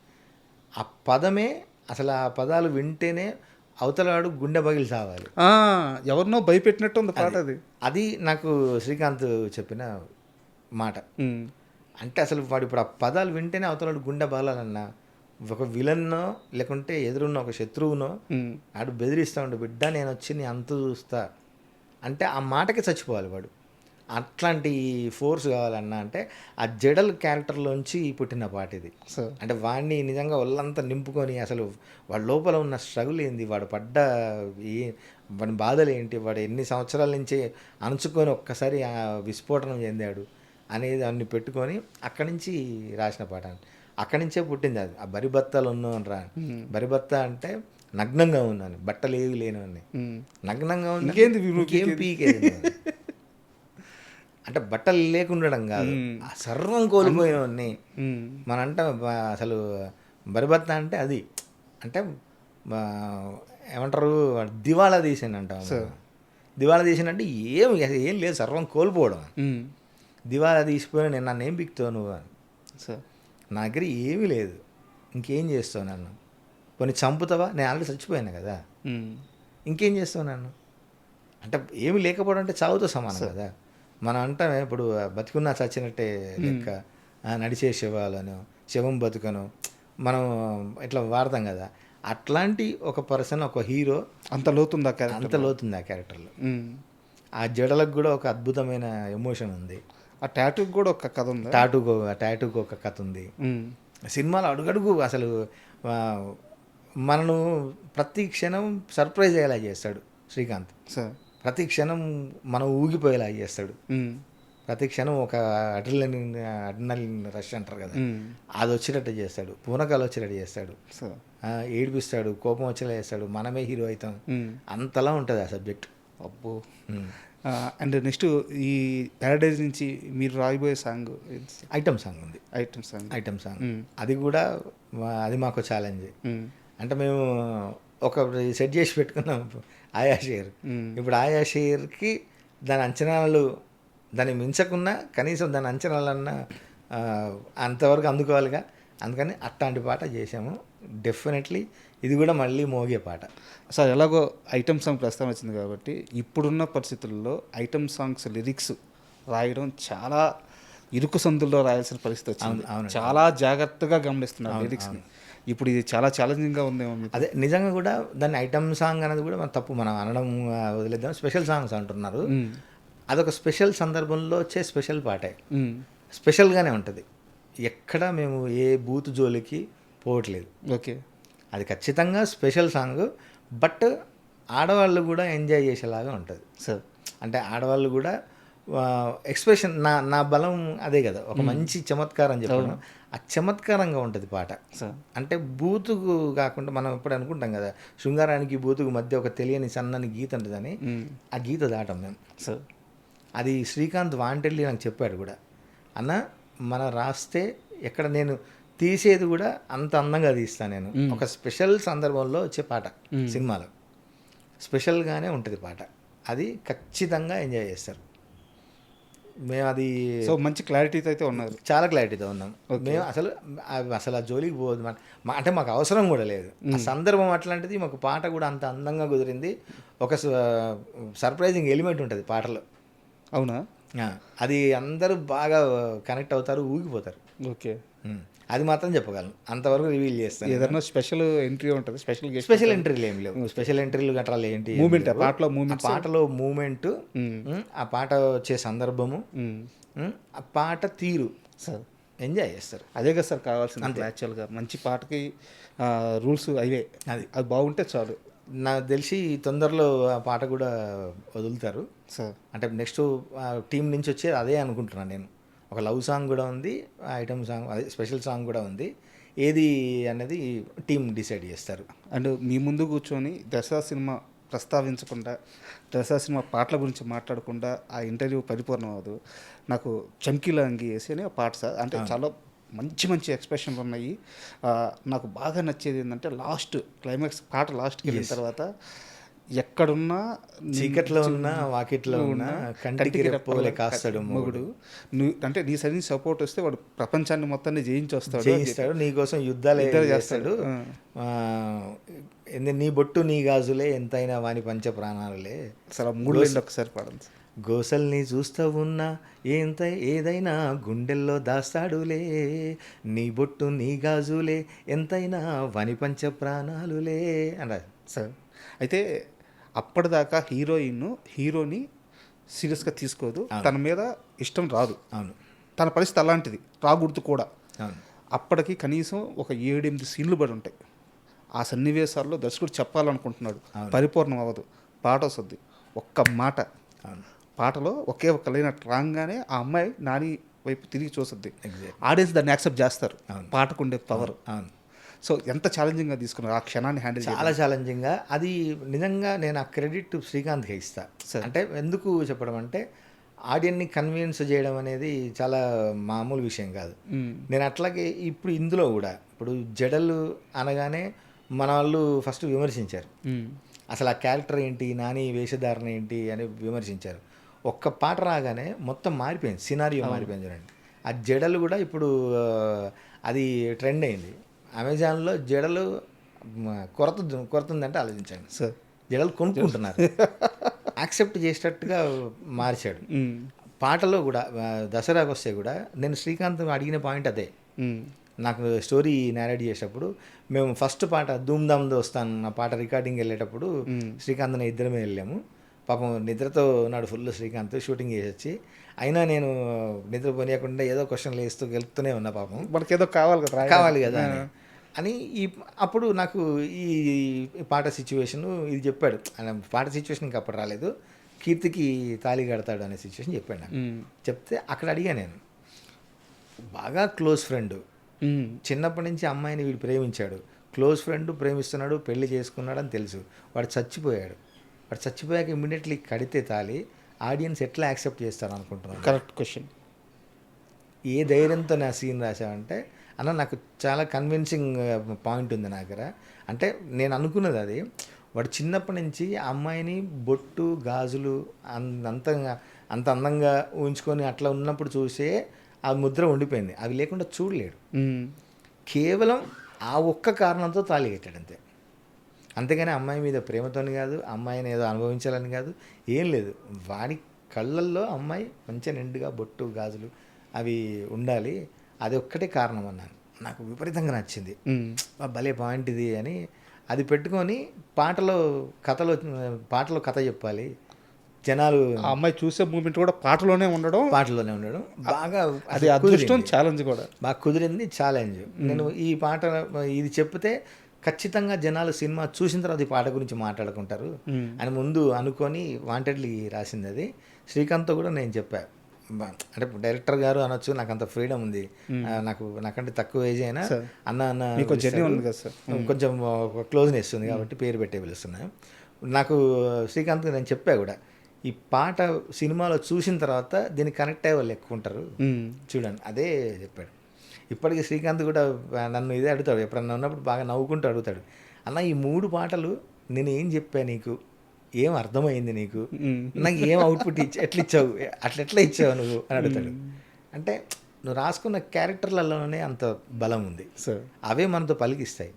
ఆ పదమే అసలు ఆ పదాలు వింటేనే అవతలవాడు గుండె పగిలి సావాలి. ఎవరినో భయపెట్టినట్టు ఉంది పాట అది. అది నాకు శ్రీకాంత్ చెప్పిన మాట. అంటే అసలు వాడు ఇప్పుడు ఆ పదాలు వింటేనే అవతలవాడు గుండె పగలాలన్నా, ఒక విలన్నో లేకుంటే ఎదురున్న ఒక శత్రువునో ఆడు బెదిరిస్తూ ఉండే, బిడ్డ నేను వచ్చి నీ అంత చూస్తా అంటే ఆ మాటకి చచ్చిపోవాలి వాడు. అట్లాంటి ఫోర్స్ కావాలన్నా అంటే ఆ జడల్ క్యారెక్టర్లోంచి పుట్టిన పాట ఇది. అంటే వాడిని నిజంగా ఒళ్ళంతా నింపుకొని అసలు వాడి లోపల ఉన్న స్ట్రగుల్ ఏంది, వాడు పడ్డ వాడి బాధలు ఏంటి, వాడు ఎన్ని సంవత్సరాల నుంచి అణుచుకొని ఒక్కసారి ఆ విస్ఫోటనం చెందాడు అనేది అన్ని పెట్టుకొని అక్కడి నుంచి రాసిన పాట. అక్కడి నుంచే పుట్టింది అది. ఆ బరిబత్తాలు ఉన్నాను రా, బరిబత్త అంటే నగ్నంగా ఉన్నాను, బట్టలు ఏవి లేనివన్నీ, నగ్నంగా ఉన్నా ఇంకేం పీకేది అంటే బట్టలు లేకుండడం కాదు, ఆ సర్వం కోల్పోయినవన్నీ మనంట. అసలు బరిబత్త అంటే అది అంటే ఏమంటారు, దివాళా తీసానంట. దివాళా తీసానంటే ఏం లేదు, సర్వం కోల్పోవడం. దివాళా తీసిపోయి నేను నన్ను ఏం బిక్తావు నువ్వు అని, నా దగ్గర ఏమీ లేదు, ఇంకేం చేస్తావు నన్ను, కొన్ని చంపుతావా, నేను ఆల్రెడీ చచ్చిపోయాను కదా, ఇంకేం చేస్తావు నన్ను అంటే ఏమి లేకపోవడం అంటే చావుతో సమానం కదా. మనం అంటాం ఇప్పుడు బతికున్నా చచ్చినట్టే లెక్క, నడిచే శవాలను, శవం బతుకను మనం ఇట్లా వాడతాం కదా. అట్లాంటి ఒక పర్సన్, ఒక హీరో అంత లోతుంది ఆ క్యారెక్టర్లో. ఆ జడలకు కూడా ఒక అద్భుతమైన ఎమోషన్ ఉంది. ఆ టాటూకి కూడా ఒక కథ ఉంది. టాటూకి ఒక కథ ఉంది. సినిమాలో అడుగడుగు అసలు మనను ప్రతి క్షణం సర్ప్రైజ్ అయ్యేలా చేస్తాడు శ్రీకాంత్. ప్రతి క్షణం మనం ఊగిపోయేలా చేస్తాడు. ప్రతి క్షణం ఒక అడ్రినలిన్ రష్ అంటారు కదా, అది వచ్చేటట్టు చేస్తాడు, పూనకాలు వచ్చేటట్టు చేస్తాడు, ఏడిపిస్తాడు, కోపం వచ్చేలా చేస్తాడు, మనమే హీరో అవుతాం, అంతలా ఉంటుంది ఆ సబ్జెక్ట్. అబ్బో. అండ్ నెక్స్ట్ ఈ ప్యారడైజ్ నుంచి మీరు రాయబోయే సాంగ్ ఐటమ్ సాంగ్ ఉంది. ఐటమ్ సాంగ్ అది కూడా అది మాకు ఛాలెంజ్. అంటే మేము ఒక సెట్ చేసి పెట్టుకున్నాం ఆయా షేర్. ఇప్పుడు ఆయా షేర్కి దాని అంచనాలు దాన్ని మించకున్నా కనీసం దాని అంచనాలన్నా అంతవరకు అందుకోవాలిగా. అందుకని అట్లాంటి పాట చేసాము. డెఫినెట్లీ ఇది కూడా మళ్ళీ మోగే పాట. సార్ ఎలాగో ఐటమ్ సాంగ్ ప్రస్తుతం వచ్చింది కాబట్టి ఇప్పుడున్న పరిస్థితుల్లో ఐటమ్ సాంగ్స్ లిరిక్స్ రాయడం చాలా ఇరుకు సందుల్లో రాయాల్సిన పరిస్థితి వచ్చింది. చాలా జాగ్రత్తగా గమనిస్తున్నారు లిరిక్స్ని. ఇప్పుడు ఇది చాలా ఛాలెంజింగ్గా ఉందేమో. అదే నిజంగా కూడా దాన్ని ఐటమ్ సాంగ్ అనేది కూడా మన తప్పు, మనం అనడం వదిలేద్దాం. స్పెషల్ సాంగ్స్ అంటున్నారు, అదొక స్పెషల్ సందర్భంలో వచ్చే స్పెషల్ పాటే, స్పెషల్గానే ఉంటుంది. ఎక్కడ మేము ఏ బూత్ జోలికి పోవట్లేదు. ఓకే, అది ఖచ్చితంగా స్పెషల్ సాంగ్. బట్ ఆడవాళ్ళు కూడా ఎంజాయ్ చేసేలాగా ఉంటుంది సార్. అంటే ఆడవాళ్ళు కూడా ఎక్స్ప్రెషన్, నా బలం అదే కదా, ఒక మంచి చమత్కారం చెప్పడం, ఆ చమత్కారంగా ఉంటుంది పాట. అంటే బూతుకు కాకుండా మనం ఎప్పుడు అనుకుంటాం కదా, శృంగారానికి బూతుకు మధ్య ఒక తెలియని సన్నని గీత ఉంటుందని, ఆ గీత దాటం మేము. అది శ్రీకాంత్ వాంటెల్లి నాకు చెప్పాడు కూడా, అన్న మనం రాస్తే ఎక్కడ నేను తీసేది కూడా అంత అందంగా తీస్తాను నేను, ఒక స్పెషల్ సందర్భంలో వచ్చే పాట సినిమాలో స్పెషల్గానే ఉంటుంది పాట, అది ఖచ్చితంగా ఎంజాయ్ చేస్తారు. మేము అది సో మంచి క్లారిటీతో అయితే ఉన్నారు, చాలా క్లారిటీతో ఉన్నాం మేము. అసలు ఆ జోలికి పోదు అంటే మాకు అవసరం కూడా లేదు. ఆ సందర్భం అట్లాంటిది, మాకు పాట కూడా అంత అందంగా కుదిరింది. ఒక సర్ప్రైజింగ్ ఎలిమెంట్ ఉంటుంది పాటలో. అవునా? అది అందరూ బాగా కనెక్ట్ అవుతారు, ఊగిపోతారు. ఓకే, అది మాత్రం చెప్పగలను, అంతవరకు రివీల్ చేస్తాను. ఏదైనా స్పెషల్ ఎంట్రీ ఉంటుంది? స్పెషల్ ఎంట్రీలు ఏం లేవు, స్పెషల్ ఎంట్రీలు గట్రాలు ఏంటి, మూమెంట్ పాటలో మూమెంట్, ఆ పాట వచ్చే సందర్భము, ఆ పాట తీరు ఎంజాయ్ చేస్తారు. అదే కదా సార్ కావాల్సింది యాక్చువల్గా. మంచి పాటకి రూల్స్ అవే, అది బాగుంటే చాలు. నాకు తెలిసి తొందరలో ఆ పాట కూడా వదులుతారు సార్. అంటే నెక్స్ట్ టీం నుంచి వచ్చేది అదే అనుకుంటున్నాను నేను. ఒక లవ్ సాంగ్ కూడా ఉంది, ఐటమ్ సాంగ్, అదే స్పెషల్ సాంగ్ కూడా ఉంది. ఏది అనేది టీం డిసైడ్ చేస్తారు. అండ్ మీ ముందు కూర్చొని దసరా సినిమా ప్రస్తావించకుండా, దసరా సినిమా పాటల గురించి మాట్లాడకుండా ఆ ఇంటర్వ్యూ పరిపూర్ణం అవ్వదు. నాకు చమ్కీలా అంగి వేసి అని ఆ పాట సార్, అంటే చాలా మంచి మంచి ఎక్స్ప్రెషన్లు ఉన్నాయి. నాకు బాగా నచ్చేది ఏంటంటే లాస్ట్ క్లైమాక్స్ పాట లాస్ట్కి వెళ్ళిన తర్వాత ఎక్కడున్నా చీకట్లో ఉన్నా వాకిట్లో ఉన్నా కంటికి రెప్పోలే కాస్తాడు మొగుడు. నువ్వు అంటే నీ సైడ్ నుంచి సపోర్ట్ వస్తే వాడు ప్రపంచాన్ని మొత్తాన్ని జయించి వస్తాడు, జయిస్తాడు, నీకోసం యుద్ధాలు చేస్తాడు. నీ బొట్టు నీ గాజులే ఎంతైనా వాని పంచ ప్రాణాలులే. అసలు 3 లైన్లు ఒకసారి పాడండి. గోసల్ని చూస్తూ ఉన్నా ఏదైనా గుండెల్లో దాస్తాడులే, నీ బొట్టు నీ గాజులే ఎంతైనా వాని పంచ ప్రాణాలులే అన్నారు సార్. అయితే అప్పటిదాకా హీరోని సీరియస్గా తీసుకోదు, తన మీద ఇష్టం రాదు. అవును, తన పరిస్థితి అలాంటిది, రాకూడదు కూడా. అవును. అప్పటికి కనీసం ఒక 7-8 సీన్లు పడి ఉంటాయి. ఆ సన్నివేశాల్లో దర్శకుడు చెప్పాలనుకుంటున్నాడు, పరిపూర్ణం అవ్వదు, పాట వస్తుంది, ఒక్క మాట, పాటలో ఒకే ఒక్క లైన్ రాగానే ఆ అమ్మాయి నాని వైపు తిరిగి చూస్తుంది. ఆడియన్స్ దాన్ని యాక్సెప్ట్ చేస్తారు, పాటకుండే పవర్. అవును. సో ఎంత ఛాలెంజింగ్గా తీసుకున్నారు ఆ క్షణాన్ని హ్యాండిల్ చాలా ఛాలెంజింగ్గా. అది నిజంగా నేను ఆ క్రెడిట్ శ్రీకాంత్కి ఇస్తా. అంటే ఎందుకు చెప్పడం అంటే ఆడియన్ని కన్విన్స్ చేయడం అనేది చాలా మామూలు విషయం కాదు. నేను అట్లాగే ఇప్పుడు ఇందులో కూడా ఇప్పుడు జడలు అనగానే మన వాళ్ళు ఫస్ట్ విమర్శించారు, అసలు ఆ క్యారెక్టర్ ఏంటి, నాని వేషధారణ ఏంటి అని విమర్శించారు. ఒక్క పాట రాగానే మొత్తం మారిపోయింది, సినారియో మారిపోయింది. చూడండి, ఆ జడలు కూడా ఇప్పుడు అది ట్రెండ్ అయింది. అమెజాన్లో జడలు కొరత ఉందంటే ఆలోచించండి సార్, జడలు కొనుక్కుంటున్నారు. యాక్సెప్ట్ చేసేటట్టుగా మార్చాడు. పాటలో కూడా దసరాకు వస్తే కూడా నేను శ్రీకాంత్ అడిగిన పాయింట్ అదే. నాకు స్టోరీ నేరేట్ చేసేటప్పుడు మేము ఫస్ట్ పాట ధూమ్ ధామ్ దోస్తాన్ నా పాట రికార్డింగ్ వెళ్ళేటప్పుడు శ్రీకాంత్ ఇద్దరమే వెళ్ళాము. పాపం నిద్రతో ఉన్నాడు ఫుల్ శ్రీకాంత్, షూటింగ్ చేసి వచ్చి. అయినా నేను నిద్ర పోనీయకుండా ఏదో క్వశ్చన్లు వేస్తూ గెలుపుతూనే ఉన్నా. పాపం మనకి ఏదో కావాలి కదా అని అప్పుడు నాకు ఈ పాట సిచ్యువేషను ఇది చెప్పాడు. పాట సిచ్యువేషన్ ఇంకా అప్పుడు రాలేదు, కీర్తికి తాళి కడతాడు అనే సిచ్యువేషన్ చెప్పాడు నాకు. చెప్తే అక్కడ అడిగా, నేను బాగా క్లోజ్ ఫ్రెండ్, చిన్నప్పటి నుంచి అమ్మాయిని వీడు ప్రేమించాడు, క్లోజ్ ఫ్రెండ్ ప్రేమిస్తున్నాడు, పెళ్లి చేసుకున్నాడు అని తెలుసు, వాడు చచ్చిపోయాడు. వాడు చచ్చిపోయాక ఇమ్మీడియట్లీ కడితే తాళి ఆడియన్స్ ఎట్లా యాక్సెప్ట్ చేస్తారు అనుకుంటున్నాను. Correct question. ఏ ధైర్యంతో నా సీన్ రాసావంటే అన్న నాకు చాలా కన్విన్సింగ్ పాయింట్ ఉంది నా దగ్గర. అంటే నేను అనుకున్నది అది, వాడు చిన్నప్పటి నుంచి ఆ అమ్మాయిని బొట్టు గాజులు అంత అందంగా ఊహించుకొని అట్లా ఉన్నప్పుడు చూసే ఆ ముద్ర ఉండిపోయింది, అవి లేకుండా చూడలేడు. కేవలం ఆ ఒక్క కారణంతో తాళి కట్టాడు అంతే. అంతేగాని అమ్మాయి మీద ప్రేమతోని కాదు, అమ్మాయిని ఏదో అనుభవించాలని కాదు, ఏం లేదు. వాడి కళ్ళల్లో అమ్మాయి మంచిగా నిండుగా బొట్టు గాజులు అవి ఉండాలి, అది ఒక్కటే కారణం అన్నాను. నాకు విపరీతంగా నచ్చింది, భలే పాయింట్ ఇది అని. అది పెట్టుకొని పాటలో కథ చెప్పాలి, జనాలు అమ్మాయి చూసే మూమెంట్ కూడా పాటలోనే ఉండడం బాగా అది అదృష్టం, ఛాలెంజ్ కూడా బాగా కుదిరింది. ఛాలెంజ్ నేను ఈ పాట ఇది చెప్తే ఖచ్చితంగా జనాలు సినిమా చూసిన తర్వాత ఈ పాట గురించి మాట్లాడుకుంటారు అని ముందు అనుకొని వాంటెడ్లీ రాసింది అది. శ్రీకాంత్తో కూడా నేను చెప్పా, అంటే డైరెక్టర్ గారు అనొచ్చు, నాకు అంత ఫ్రీడమ్ ఉంది, నాకంటే తక్కువ ఏజ్ అయినా అన్న కొంచెం క్లోజ్నెస్ ఉంది కాబట్టి పేరు పెట్టే పిలుస్తున్నా. నాకు శ్రీకాంత్ నేను చెప్పా కూడా, ఈ పాట సినిమాలో చూసిన తర్వాత దీన్ని కనెక్ట్ అయ్యే వాళ్ళు ఎక్కువ ఉంటారు చూడండి, అదే చెప్పాడు. ఇప్పటికీ శ్రీకాంత్ కూడా నన్ను ఇదే అడుగుతాడు, ఎప్పుడన్నా ఉన్నప్పుడు బాగా నవ్వుకుంటూ అడుగుతాడు, అన్న ఈ 3 పాటలు నేను ఏం చెప్పా నీకు, ఏం అర్థమైంది నీకు, నాకు ఏం అవుట్పుట్ ఎట్లా ఇచ్చావు, ఎట్లా ఇచ్చావు నువ్వు అని అడుగుతాడు. అంటే నువ్వు రాసుకున్న క్యారెక్టర్లలోనే అంత బలం ఉంది, అవే మనతో పలికిస్తాయి.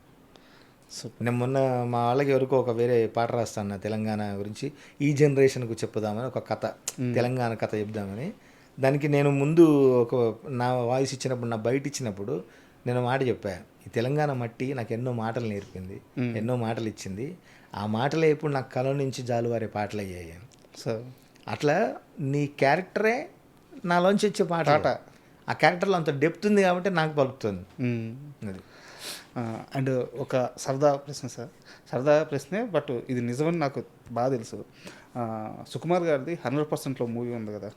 నేను మొన్న మా వాళ్ళకి ఎవరికో ఒక వేరే పాట రాస్తాను తెలంగాణ గురించి, ఈ జనరేషన్కు చెప్పుదామని ఒక కథ, తెలంగాణ కథ చెప్దామని. దానికి నేను ముందు నా వాయిస్ ఇచ్చినప్పుడు, నా బయట ఇచ్చినప్పుడు నేను మాట చెప్పా, ఈ తెలంగాణ మట్టి నాకు ఎన్నో మాటలు నేర్పింది, ఎన్నో మాటలు ఇచ్చింది, ఆ మాటలే ఇప్పుడు నాకు కళ నుంచి జాలువారే పాటలు అయ్యాయి. సో అట్లా నీ క్యారెక్టరే నాలోంచి వచ్చే పాట, ఆ క్యారెక్టర్లో అంత డెప్త్ ఉంది కాబట్టి నాకు పలుకుతుంది అది. అండ్ ఒక సరదా ప్రశ్న సార్, సరదా ప్రశ్నే బట్ ఇది నిజమని నాకు బాగా తెలుసు. సుకుమార్ గారిది 100%లో మూవీ ఉంది కదా,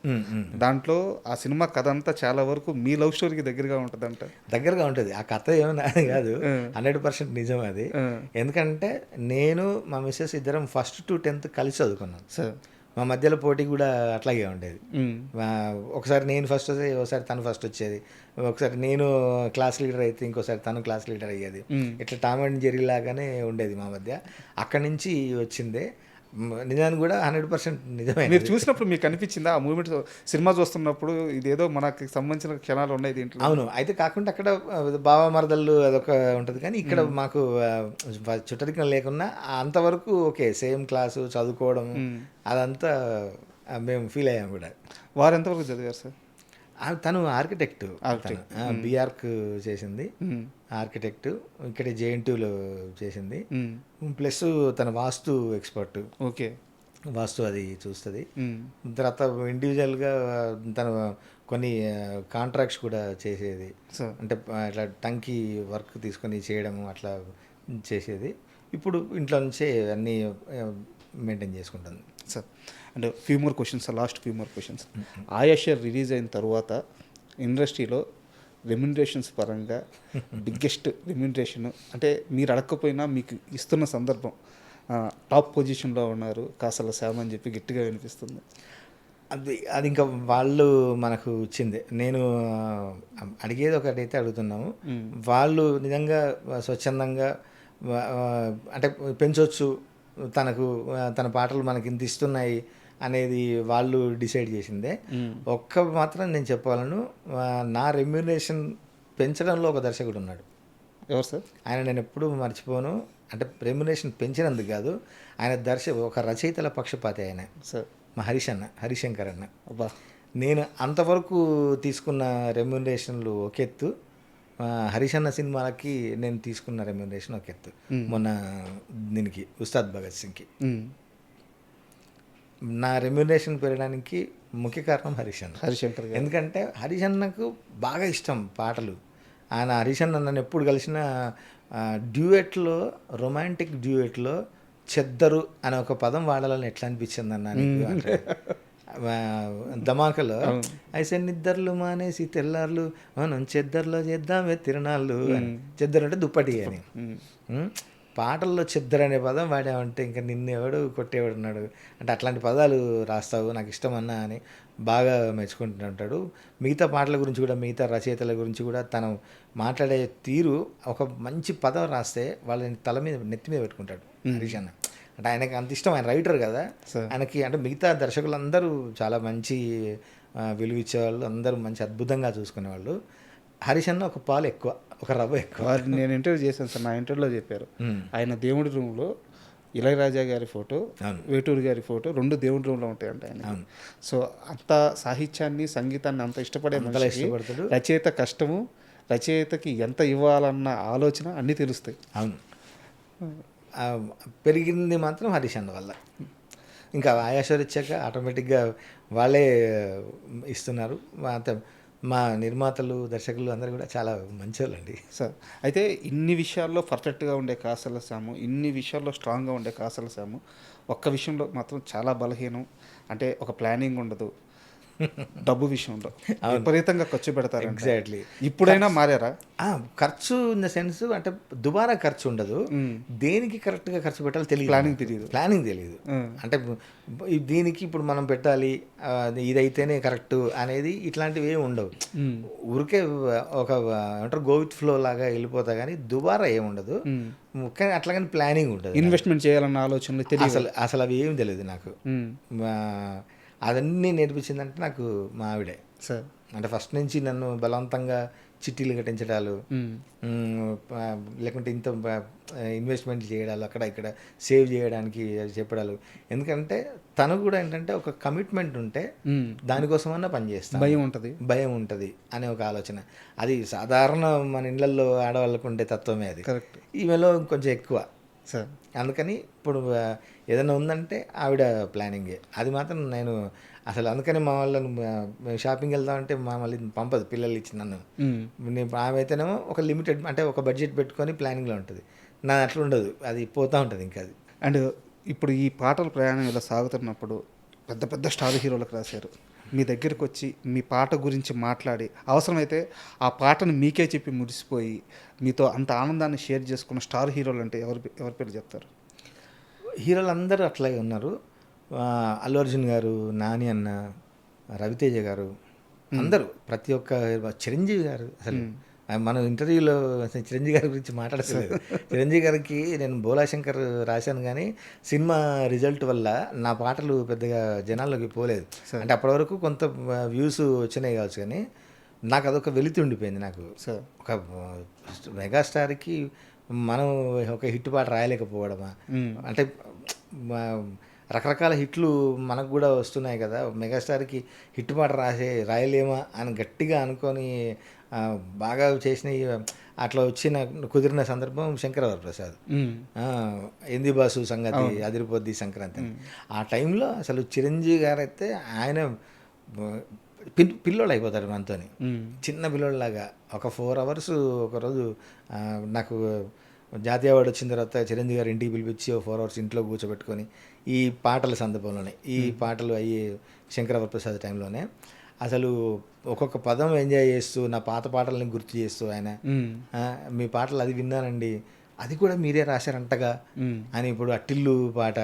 దాంట్లో ఆ సినిమా కథ అంతా చాలా వరకు మీ లవ్ స్టోరీకి దగ్గరగా ఉంటుంది. ఆ కథ ఏమన్నా కాదు, 100% నిజం అది. ఎందుకంటే నేను మా మిస్సెస్ ఇద్దరం 1st to 10th కలిసి చదువుకున్నాం సార్. మా మధ్యలో పోటీ కూడా అట్లాగే ఉండేది. ఒకసారి నేను ఫస్ట్ వచ్చేది, ఒకసారి తను ఫస్ట్ వచ్చేది, ఒకసారి నేను క్లాస్ లీడర్ అయితే ఇంకోసారి తను క్లాస్ లీడర్ అయ్యేది. ఇట్లా టామ్ అండ్ జెర్రీ లాగానే ఉండేది మా మధ్య. అక్కడి నుంచి వచ్చిందే. నిజానికి కూడా 100% నిజమే. మీరు చూసినప్పుడు మీకు అనిపించిందా ఆ మూమెంట్, సినిమా చూస్తున్నప్పుడు ఇదేదో మనకి సంబంధించిన క్షణాలు ఉన్నాయి దీంట్లో? అవును. అయితే కాకుండా అక్కడ బావ మరదళ్ళు అదొక ఉంటుంది, కానీ ఇక్కడ మాకు చుట్టరికం లేకున్నా అంతవరకు ఓకే, సేమ్ క్లాసు చదువుకోవడం అదంతా మేము ఫీల్ అయ్యాం కూడా. వారు ఎంతవరకు చదివారు సార్? తను ఆర్కిటెక్ట్, బీఆర్క్ చేసింది, ఆర్కిటెక్ట్, ఇక్కడ జేఎన్టీయూలో చేసింది, ప్లస్ తన వాస్తు ఎక్స్పర్ట్. ఓకే, వాస్తు అది చూస్తుంది. తర్వాత ఇండివిజువల్గా తను కొన్ని కాంట్రాక్ట్స్ కూడా చేసేది, అంటే అట్లా టంకీ వర్క్ తీసుకొని చేయడం అట్లా చేసేది. ఇప్పుడు ఇంట్లో నుంచే అన్నీ మెయింటైన్ చేసుకుంటుంది sir. And few more questions, last few more questions. ఆయాషర్ రిలీజ్ అయిన తర్వాత ఇండస్ట్రీలో రెమ్యునరేషన్స్ పరంగా బిగ్గెస్ట్ రెమ్యునరేషన్, అంటే మీరు అడగకపోయినా మీకు ఇస్తున్న సందర్భం, టాప్ పొజిషన్లో ఉన్నారు కాసల శ్యామ్ అని చెప్పి గట్టిగా వినిపిస్తుంది. అది ఇంకా వాళ్ళు మనకు ఇచ్చింది. నేను అడిగేది ఒకటైతే అడుగుతున్నాము, వాళ్ళు నిజంగా స్వచ్ఛందంగా అంటే పెంచవచ్చు, తన పాటలు మనకి ఇంత ఇస్తున్నాయి అనేది వాళ్ళు డిసైడ్ చేసిందే. ఒక్క మాత్రం నేను చెప్పగలను, నా రెమ్యునరేషన్ పెంచడంలో ఒక దర్శకుడు ఉన్నాడు. ఎవరు సార్? ఆయన నేను ఎప్పుడూ మర్చిపోను. అంటే రెమ్యునరేషన్ పెంచినందుకు కాదు, ఆయన ఒక రచయితల పక్షపాతి ఆయన సార్, మా హరిశంకర్ అన్న. అబ్బా, నేను అంతవరకు తీసుకున్న రెమ్యునరేషన్లు ఒక ఎత్తు, హరిశన్న సినిమాలకి నేను తీసుకున్న రెమ్యునరేషన్ ఒక ఎత్తు. మొన్న దీనికి ఉస్తాద్ భగత్ సింగ్కి నా రెమ్యునరేషన్ పెరగడానికి ముఖ్య కారణం హరిశంకర్. ఎందుకంటే హరిశన్నకు బాగా ఇష్టం పాటలు. హరిశన్న నన్ను ఎప్పుడు కలిసిన డ్యూయెట్లో, రొమాంటిక్ డ్యూయెట్లో చెద్దరు అనే ఒక పదం వాడాలని ఎట్లా అనిపించింది అన్న నీకు అంటే, ధమాకలో అయితే నిద్దర్లు మానేసి తెల్లార్లు మనం చెద్దర్లో చేద్దామే తిరణాళ్ళు, చెద్దరు అంటే దుప్పటి అని. పాటల్లో చెద్దరు అనే పదం వాడామంటే ఇంకా నిన్నెవడు కొట్టేవాడున్నాడు అంటే, అట్లాంటి పదాలు రాస్తావు నాకు ఇష్టం అన్నా అని బాగా మెచ్చుకుంటుంటాడు. మిగతా పాటల గురించి కూడా, మిగతా రచయితల గురించి కూడా తను మాట్లాడే తీరు, ఒక మంచి పదం రాస్తే వాళ్ళని తల మీద నెత్తి మీద పెట్టుకుంటాడు హరీష్ అన్న. అంటే ఆయనకి అంత ఇష్టం, ఆయన రైటర్ కదా ఆయనకి. అంటే మిగతా దర్శకులందరూ చాలా మంచి విలువ ఇచ్చేవాళ్ళు, అందరూ మంచి అద్భుతంగా చూసుకునేవాళ్ళు. హరీష్ అన్న ఒక పాలు ఎక్కువ, ఒక రవ్వ ఎక్కువ. నేను ఇంటర్వ్యూ చేశాను సార్, నా ఇంటర్వ్యూలో చెప్పారు ఆయన దేవుడి రూమ్లో ఇళయరాజా గారి ఫోటో, వేటూరు గారి ఫోటో, 2 దేవుడి రూమ్లో ఉంటాయంట ఆయన. సో అంత సాహిత్యాన్ని, సంగీతాన్ని అంత ఇష్టపడే ఇష్టపడతాడు. రచయిత కష్టము, రచయితకి ఎంత ఇవ్వాలన్న ఆలోచన అన్నీ తెలుస్తాయి. అవును, పెరిగింది మాత్రం హరీష్ అన్న వల్ల. ఇంకా ఆయాషర్ ఇచ్చాక ఆటోమేటిక్గా వాళ్ళే ఇస్తున్నారు. మా నిర్మాతలు, దర్శకులు అందరూ కూడా చాలా మంచివాళ్ళండి సార్. అయితే ఇన్ని విషయాల్లో పర్ఫెక్ట్గా ఉండే కాసల శ్యాము, ఇన్ని విషయాల్లో స్ట్రాంగ్గా ఉండే కాసల శ్యాము ఒక్క విషయంలో మాత్రం చాలా బలహీనం. అంటే ఒక ప్లానింగ్ ఉండదు, డబ్బు విషయంలో విపరీతంగా ఖర్చు పెడతారు. ఎగ్జాక్ట్లీ. ఇప్పుడైనా మారారా? ఖర్చు ఇన్ ద సెన్స్ అంటే దుబారా ఖర్చు ఉండదు, దేనికి కరెక్ట్గా ఖర్చు పెట్టాలో తెలియదు, ప్లానింగ్ తెలియదు. అంటే దీనికి ఇప్పుడు మనం పెట్టాలి, ఇదైతేనే కరెక్ట్ అనేది ఇట్లాంటివి ఏమి ఉండవు. ఊరికే ఒక అంటే గో విత్ ఫ్లో లాగా వెళ్ళిపోతా, కానీ దుబారా ఏమి ఉండదు. కానీ అట్లాగని ప్లానింగ్ ఉంటుంది, ఇన్వెస్ట్మెంట్ చేయాలన్న ఆలోచనలు అసలు అవి ఏమి తెలియదు నాకు. అవన్నీ నేర్పించిందంటే నాకు మా ఆవిడే సార్. అంటే ఫస్ట్ నుంచి నన్ను బలవంతంగా చిట్టీలు కట్టించడాలు, లేకుంటే ఇంత ఇన్వెస్ట్మెంట్ చేయడాలు, అక్కడ ఇక్కడ సేవ్ చేయడానికి చెప్పడాలు. ఎందుకంటే తను కూడా ఏంటంటే ఒక కమిట్మెంట్ ఉంటే దానికోసమన్నా పనిచేస్తాను, భయం ఉంటుంది అనే ఒక ఆలోచన. అది సాధారణ మన ఇళ్లలో ఆడవాళ్ళకు ఉండే తత్వమే అది. ఈమెలో కొంచెం ఎక్కువ సార్. అందుకని ఇప్పుడు ఏదైనా ఉందంటే ఆవిడ ప్లానింగే. అది మాత్రం నేను అసలు అందుకని మా వాళ్ళను షాపింగ్ వెళ్దామంటే మళ్ళీ పంపదు, పిల్లలు ఇచ్చి నన్ను. ఆమె అయితేనేమో ఒక లిమిటెడ్ అంటే ఒక బడ్జెట్ పెట్టుకొని ప్లానింగ్లో ఉంటుంది, నా అట్లా ఉండదు, అది పోతూ ఉంటుంది ఇంకా అది. అండ్ ఇప్పుడు ఈ పాటల ప్రయాణం ఇలా సాగుతున్నప్పుడు పెద్ద పెద్ద స్టార్ హీరోలకు రాశారు, మీ దగ్గరికి వచ్చి మీ పాట గురించి మాట్లాడి అవసరమైతే ఆ పాటను మీకే చెప్పి మురిసిపోయి మీతో అంత ఆనందాన్ని షేర్ చేసుకున్న స్టార్ హీరోలు అంటే ఎవరి పేరు చెప్తారు? హీరోలు అందరూ అట్లాగే ఉన్నారు. అల్లు అర్జున్ గారు, నాని అన్న, రవితేజ గారు, అందరూ ప్రతి ఒక్క, చిరంజీవి గారు అసలు మనం ఇంటర్వ్యూలో అసలు చిరంజీవి గారి గురించి మాట్లాడలేదు. చిరంజీవి గారికి నేను బోలాశంకర్ రాశాను కానీ సినిమా రిజల్ట్ వల్ల నా పాటలు పెద్దగా జనాల్లోకి పోలేదు. అంటే అప్పటి వరకు కొంత వ్యూస్ వచ్చినాయి కావచ్చు, కానీ నాకు అదొక వెలితి ఉండిపోయింది. నాకు ఒక మెగాస్టార్కి మనం ఒక హిట్ పాట రాయలేకపోవడమా, అంటే రకరకాల హిట్లు మనకు కూడా వస్తున్నాయి కదా, మెగాస్టార్కి హిట్ పాట రాయలేమా అని గట్టిగా అనుకొని బాగా చేసినవి అట్లా వచ్చిన కుదిరిన సందర్భం శంకరవరప్రసాద్. ఎంది బాసు సంగతి అదిరిపోద్ది సంక్రాంతి. ఆ టైంలో అసలు చిరంజీవి గారు అయితే ఆయన పిల్లోడు అయిపోతాడు మనతో, చిన్న పిల్లోడిలాగా. ఒక 4 hours ఒకరోజు నాకు జాతీయ అవార్డు వచ్చిన తర్వాత చిరంజీవి గారు ఇంటికి పిలిపించి 4 hours ఇంట్లో కూర్చోబెట్టుకొని ఈ పాటల సందర్భంలోనే ఈ పాటలు అయ్యి శంకరవరప్రసాద్ టైంలోనే అసలు ఒక్కొక్క పదం ఎంజాయ్ చేస్తూ నా పాత పాటలని గుర్తు చేస్తూ ఆయన మీ పాటలు అది విన్నానండి, అది కూడా మీరే రాశారంటగా అని. ఇప్పుడు అట్టిల్లు పాట,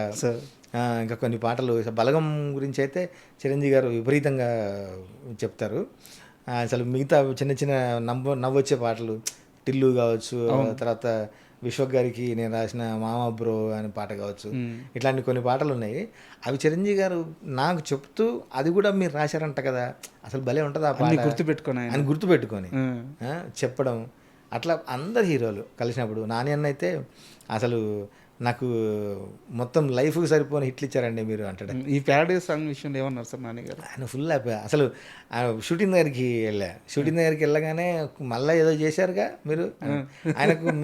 ఇంకా కొన్ని పాటలు బలగం గురించి అయితే చిరంజీవి గారు విపరీతంగా చెప్తారు. అసలు మిగతా చిన్న చిన్న నవ్వొచ్చే పాటలు టిల్లు కావచ్చు, తర్వాత విశ్వక్ గారికి నేను రాసిన మామ బ్రో అనే పాట కావచ్చు, ఇట్లాంటి కొన్ని పాటలు ఉన్నాయి. అవి చిరంజీవి గారు నాకు చెప్తూ అది కూడా మీరు రాశారంట కదా, అసలు భలే ఉంటుంది ఆ పాట గుర్తుపెట్టుకొని చెప్పడం. అట్లా అందరు హీరోలు కలిసినప్పుడు నాని అన్న అయితే అసలు నాకు మొత్తం లైఫ్కి సరిపోని హిట్లు ఇచ్చారండి మీరు అంటాడు. ఈ ప్యారడైజ్ సాంగ్ విషయంలో ఏమన్నారు సార్ నాని గారు? ఆయన ఫుల్ హ్యాపీ. అసలు షూటింగ్ దగ్గరికి వెళ్ళగానే మళ్ళీ ఏదో చేశారుగా మీరు, ఆయనకు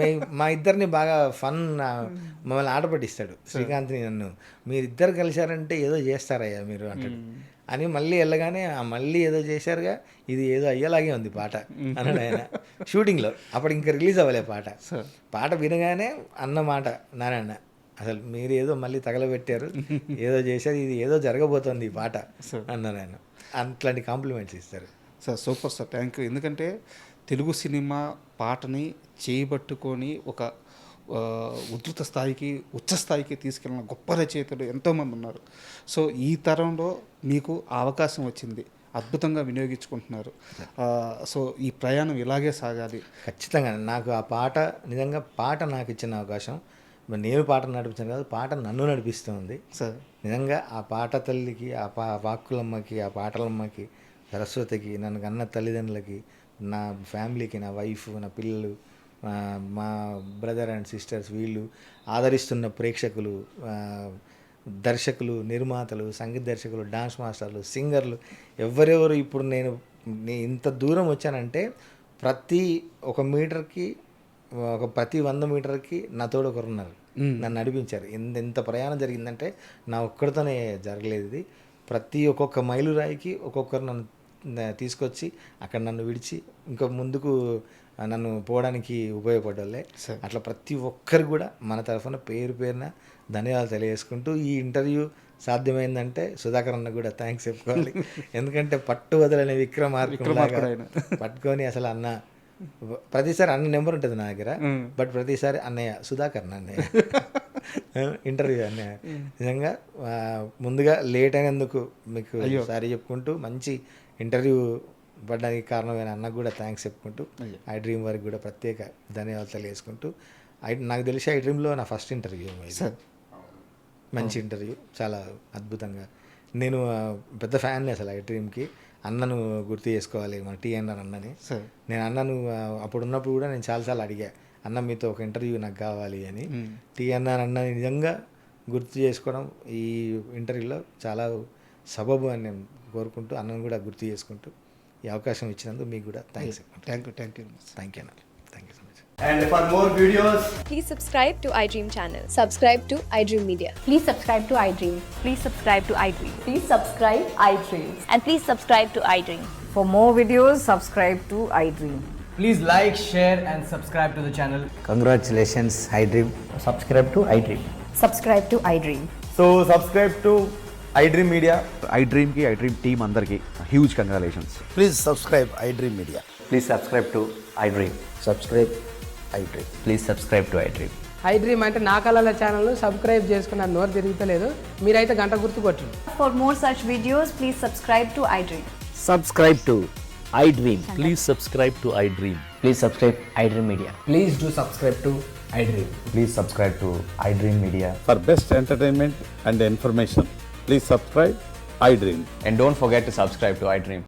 మా ఇద్దరిని బాగా ఫన్ మమ్మల్ని ఆట పట్టిస్తాడు శ్రీకాంత్ని నన్ను, మీరిద్దరు కలిశారంటే ఏదో చేస్తారయ్యా మీరు అంటాడు అని. మళ్ళీ వెళ్ళగానే మళ్ళీ ఏదో చేశారుగా, ఇది ఏదో అయ్యేలాగే ఉంది పాట అన్నాడు ఆయన షూటింగ్లో. అప్పుడు ఇంకా రిలీజ్ అవ్వలే పాట వినగానే అన్న మాట నారాయణ, అసలు మీరు ఏదో మళ్ళీ తగలబెట్టారు, ఏదో చేశారు, ఇది ఏదో జరగబోతోంది ఈ పాట అన్నారు ఆయన. అట్లాంటి కాంప్లిమెంట్స్ ఇస్తారు sir. Super sir, thank you. ఎందుకంటే తెలుగు సినిమా పాటని చేయబట్టుకొని ఒక ఉధృత స్థాయికి ఉచ్చ స్థాయికి తీసుకెళ్ళిన గొప్ప రచయితలు ఎంతోమంది ఉన్నారు. సో ఈ తరంలో మీకు అవకాశం వచ్చింది, అద్భుతంగా వినియోగించుకుంటున్నారు. సో ఈ ప్రయాణం ఇలాగే సాగాలి. ఖచ్చితంగా నాకు ఆ పాట నిజంగా పాట నాకు ఇచ్చిన అవకాశం. నేను పాట నడిపించాను కాదు, పాట నన్ను నడిపిస్తుంది సార్. నిజంగా ఆ పాట తల్లికి, ఆ వాక్కులమ్మకి, ఆ పాటలమ్మకి, సరస్వతికి, నన్ను కన్న తల్లిదండ్రులకి, నా ఫ్యామిలీకి, నా వైఫ్, నా పిల్లలు, మా బ్రదర్ అండ్ సిస్టర్స్, వీళ్ళు ఆదరిస్తున్న ప్రేక్షకులు, దర్శకులు, నిర్మాతలు, సంగీత దర్శకులు, డాన్స్ మాస్టర్లు, సింగర్లు, ఎవరెవరు. ఇప్పుడు నేను ఇంత దూరం వచ్చానంటే ప్రతి 1 మీటర్కి ప్రతి 100 మీటర్కి నా తోడు ఒకరు ఉన్నారు, నన్ను నడిపించారు. ఎంత ప్రయాణం జరిగిందంటే నా ఒక్కడితోనే జరగలేదు ఇది. ప్రతి ఒక్కొక్క మైలురాయికి ఒక్కొక్కరు నన్ను తీసుకొచ్చి అక్కడ నన్ను విడిచి ఇంకా ముందుకు నన్ను పోవడానికి ఉపయోగపడ్డాలే. అట్లా ప్రతి ఒక్కరు కూడా మన తరఫున పేరున ధన్యవాదాలు తెలియజేసుకుంటూ, ఈ ఇంటర్వ్యూ సాధ్యమైందంటే సుధాకర్ అన్న కూడా థ్యాంక్స్ చెప్పుకోవాలి. ఎందుకంటే పట్టు వదలని విక్రమార్కుడు పట్టుకొని అసలు అన్న ప్రతిసారి అన్న నెంబర్ ఉంటుంది నా దగ్గర, బట్ ప్రతిసారి అన్నయ్య సుధాకర్ అన్నయ్య ఇంటర్వ్యూ అన్నయ్య. నిజంగా ముందుగా లేట్ అయినందుకు మీకు సారీ చెప్పుకుంటూ, మంచి ఇంటర్వ్యూ పడడానికి కారణమైన అన్నకు కూడా థ్యాంక్స్ చెప్పుకుంటూ, ఐ డ్రీమ్ వారికి కూడా ప్రత్యేక ధన్యవాదాలు తెలియజేసుకుంటూ, నాకు తెలిసి ఐ డ్రీమ్లో నా ఫస్ట్ ఇంటర్వ్యూ, మంచి ఇంటర్వ్యూ, చాలా అద్భుతంగా. నేను పెద్ద ఫ్యాన్ని అసలు ఐ డ్రీమ్కి. అన్నను గుర్తు చేసుకోవాలి, మన టీఎన్ఆర్ అన్నని. నేను అన్నను అప్పుడు ఉన్నప్పుడు కూడా నేను చాలాసార్లు అడిగా, అన్న మీతో ఒక ఇంటర్వ్యూ నాకు కావాలి అని. టీఎన్ఆర్ అన్నని నిజంగా గుర్తు చేసుకోవడం ఈ ఇంటర్వ్యూలో చాలా సబబు అని నేను కోరుకుంటూ, అన్నను కూడా గుర్తు చేసుకుంటూ ఈ అవకాశం ఇచ్చినందుకు మీకు కూడా థ్యాంక్స్. థ్యాంక్ యూ అన్న, thank you so much. And for more videos, please subscribe to iDream channel. Subscribe to iDream Media. Please subscribe to iDream. Please subscribe to iDream. Please subscribe iDream. And please subscribe to iDream. For more videos, subscribe to iDream. please like, share and subscribe to the channel. Congratulations, iDream. Subscribe to iDream. Subscribe to iDream. So subscribe to iDream Media. iDream की iDream team अंदर की huge congratulations. Please subscribe iDream Media. Please subscribe to iDream. Subscribe iDream. Please subscribe to iDream. iDream అంటే నా కళల ఛానల్ను subscribe చేసుకున్న నోరు తిరుగుతలేదు, మీరైతే గంట గుర్తు కొట్టండి. For more such videos, please subscribe to iDream. Subscribe to iDream. Please subscribe to iDream. Please subscribe iDream Media. Please do subscribe to iDream. Please subscribe to iDream Media. For best entertainment and information, please subscribe iDream. And don't forget to subscribe to iDream.